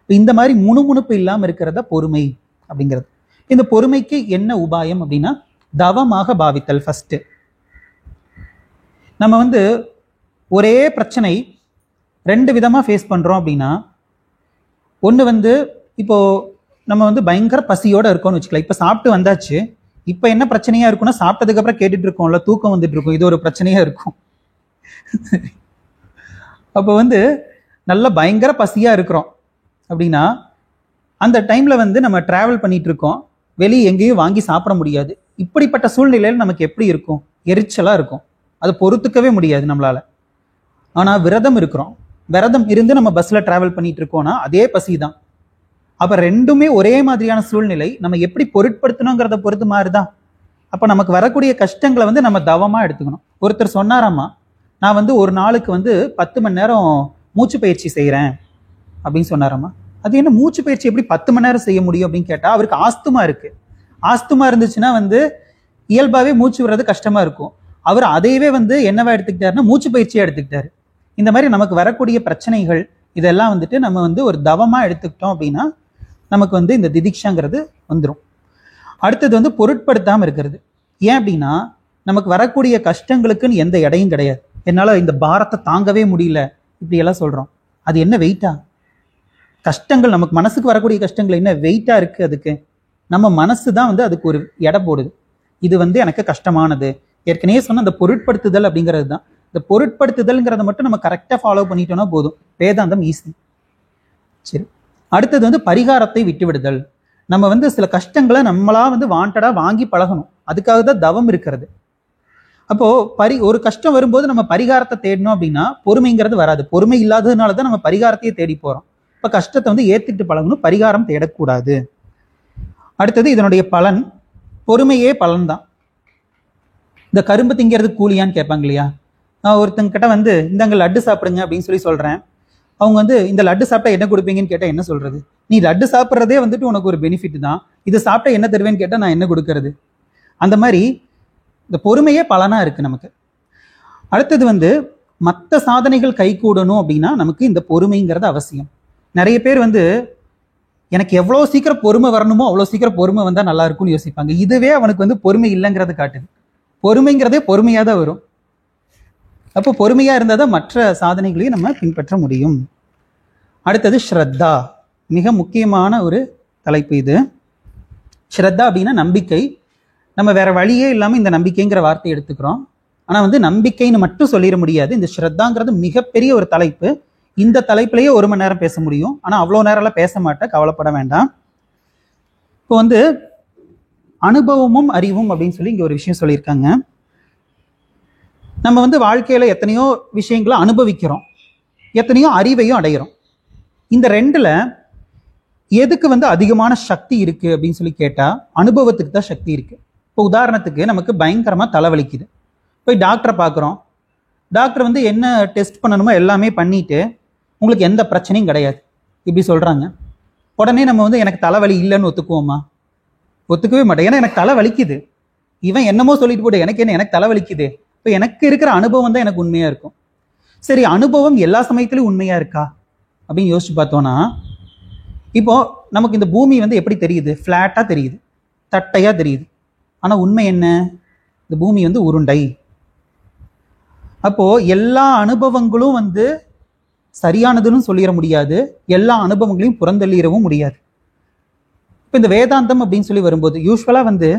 இந்த மாதிரி முணுமுணுப்பு இல்லாம இருக்கிறத பொறுமை அப்படிங்கிறது. இந்த பொறுமைக்கு என்ன உபாயம் அப்படின்னா தவமாக பாவித்தல். ஃபர்ஸ்ட் நம்ம வந்து ஒரே பிரச்சனை 2 விதமா ஃபேஸ் பண்றோம் அப்படின்னா, ஒன்று வந்து இப்போ நம்ம வந்து பயங்கர பசியோட இருக்கோம்னு வச்சுக்கலாம். இப்போ சாப்பிட்டு வந்தாச்சு, இப்போ என்ன பிரச்சனையா இருக்கும்னா சாப்பிட்டதுக்கு அப்புறம் கேட்டுட்டு இருக்கோம்ல, தூக்கம் வந்துட்டு இருக்கும், இது ஒரு பிரச்சனையா இருக்கும். அப்போ வந்து நல்ல பயங்கர பசியா இருக்கிறோம் அப்படின்னா அந்த டைம்ல வந்து நம்ம டிராவல் பண்ணிட்டு இருக்கோம், வெளியே எங்கேயும் வாங்கி சாப்பிட முடியாது. இப்படிப்பட்ட சூழ்நிலையில் நமக்கு எப்படி இருக்கும்? எரிச்சலா இருக்கும், அதை பொறுத்துக்கவே முடியாது நம்மளால. ஆனா விரதம் இருக்கிறோம், விரதம் இருந்து நம்ம பஸ்ல டிராவல் பண்ணிட்டு இருக்கோம்னா அதே பசி தான். அப்ப ரெண்டுமே ஒரே மாதிரியான சூழ்நிலை, நம்ம எப்படி பொருட்படுத்தணுங்கிறத பொறுத்து மாதிரிதான். அப்ப நமக்கு வரக்கூடிய கஷ்டங்களை வந்து நம்ம தவமா எடுத்துக்கணும். ஒருத்தர் சொன்னாராமா, நான் வந்து ஒரு நாளுக்கு வந்து 10 மணி நேரம் மூச்சு பயிற்சி செய்கிறேன் அப்படின்னு சொன்னாராமா. அது என்ன மூச்சு பயிற்சி எப்படி 10 மணி நேரம் செய்ய முடியும் அப்படின்னு கேட்டால், அவருக்கு ஆஸ்துமா இருக்கு. ஆஸ்துமா இருந்துச்சுன்னா வந்து இயல்பாகவே மூச்சு விடுறது கஷ்டமா இருக்கும். அவர் அதையவே வந்து என்னவா எடுத்துக்கிட்டாருன்னா மூச்சு பயிற்சியாக எடுத்துக்கிட்டாரு. இந்த மாதிரி நமக்கு வரக்கூடிய பிரச்சனைகள் இதெல்லாம் வந்துட்டு நம்ம வந்து ஒரு தவமாக எடுத்துக்கிட்டோம் அப்படின்னா நமக்கு வந்து இந்த திதிக்ஷாங்கிறது வந்துடும். அடுத்தது வந்து பொருட்படுத்தாமல் இருக்கிறது. ஏன் அப்படின்னா நமக்கு வரக்கூடிய கஷ்டங்களுக்குன்னு எந்த எடையும் கிடையாது. என்னால் இந்த பாரத்தை தாங்கவே முடியல இப்படி எல்லாம் சொல்கிறோம். அது என்ன வெயிட்டா? கஷ்டங்கள் நமக்கு மனசுக்கு வரக்கூடிய கஷ்டங்கள் என்ன வெயிட்டா இருக்கு? அதுக்கு நம்ம மனசு தான் வந்து அதுக்கு ஒரு எடை போடுது. இது வந்து எனக்கு கஷ்டமானது. ஏற்கனவே சொன்ன அந்த பொருட்படுத்துதல் அப்படிங்கிறது தான். இந்த பொருட்படுத்துதல்ங்கிறத மட்டும் நம்ம கரெக்டாக ஃபாலோ பண்ணிட்டோம்னா போதும், வேதாந்தம் ஈஸி. சரி, அடுத்தது வந்து பரிகாரத்தை விட்டு விடுதல். நம்ம வந்து சில கஷ்டங்களை நம்மளா வந்து வாண்டடா வாங்கி பழகணும். அதுக்காக தான் தவம் இருக்கிறது. அப்போ ஒரு கஷ்டம் வரும்போது நம்ம பரிகாரத்தை தேடணும் அப்படின்னா பொறுமைங்கிறது வராது. பொறுமை இல்லாததுனால தான் நம்ம பரிகாரத்தையே தேடி போறோம். இப்ப கஷ்டத்தை வந்து ஏத்துக்கிட்டு பழகணும், பரிகாரம் தேடக்கூடாது. அடுத்தது இதனுடைய பலன், பொறுமையே பலன் தான். இந்த கரும்பு திங்கிறது கூலியான்னு கேட்பாங்க இல்லையா? நான் ஒருத்தங்க கிட்ட வந்து இந்தங்க லட்டு சாப்பிடுங்க அப்படின்னு சொல்லி சொல்றேன். அவங்க வந்து இந்த லட்டு சாப்பிட்டா என்ன கொடுப்பீங்கன்னு கேட்டா என்ன சொல்றது? நீ லட்டு சாப்பிட்றதே வந்துட்டு உனக்கு ஒரு பெனிஃபிட் தான், இது சாப்பிட்டா என்ன தருவேன்னு கேட்டா நான் என்ன கொடுக்கறது? அந்த மாதிரி இந்த பொறுமையே பலனா இருக்கு நமக்கு. அடுத்தது வந்து மற்ற சாதனைகள் கை கூடணும் அப்படின்னா நமக்கு இந்த பொறுமைங்கிறது அவசியம். நிறைய பேர் வந்து எனக்கு எவ்வளோ சீக்கிரம் பொறுமை வரணுமோ அவ்வளோ சீக்கிரம் பொறுமை வந்தால் நல்லா இருக்கும்னு யோசிப்பாங்க. இதுவே அவனுக்கு வந்து பொறுமை இல்லைங்கிறது காட்டுது. பொறுமைங்கிறதே பொறுமையாக தான் வரும். அப்போ பொறுமையாக இருந்தால் தான் மற்ற சாதனைகளையும் நம்ம பின்பற்ற முடியும். அடுத்தது ஸ்ரத்தா, மிக முக்கியமான ஒரு தலைப்பு இது. ஸ்ரத்தா அப்படின்னா நம்பிக்கை. நம்ம வேற வழியே இல்லாமல் இந்த நம்பிக்கைங்கிற வார்த்தையை எடுத்துக்கிறோம். ஆனால் வந்து நம்பிக்கைன்னு மட்டும் சொல்லிட முடியாது. இந்த ஸ்ரத்தாங்கிறது மிகப்பெரிய ஒரு தலைப்பு. இந்த தலைப்புலேயே 1 மணி நேரம் பேச முடியும். ஆனால் அவ்வளோ நேரம்லாம் பேச மாட்டேன், கவலைப்பட வேண்டாம். இப்போ வந்து அனுபவமும் அறிவும் அப்படின்னு சொல்லி இங்கே ஒரு விஷயம் சொல்லியிருக்காங்க. நம்ம வந்து வாழ்க்கையில எத்தனையோ விஷயங்களை அனுபவிக்கிறோம், எத்தனையோ அறிவையும் அடைகிறோம். இந்த ரெண்டுல எதுக்கு வந்து அதிகமான சக்தி இருக்கு அப்படின்னு சொல்லி கேட்டா அனுபவத்துக்கு தான் சக்தி இருக்கு. இப்போ உதாரணத்துக்கு நமக்கு பயங்கரமா தலைவலிக்குது, போய் டாக்டரை பார்க்குறோம். டாக்டர் வந்து என்ன டெஸ்ட் பண்ணணுமோ எல்லாமே பண்ணிட்டு உங்களுக்கு எந்த பிரச்சனையும் கிடையாது இப்படி சொல்றாங்க. உடனே நம்ம வந்து எனக்கு தலைவலி இல்லைன்னு ஒத்துக்குவோமா? ஒத்துக்கவே மாட்டேன். ஏன்னா எனக்கு தலை வலிக்குது. இவன் என்னமோ சொல்லிட்டு போட்டு எனக்கு என்ன, எனக்கு தலை வலிக்குது. இப்போ எனக்கு இருக்கிற அனுபவம் தான் எனக்கு உண்மையா இருக்கும். சரி, அனுபவம் எல்லா சமயத்திலும் உண்மையா இருக்கா அப்படின்னு யோசிச்சு பார்த்தோம்னா, இப்போ நமக்கு இந்த பூமி வந்து எப்படி தெரியுது? ஃப்ளாட்டா தெரியுது, தட்டையா தெரியுது. ஆனா உண்மை என்ன? இந்த பூமி வந்து உருண்டை. அப்போ எல்லா அனுபவங்களும் வந்து சரியானதுன்னு சொல்லிட முடியாது, எல்லா அனுபவங்களையும் புறந்தள்ளிடவும் முடியாது. இப்போ இந்த வேதாந்தம் அப்படின்னு சொல்லி வரும்போது யூஸ்வலா வந்து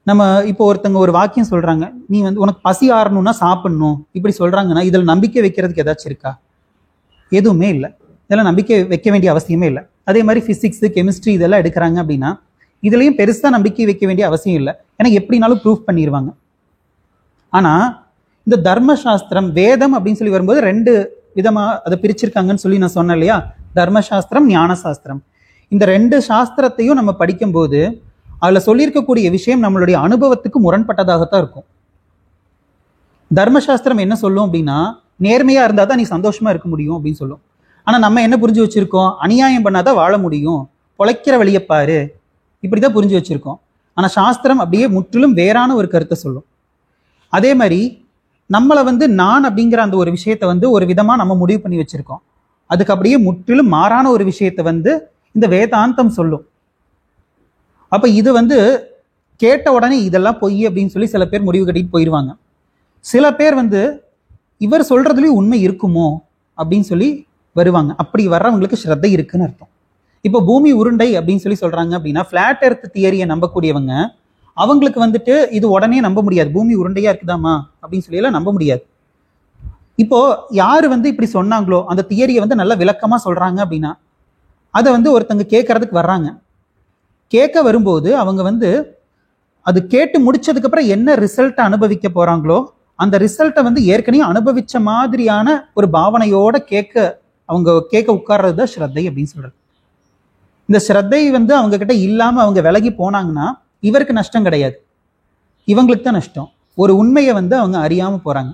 நம்ம இப்போ ஒருத்தங்க ஒரு வாக்கியம் சொல்றாங்க, நீ வந்து உனக்கு பசி ஆறணும்னா சாப்பிடணும் இப்படி சொல்றாங்கன்னா இதில் நம்பிக்கை வைக்கிறதுக்கு ஏதாச்சும் இருக்கா? எதுவுமே இல்லை. இதெல்லாம் நம்பிக்கை வைக்க வேண்டிய அவசியமே இல்லை. அதே மாதிரி பிசிக்ஸ், கெமிஸ்ட்ரி இதெல்லாம் எடுக்கிறாங்க அப்படின்னா இதுலையும் பெருசா நம்பிக்கை வைக்க வேண்டிய அவசியம் இல்லை. ஏன்னா எப்படினாலும் ப்ரூஃப் பண்ணிடுவாங்க. ஆனா இந்த தர்மசாஸ்திரம், வேதம் அப்படின்னு சொல்லி வரும்போது 2 விதமா அதை பிரிச்சிருக்காங்கன்னு சொல்லி நான் சொன்னேன் இல்லையா? தர்மசாஸ்திரம், ஞான சாஸ்திரம். இந்த 2 சாஸ்திரத்தையும் நம்ம படிக்கும்போது அதுல சொல்லியிருக்கக்கூடிய விஷயம் நம்மளுடைய அனுபவத்துக்கு முரண்பட்டதாகத்தான் இருக்கும். தர்மசாஸ்திரம் என்ன சொல்லும் அப்படின்னா, நேர்மையா இருந்தா தான் நீ சந்தோஷமா இருக்க முடியும் அப்படின்னு சொல்லும். ஆனா நம்ம என்ன புரிஞ்சு வச்சிருக்கோம்? அநியாயம் பண்ணாதான் வாழ முடியும், பொழைக்கிற வழியை பாரு, இப்படிதான் புரிஞ்சு வச்சிருக்கோம். ஆனா சாஸ்திரம் அப்படியே முற்றிலும் வேறான ஒரு கருத்தை சொல்லும். அதே மாதிரி நம்மளை வந்து நான் அப்படிங்கிற அந்த ஒரு விஷயத்த வந்து ஒரு விதமா நம்ம முடிவு பண்ணி வச்சிருக்கோம். அதுக்கு அப்படியே முற்றிலும் மாறான ஒரு விஷயத்த வந்து இந்த வேதாந்தம் சொல்லும். அப்ப இது வந்து கேட்ட உடனே இதெல்லாம் பொய் அப்படின்னு சொல்லி சில பேர் முடிவு கட்டிட்டு போயிடுவாங்க. சில பேர் வந்து இவர் சொல்றதுலயும் உண்மை இருக்குமோ அப்படின்னு சொல்லி வருவாங்க. அப்படி வர்றவங்களுக்கு ஸ்ரத்தை இருக்குன்னு அர்த்தம். இப்போ பூமி உருண்டை அப்படின்னு சொல்லி சொல்றாங்க அப்படின்னா, பிளாட் எர்த் தியரியை நம்பக்கூடியவங்க அவங்களுக்கு வந்துட்டு இது உடனே நம்ப முடியாது. பூமி உருண்டையா இருக்குதாமா அப்படின்னு சொல்லி எல்லாம் நம்ப முடியாது. இப்போ யாரு வந்து இப்படி சொன்னாங்களோ அந்த தியரியை வந்து நல்லா விளக்கமா சொல்றாங்க அப்படின்னா அதை வந்து ஒருத்தங்க கேட்கறதுக்கு வர்றாங்க. கேட்க வரும்போது அவங்க வந்து அது கேட்டு முடிச்சதுக்கு அப்புறம் என்ன ரிசல்ட்டை அனுபவிக்க போறாங்களோ அந்த ரிசல்ட்டை வந்து ஏற்கனவே அனுபவிச்ச மாதிரியான ஒரு பாவனையோட கேட்க உட்கார்றது தான் ஸ்ரத்தை அப்படின்னு சொல்றது. இந்த ஸ்ரத்தை வந்து அவங்க கிட்ட இல்லாம அவங்க விலகி போனாங்கன்னா இவருக்கு நஷ்டம் கிடையாது, இவங்களுக்கு தான் நஷ்டம். ஒரு உண்மையை வந்து அவங்க அறியாம போறாங்க.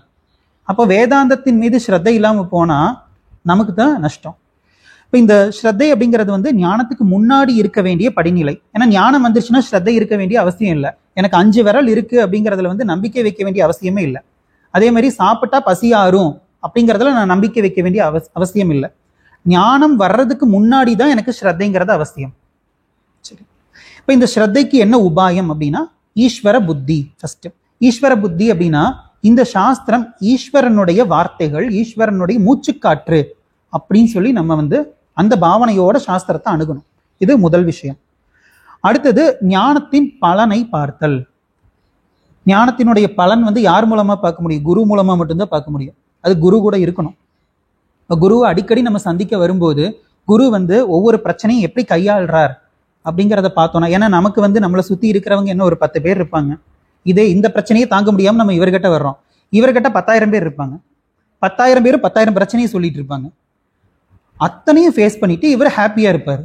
அப்போ வேதாந்தத்தின் மீது ஸ்ரத்தை இல்லாம போனா நமக்கு தான் நஷ்டம். இப்போ இந்த ஸ்ரத்தை அப்படிங்கிறது வந்து ஞானத்துக்கு முன்னாடி இருக்க வேண்டிய படிநிலை. ஏன்னா ஞானம் வந்துருச்சுன்னா ஸ்ரத்தை இருக்க வேண்டிய அவசியம் இல்லை. எனக்கு 5 விரல் இருக்கு அப்படிங்கிறதுல வந்து நம்பிக்கை வைக்க வேண்டிய அவசியமே இல்லை. அதே மாதிரி சாப்பிட்டா பசியாரும் அப்படிங்கிறதுல நான் நம்பிக்கை வைக்க வேண்டிய அவசியம் இல்லை. ஞானம் வர்றதுக்கு முன்னாடி தான் எனக்கு ஸ்ரத்தைங்கிறது அவசியம். சரி, இப்போ இந்த ஸ்ரத்தைக்கு என்ன உபாயம் அப்படின்னா ஈஸ்வர புத்தி. ஃபர்ஸ்ட் ஈஸ்வர புத்தி அப்படின்னா இந்த சாஸ்திரம் ஈஸ்வரனுடைய வார்த்தைகள், ஈஸ்வரனுடைய மூச்சுக்காற்று அப்படின்னு சொல்லி நம்ம வந்து அந்த பாவனையோட சாஸ்திரத்தை அணுகணும். இது முதல் விஷயம். அடுத்தது ஞானத்தின் பலனை பார்த்தல். ஞானத்தினுடைய பலன் வந்து யார் மூலமா பார்க்க முடியும்? குரு மூலமா மட்டும்தான் பார்க்க முடியும். அது குரு கூட இருக்கணும். குருவை அடிக்கடி நம்ம சந்திக்க வரும்போது குரு வந்து ஒவ்வொரு பிரச்சனையும் எப்படி கையாளுறார் அப்படிங்கிறத பார்த்தோம்னா, ஏன்னா நமக்கு வந்து நம்மளை சுத்தி இருக்கிறவங்க என்ன ஒரு 10 பேர் இருப்பாங்க. இந்த பிரச்சனையை தாங்க முடியாம நம்ம இவர்கிட்ட வர்றோம். இவர்கிட்ட 10,000 பேர் இருப்பாங்க. 10,000 பேரும் 10,000 பிரச்சனையை சொல்லிட்டு இருப்பாங்க. அத்தனையும் ஃபேஸ் பண்ணிட்டு இவர் ஹாப்பியா இருப்பார்.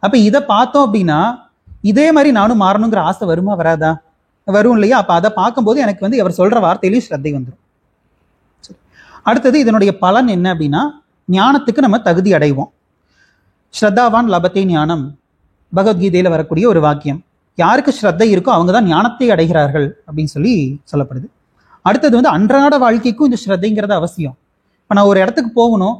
அப்ப இதை பார்த்தோம் அப்படின்னா இதே மாதிரி நானும் மாறணுங்கிற ஆசை வருமா வராதா? வரும் இல்லையா? அப்ப அதை பார்க்கும்போது எனக்கு வந்து அவர் சொல்ற வார்த்தையிலையும் ஸ்ரத்தை வந்துடும். அடுத்தது இதனுடைய பலன் என்ன அப்படின்னா ஞானத்துக்கு நம்ம தகுதி அடைவோம். ஸ்ரத்தாவான் லபத்தே ஞானம், பகவத்கீதையில வரக்கூடிய ஒரு வாக்கியம். யாருக்கு ஸ்ரத்தை இருக்கோ அவங்க தான் ஞானத்தை அடைகிறார்கள் அப்படின்னு சொல்லி சொல்லப்படுது. அடுத்தது வந்து அன்றாட வாழ்க்கைக்கும் இந்த ஸ்ரத்தைங்கிறது அவசியம். இப்போ நான் ஒரு இடத்துக்கு போகணும்,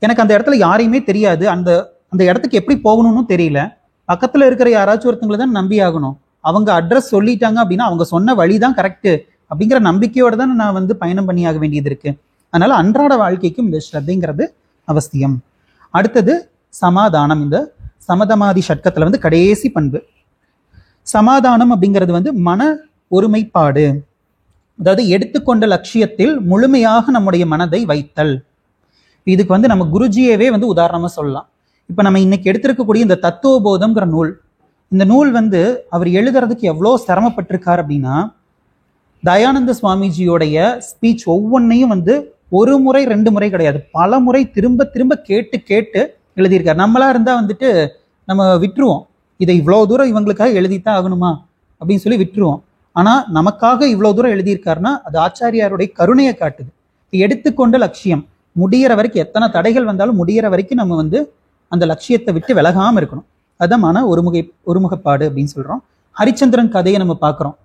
எனக்கு அந்த இடத்துல யாரையுமே தெரியாது, அந்த இடத்துக்கு எப்படி போகணும்னு தெரியல, பக்கத்துல இருக்கிற யாராச்சும் ஒருத்தங்களை தான் நம்பி ஆகணும். அவங்க அட்ரஸ் சொல்லிட்டாங்க அப்படின்னா அவங்க சொன்ன வழிதான் கரெக்டு அப்படிங்கிற நம்பிக்கையோட தான் நான் வந்து பயணம் பண்ணி ஆக வேண்டியது இருக்கு. அதனால அன்றாட வாழ்க்கைக்கும் இந்த ஸ்ரத்தைங்கிறது அவசியம். அடுத்தது சமாதானம். இந்த சமதமாதி ஷட்கத்துல வந்து கடைசி பண்பு சமாதானம் அப்படிங்கிறது வந்து மன ஒருமைப்பாடு. அதாவது எடுத்துக்கொண்ட லட்சியத்தில் முழுமையாக நம்முடைய மனதை வைத்தல். இதுக்கு வந்து நம்ம குருஜியவே வந்து உதாரணமா சொல்லலாம். இப்ப நம்ம இன்னைக்கு எடுத்திருக்கக்கூடிய இந்த தத்துவபோதம்ங்கிற நூல், இந்த நூல் வந்து அவர் எழுதுறதுக்கு எவ்வளோ சிரமப்பட்டிருக்கார் அப்படின்னா, தயானந்த சுவாமிஜியோடைய ஸ்பீச் ஒவ்வொன்றையும் வந்து ஒரு முறை 2 முறை கிடையாது, பல முறை திரும்ப திரும்ப கேட்டு கேட்டு எழுதியிருக்காரு. நம்மளா இருந்தா வந்துட்டு நம்ம விட்டுருவோம், இதை இவ்வளோ தூரம் இவங்களுக்காக எழுதித்தான் ஆகணுமா அப்படின்னு சொல்லி விட்டுருவோம். ஆனா நமக்காக இவ்வளோ தூரம் எழுதியிருக்காருன்னா அது ஆச்சாரியாருடைய கருணையை காட்டுது. எடுத்துக்கொண்ட லட்சியம் முடிகிற வரைக்கும், எத்தனை தடைகள் வந்தாலும் முடிகிற வரைக்கும் நம்ம வந்து அந்த லட்சியத்தை விட்டு விலகாம இருக்கணும். அதான் மன ஒருமுகப்பாடு அப்படின்னு சொல்றோம். ஹரிச்சந்திரன் கதையை நம்ம பார்க்குறோம்.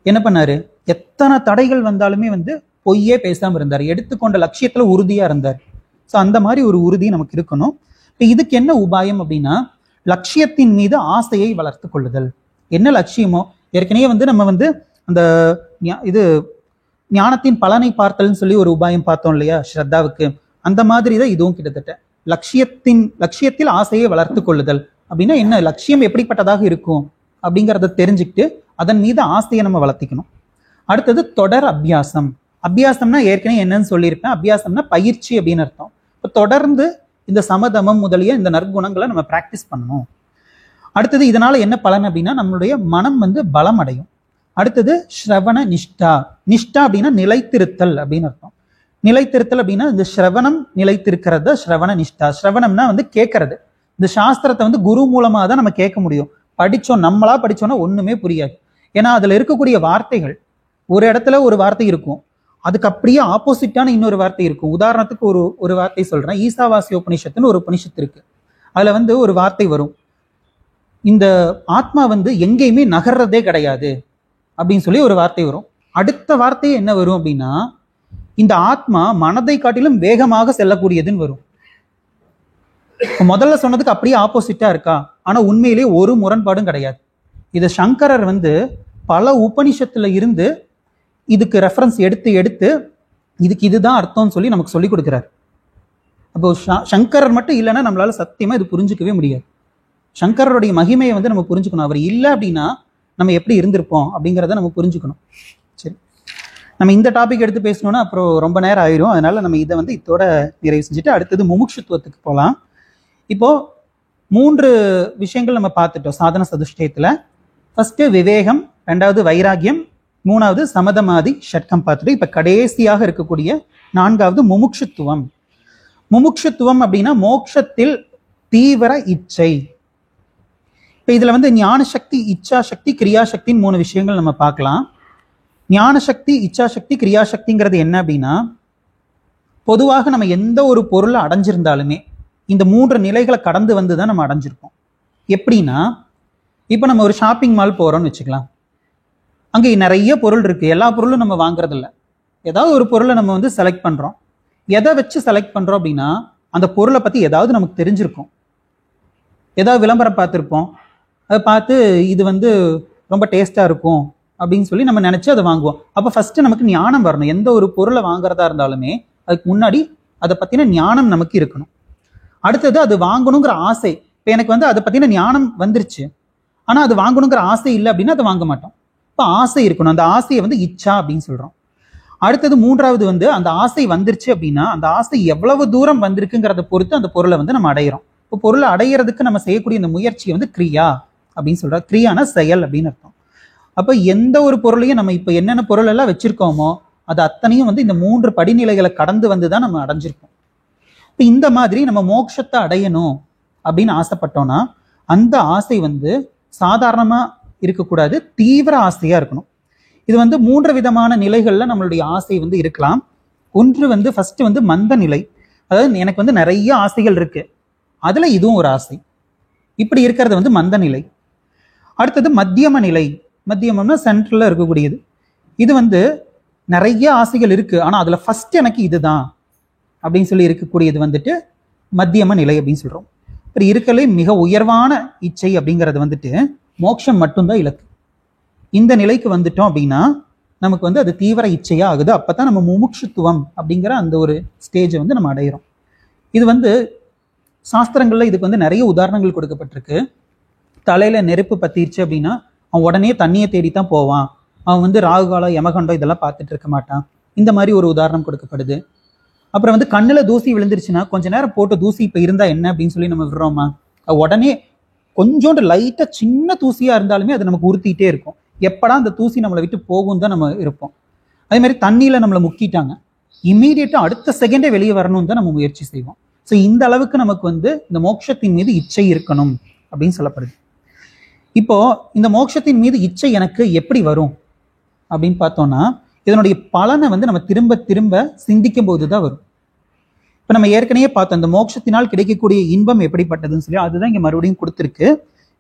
என்ன பண்ணாரு? எத்தனை தடைகள் வந்தாலுமே வந்து பொய்யே பேசாம இருந்தார், எடுத்துக்கொண்ட லட்சியத்துல உறுதியா இருந்தார். ஸோ அந்த மாதிரி ஒரு உறுதி நமக்கு இருக்கணும். இப்போ இதுக்கு என்ன உபாயம் அப்படின்னா லட்சியத்தின் மீது ஆசையை வளர்த்து கொள்ளுதல். என்ன லட்சியமோ, ஏற்கனவே வந்து நம்ம வந்து அந்த இது ஞானத்தின் பலனை பார்த்தல்னு சொல்லி ஒரு உபாயம் பார்த்தோம் இல்லையா ஸ்ரத்தாவுக்கு, அந்த மாதிரி தான் இதுவும் கிட்டத்தட்ட லட்சியத்தில் ஆசையை வளர்த்து கொள்ளுதல் அப்படின்னா என்ன, லட்சியம் எப்படிப்பட்டதாக இருக்கும் அப்படிங்கிறத தெரிஞ்சுக்கிட்டு அதன் மீது ஆசையை நம்ம வளர்த்திக்கணும். அடுத்தது தொடர் அபியாசம். அபியாசம்னா ஏற்கனவே என்னன்னு சொல்லியிருப்பேன், அபியாசம்னா பயிற்சி அப்படின்னு அர்த்தம். இப்போ தொடர்ந்து இந்த சமதமம் முதலிய இந்த நற்குணங்களை நம்ம பிராக்டிஸ் பண்ணணும். அடுத்தது இதனால என்ன பலன் அப்படின்னா நம்மளுடைய மனம் வந்து பலம் அடையும். அடுத்தது ஸ்ரவண நிஷ்டா. நிஷ்டா அப்படின்னா நிலைத்திருத்தல் அப்படின்னு அர்த்தம். நிலைத்திருத்தல் அப்படின்னா இந்த ஸ்ரவணம் நிலைத்திருக்கிறத ஸ்ரவண நிஷ்டா. ஸ்ரவணம்னா வந்து கேட்கறது. இந்த சாஸ்திரத்தை வந்து குரு மூலமா தான் நம்ம கேட்க முடியும். நம்மளா படிச்சோம்னா ஒண்ணுமே புரியாது. ஏன்னா அதுல இருக்கக்கூடிய வார்த்தைகள், ஒரு இடத்துல ஒரு வார்த்தை இருக்கும், அதுக்கு அப்படியே ஆப்போசிட்டான இன்னொரு வார்த்தை இருக்கும். உதாரணத்துக்கு ஒரு வார்த்தை சொல்றேன். ஈசாவாசிய உபனிஷத்துன்னு ஒரு உபனிஷத்து இருக்கு. அதுல வந்து ஒரு வார்த்தை வரும், இந்த ஆத்மா வந்து எங்கேயுமே நகர்றதே கிடையாது அப்படின்னு சொல்லி ஒரு வார்த்தை வரும். அடுத்த வார்த்தை என்ன வரும் அப்படின்னா இந்த ஆத்மா மனதை காட்டிலும் வேகமாக செல்லக்கூடியதுன்னு வரும். முதல்ல சொன்னதுக்கு அப்படியே ஆப்போசிட்டா இருக்கா, ஆனா உண்மையிலேயே ஒரு முரண்பாடும் கிடையாது. இதை சங்கரர் வந்து பல உபனிஷத்துல இருந்து இதுக்கு ரெஃபரன்ஸ் எடுத்து இதுக்கு இதுதான் அர்த்தம்னு சொல்லி நமக்கு சொல்லி கொடுக்கிறார். அப்போ சங்கரர் மட்டும் இல்லைன்னா நம்மளால சத்தியமா இது புரிஞ்சுக்கவே முடியாது. சங்கரருடைய மகிமையை வந்து நம்ம புரிஞ்சுக்கணும். அவர் இல்லை அப்படின்னா நம்ம எப்படி இருந்திருப்போம் அப்படிங்கிறத நம்ம புரிஞ்சுக்கணும். சரி, நம்ம இந்த டாபிக் எடுத்து பேசணும்னா அப்புறம் ரொம்ப நேரம் ஆயிரும். அதனால நம்ம இதை வந்து இதோட நிறைவு செஞ்சுட்டு அடுத்தது முமுட்சுத்துவத்துக்கு போகலாம். இப்போ 3 விஷயங்கள் நம்ம பார்த்துட்டோம் சாதன சதுஷ்டயத்துல. ஃபர்ஸ்ட் விவேகம், 2வது வைராகியம், 3வது சமதமாதி ஷட்கம் பார்த்துட்டு இப்ப கடைசியாக இருக்கக்கூடிய 4வது முமுட்சுத்துவம். முமுட்சுத்துவம் அப்படின்னா மோட்சத்தில் தீவிர இச்சை. இப்ப இதுல வந்து ஞான சக்தி, இச்சா சக்தி, கிரியா சக்தின்னு 3 விஷயங்கள் நம்ம பார்க்கலாம். ஞான சக்தி, இச்சா சக்தி, கிரியாசக்திங்கிறது என்ன அப்படின்னா, பொதுவாக நம்ம எந்த ஒரு பொருளை அடைஞ்சிருந்தாலுமே இந்த 3 நிலைகளை கடந்து வந்து தான் நம்ம அடைஞ்சிருப்போம். எப்படின்னா, இப்போ நம்ம ஒரு ஷாப்பிங் மால் போறோம்னு வச்சுக்கலாம். அங்கே நிறைய பொருள் இருக்கு. எல்லா பொருளும் நம்ம வாங்குறது இல்லை. ஏதாவது ஒரு பொருளை நம்ம வந்து செலக்ட் பண்றோம். எதை வச்சு செலக்ட் பண்றோம் அப்படின்னா, அந்த பொருளை பத்தி ஏதாவது நமக்கு தெரிஞ்சிருக்கும். ஏதாவது விளம்பரம் பார்த்துருப்போம். அதை பார்த்து இது வந்து ரொம்ப டேஸ்டா இருக்கும் அப்படின்னு சொல்லி நம்ம நினைச்சு அதை வாங்குவோம். அப்போ ஃபர்ஸ்ட் நமக்கு ஞானம் வரணும். எந்த ஒரு பொருளை வாங்குறதா இருந்தாலுமே அதுக்கு முன்னாடி அதை பத்தின ஞானம் நமக்கு இருக்கணும். அடுத்தது அது வாங்கணுங்கிற ஆசை. இப்போ எனக்கு வந்து அதை பத்தின ஞானம் வந்துருச்சு, ஆனா அது வாங்கணுங்கிற ஆசை இல்லை அப்படின்னா அதை வாங்க மாட்டோம். இப்போ ஆசை இருக்கணும். அந்த ஆசையை வந்து இச்சா அப்படின்னு சொல்றோம். அடுத்தது 3வது வந்து அந்த ஆசை வந்துருச்சு அப்படின்னா அந்த ஆசை எவ்வளவு தூரம் வந்திருக்குங்கிறத பொறுத்து அந்த பொருளை வந்து நம்ம அடையிறோம். இப்போ பொருளை அடையிறதுக்கு நம்ம செய்யக்கூடிய இந்த முயற்சியை வந்து கிரியா அப்படின்னு சொல்றோம். கிரியான செயல் அப்படின்னு அர்த்தம். அப்போ எந்த ஒரு பொருளையும் நம்ம இப்போ என்னென்ன பொருள் எல்லாம் வச்சிருக்கோமோ அது அத்தனையும் வந்து இந்த 3 படிநிலைகளை கடந்து வந்து தான் நம்ம அடைஞ்சிருக்கோம். இப்போ இந்த மாதிரி நம்ம மோட்சத்தை அடையணும் அப்படின்னு ஆசைப்பட்டோம்னா அந்த ஆசை வந்து சாதாரணமா இருக்கக்கூடாது, தீவிர ஆசையா இருக்கணும். இது வந்து 3 விதமான நிலைகள்ல நம்மளுடைய ஆசை வந்து இருக்கலாம். ஒன்று வந்து ஃபர்ஸ்ட் வந்து மந்த நிலை. அதாவது எனக்கு வந்து நிறைய ஆசைகள் இருக்கு, அதுல இதுவும் ஒரு ஆசை. இப்படி இருக்கிறது வந்து மந்த நிலை. அடுத்தது மத்தியம நிலை. மத்தியமம்னா சென்ட்ரல்ல இருக்கக்கூடியது. இது வந்து நிறைய ஆசைகள் இருக்கு, ஆனா அதுல ஃபர்ஸ்ட் எனக்கு இதுதான் அப்படின்னு சொல்லி இருக்கக்கூடியது வந்துட்டு மத்தியம நிலை அப்படின்னு சொல்றோம். இப்படி இருக்கலே மிக உயர்வான இச்சை அப்படிங்கிறது வந்துட்டு மோட்சம் மட்டும்தான் இலக்கு. இந்த நிலைக்கு வந்துட்டோம் அப்படின்னா நமக்கு வந்து அது தீவிர இச்சையா ஆகுது. அப்பதான் நம்ம முமுட்சுத்துவம் அப்படிங்கிற அந்த ஒரு ஸ்டேஜை வந்து நம்ம அடையிறோம். இது வந்து சாஸ்திரங்கள்ல இதுக்கு வந்து நிறைய உதாரணங்கள் கொடுக்கப்பட்டிருக்கு. தலையில நெருப்பு பத்திருச்சு அப்படின்னா அவன் உடனே தண்ணியை தேடித்தான் போவான். அவன் வந்து ராகுகாலம், யமகண்டம் இதெல்லாம் பார்த்துட்டு இருக்க மாட்டான். இந்த மாதிரி ஒரு உதாரணம் கொடுக்கப்படுது. அப்புறம் வந்து கண்ணுல தூசி விழுந்துருச்சுன்னா கொஞ்ச நேரம் போட்டு தூசி இப்ப இருந்தா என்ன அப்படின்னு சொல்லி நம்ம விடுறோமா? உடனே கொஞ்சோண்டு லைட்டா சின்ன தூசியா இருந்தாலுமே அது நமக்கு உறுத்திட்டே இருக்கும். எப்படா அந்த தூசி நம்மளை விட்டு போகும் தான் நம்ம இருப்போம். அதே மாதிரி தண்ணியில நம்மளை முக்கிட்டாங்க, இம்மீடியட்டா அடுத்த செகண்டே வெளியே வரணும்னு தான் நம்ம முயற்சி செய்வோம். ஸோ இந்த அளவுக்கு நமக்கு வந்து இந்த மோட்சத்தின் மீது இச்சை இருக்கணும் அப்படின்னு சொல்லப்படுது. இப்போ இந்த மோட்சத்தின் மீது இச்சை எனக்கு எப்படி வரும் அப்படின்னு பார்த்தோம்னா இதனுடைய பலனை வந்து நம்ம திரும்ப திரும்ப சிந்திக்கும் போதுதான் வரும். இப்ப நம்ம ஏற்கனவே பார்த்தோம் இந்த மோட்சத்தினால் கிடைக்கக்கூடிய இன்பம் எப்படிப்பட்டதுன்னு சொல்லி, அதுதான் இங்க மறுபடியும் கொடுத்துருக்கு.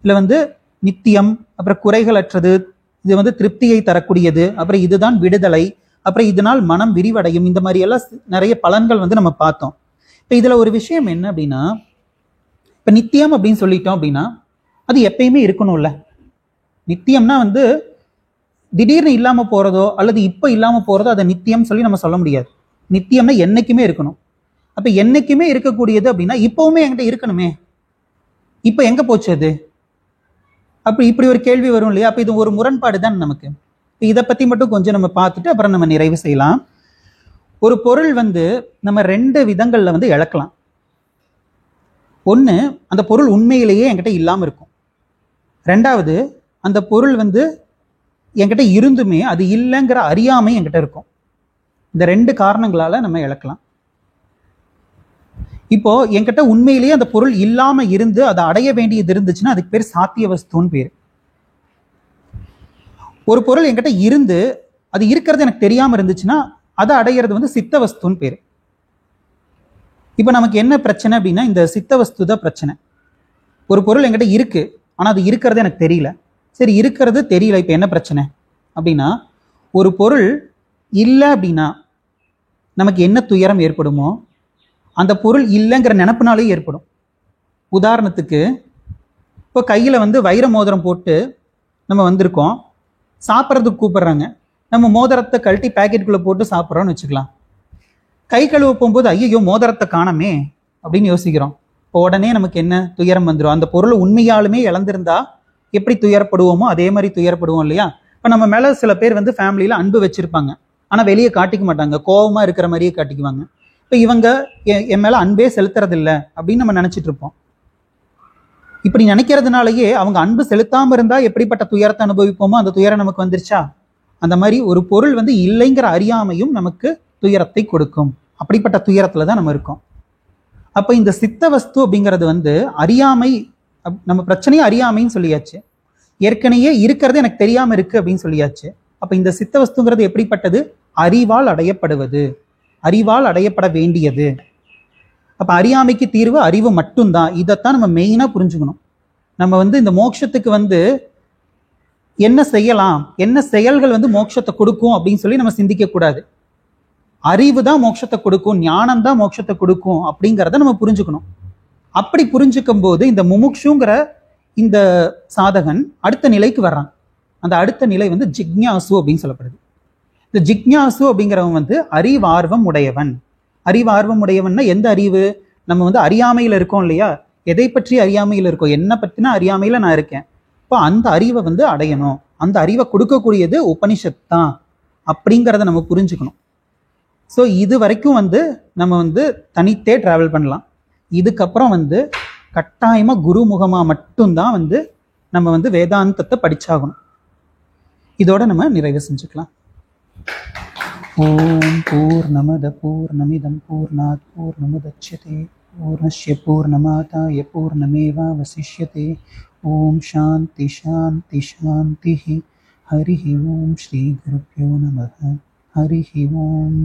இதுல வந்து நித்தியம், அப்புறம் குறைகளற்றது, இது வந்து திருப்தியை தரக்கூடியது, அப்புறம் இதுதான் விடுதலை, அப்புறம் இதனால் மனம் விரிவடையும், இந்த மாதிரி எல்லாம் நிறைய பலன்கள் வந்து நம்ம பார்த்தோம். இப்ப இதுல ஒரு விஷயம் என்ன அப்படின்னா, இப்ப நித்தியம் அப்படின்னு சொல்லிட்டோம் அப்படின்னா அது எப்பயுமே இருக்கணும்ல. நித்தியம்னா வந்து திடீர்னு இல்லாம போறதோ அல்லது இப்ப இல்லாம போறதோ அதை நித்தியம் சொல்லி நம்ம சொல்ல முடியாது. நித்தியம்னா என்னைக்குமே இருக்கணும். அப்ப என்னைக்குமே இருக்கக்கூடியது அப்படின்னா இப்பவுமே என்கிட்ட இருக்கணுமே, இப்ப எங்க போச்சு அது? அப்ப இப்படி ஒரு கேள்வி வரும் இல்லையா? அப்ப இது ஒரு முரண்பாடு தான் நமக்கு. இதை பத்தி மட்டும் கொஞ்சம் நம்ம பார்த்துட்டு அப்புறம் நம்ம நிறைவு செய்யலாம். ஒரு பொருள் வந்து நம்ம 2 விதங்கள்ல வந்து இழக்கலாம். ஒண்ணு, அந்த பொருள் உண்மையிலேயே என்கிட்ட இல்லாம இருக்கும். 2வது, அந்த பொருள் வந்து என்கிட்ட இருந்துமே அது இல்லைங்கிற அறியாமை என்கிட்ட இருக்கும். இந்த 2 காரணங்களால நம்ம இழக்கலாம். இப்போ என்கிட்ட உண்மையிலேயே அந்த பொருள் இல்லாம இருந்து அதை அடைய வேண்டியது இருந்துச்சுன்னா அதுக்கு பேர் சாத்திய வஸ்துன்னு பேரு. ஒரு பொருள் என்கிட்ட இருந்து அது இருக்கிறது எனக்கு தெரியாம இருந்துச்சுன்னா அதை அடையிறது வந்து சித்த வஸ்துன்னு பேரு. இப்ப நமக்கு என்ன பிரச்சனை அப்படின்னா இந்த சித்த வஸ்து தான் பிரச்சனை. ஒரு பொருள் என்கிட்ட இருக்கு, ஆனா அது இருக்கிறது எனக்கு தெரியல. சரி, இருக்கிறது தெரியல, இப்ப என்ன பிரச்சனை அப்படின்னா, ஒரு பொருள் இல்லை அப்படின்னா நமக்கு என்ன துயரம் ஏற்படுமோ அந்த பொருள் இல்லைங்கிற நினைப்புனாலே ஏற்படும். உதாரணத்துக்கு இப்போ கையில வந்து வைர மோதிரம் போட்டு நம்ம வந்திருக்கோம், சாப்பிட்றதுக்கு கூப்பிடுறாங்க, நம்ம மோதிரத்தை கழட்டி பேக்கெட்டுக்குள்ள போட்டு சாப்பிட்றோம்னு வச்சுக்கலாம். கை கழுவ போகும்போது ஐயோ மோதிரத்தை காணமே அப்படின்னு யோசிக்கிறோம். இப்போ உடனே நமக்கு என்ன துயரம் வந்துடும். அந்த பொருளை உண்மையாலுமே இழந்திருந்தா எப்படி துயரப்படுவோமோ அதே மாதிரி துயரப்படுவோம் இல்லையா? இப்போ நம்ம மேல சில பேர் வந்து ஃபேமிலியில அன்பு வச்சிருப்பாங்க, ஆனா வெளியே காட்டிக்க மாட்டாங்க, கோபமா இருக்கிற மாதிரியே காட்டிக்குவாங்க. இப்போ இவங்க என் மேல அன்பே செலுத்துறது இல்லை அப்படின்னு நம்ம நினைச்சிட்டு இருப்போம். இப்படி நினைக்கிறதுனாலயே அவங்க அன்பு செலுத்தாம இருந்தா எப்படிப்பட்ட துயரத்தை அனுபவிப்போமோ அந்த துயரம் நமக்கு வந்துருச்சா? அந்த மாதிரி ஒரு பொருள் வந்து இல்லைங்கிற அறியாமையும் நமக்கு துயரத்தை கொடுக்கும். அப்படிப்பட்ட துயரத்துல தான் நம்ம இருக்கோம். அப்ப இந்த சித்த வஸ்து அப்படிங்கிறது வந்து அறியாமை. நம்ம பிரச்சனையே அறியாமைன்னு சொல்லியாச்சு. ஏற்கனவே இருக்கிறது எனக்கு தெரியாம இருக்கு அப்படின்னு சொல்லியாச்சு. அப்ப இந்த சித்தவஸ்துங்கிறது எப்படிப்பட்டது? அறிவால் அடையப்படுவது, அறிவால் அடையப்பட வேண்டியது. அப்ப அறியாமைக்கு தீர்வு அறிவு மட்டும்தான். இதைத்தான் நம்ம மெயினா புரிஞ்சுக்கணும். நம்ம இந்த மோட்சத்துக்கு என்ன செய்யலாம், என்ன செயல்கள் மோட்சத்தை கொடுக்கும் அப்படின்னு சொல்லி நம்ம சிந்திக்க கூடாது. அறிவு தான் மோட்சத்தை கொடுக்கும், ஞானம் தான் மோட்சத்தை கொடுக்கும் அப்படிங்கிறத நம்ம புரிஞ்சுக்கணும். அப்படி புரிஞ்சுக்கும் போது இந்த முமுக்ஷுங்கிற இந்த சாதகன் அடுத்த நிலைக்கு வர்றான். அந்த அடுத்த நிலை ஜிக்ஞாசு அப்படின்னு சொல்லப்படுது. இந்த ஜிக்ஞாசு அப்படிங்கிறவன் அறிவார்வம் உடையவன். அறிவார்வம் உடையவன்னா எந்த அறிவு? நம்ம அறியாமையில இருக்கோம் இல்லையா, எதை பற்றி அறியாமையில இருக்கோம், என்ன பத்தினா அறியாமையில நான் இருக்கேன். இப்போ அந்த அறிவை அடையணும், அந்த அறிவை கொடுக்கக்கூடியது உபனிஷத் தான் அப்படிங்கிறத நம்ம புரிஞ்சுக்கணும். ஸோ இது வரைக்கும் நம்ம தனித்தே டிராவல் பண்ணலாம். இதுக்கப்புறம் கட்டாயமா குருமுகமா மட்டும்தான் நம்ம வேதாந்தத்தை படிச்சாகணும். இதோட நம்ம நிறைவு செஞ்சுக்கலாம். ஓம் பூர்ணமத பூர்ணமிதம் பூர்ணாத் பூர்ணமுதச்யதே பூர்ணஸ்ய பூர்ணமாதாய பூர்ணமேவாவசிஷ்யதே. ஓம் சாந்தி சாந்தி சாந்தி. ஹரி ஓம் ஸ்ரீ குருப்யோ நமः. ஹரி ஓம்.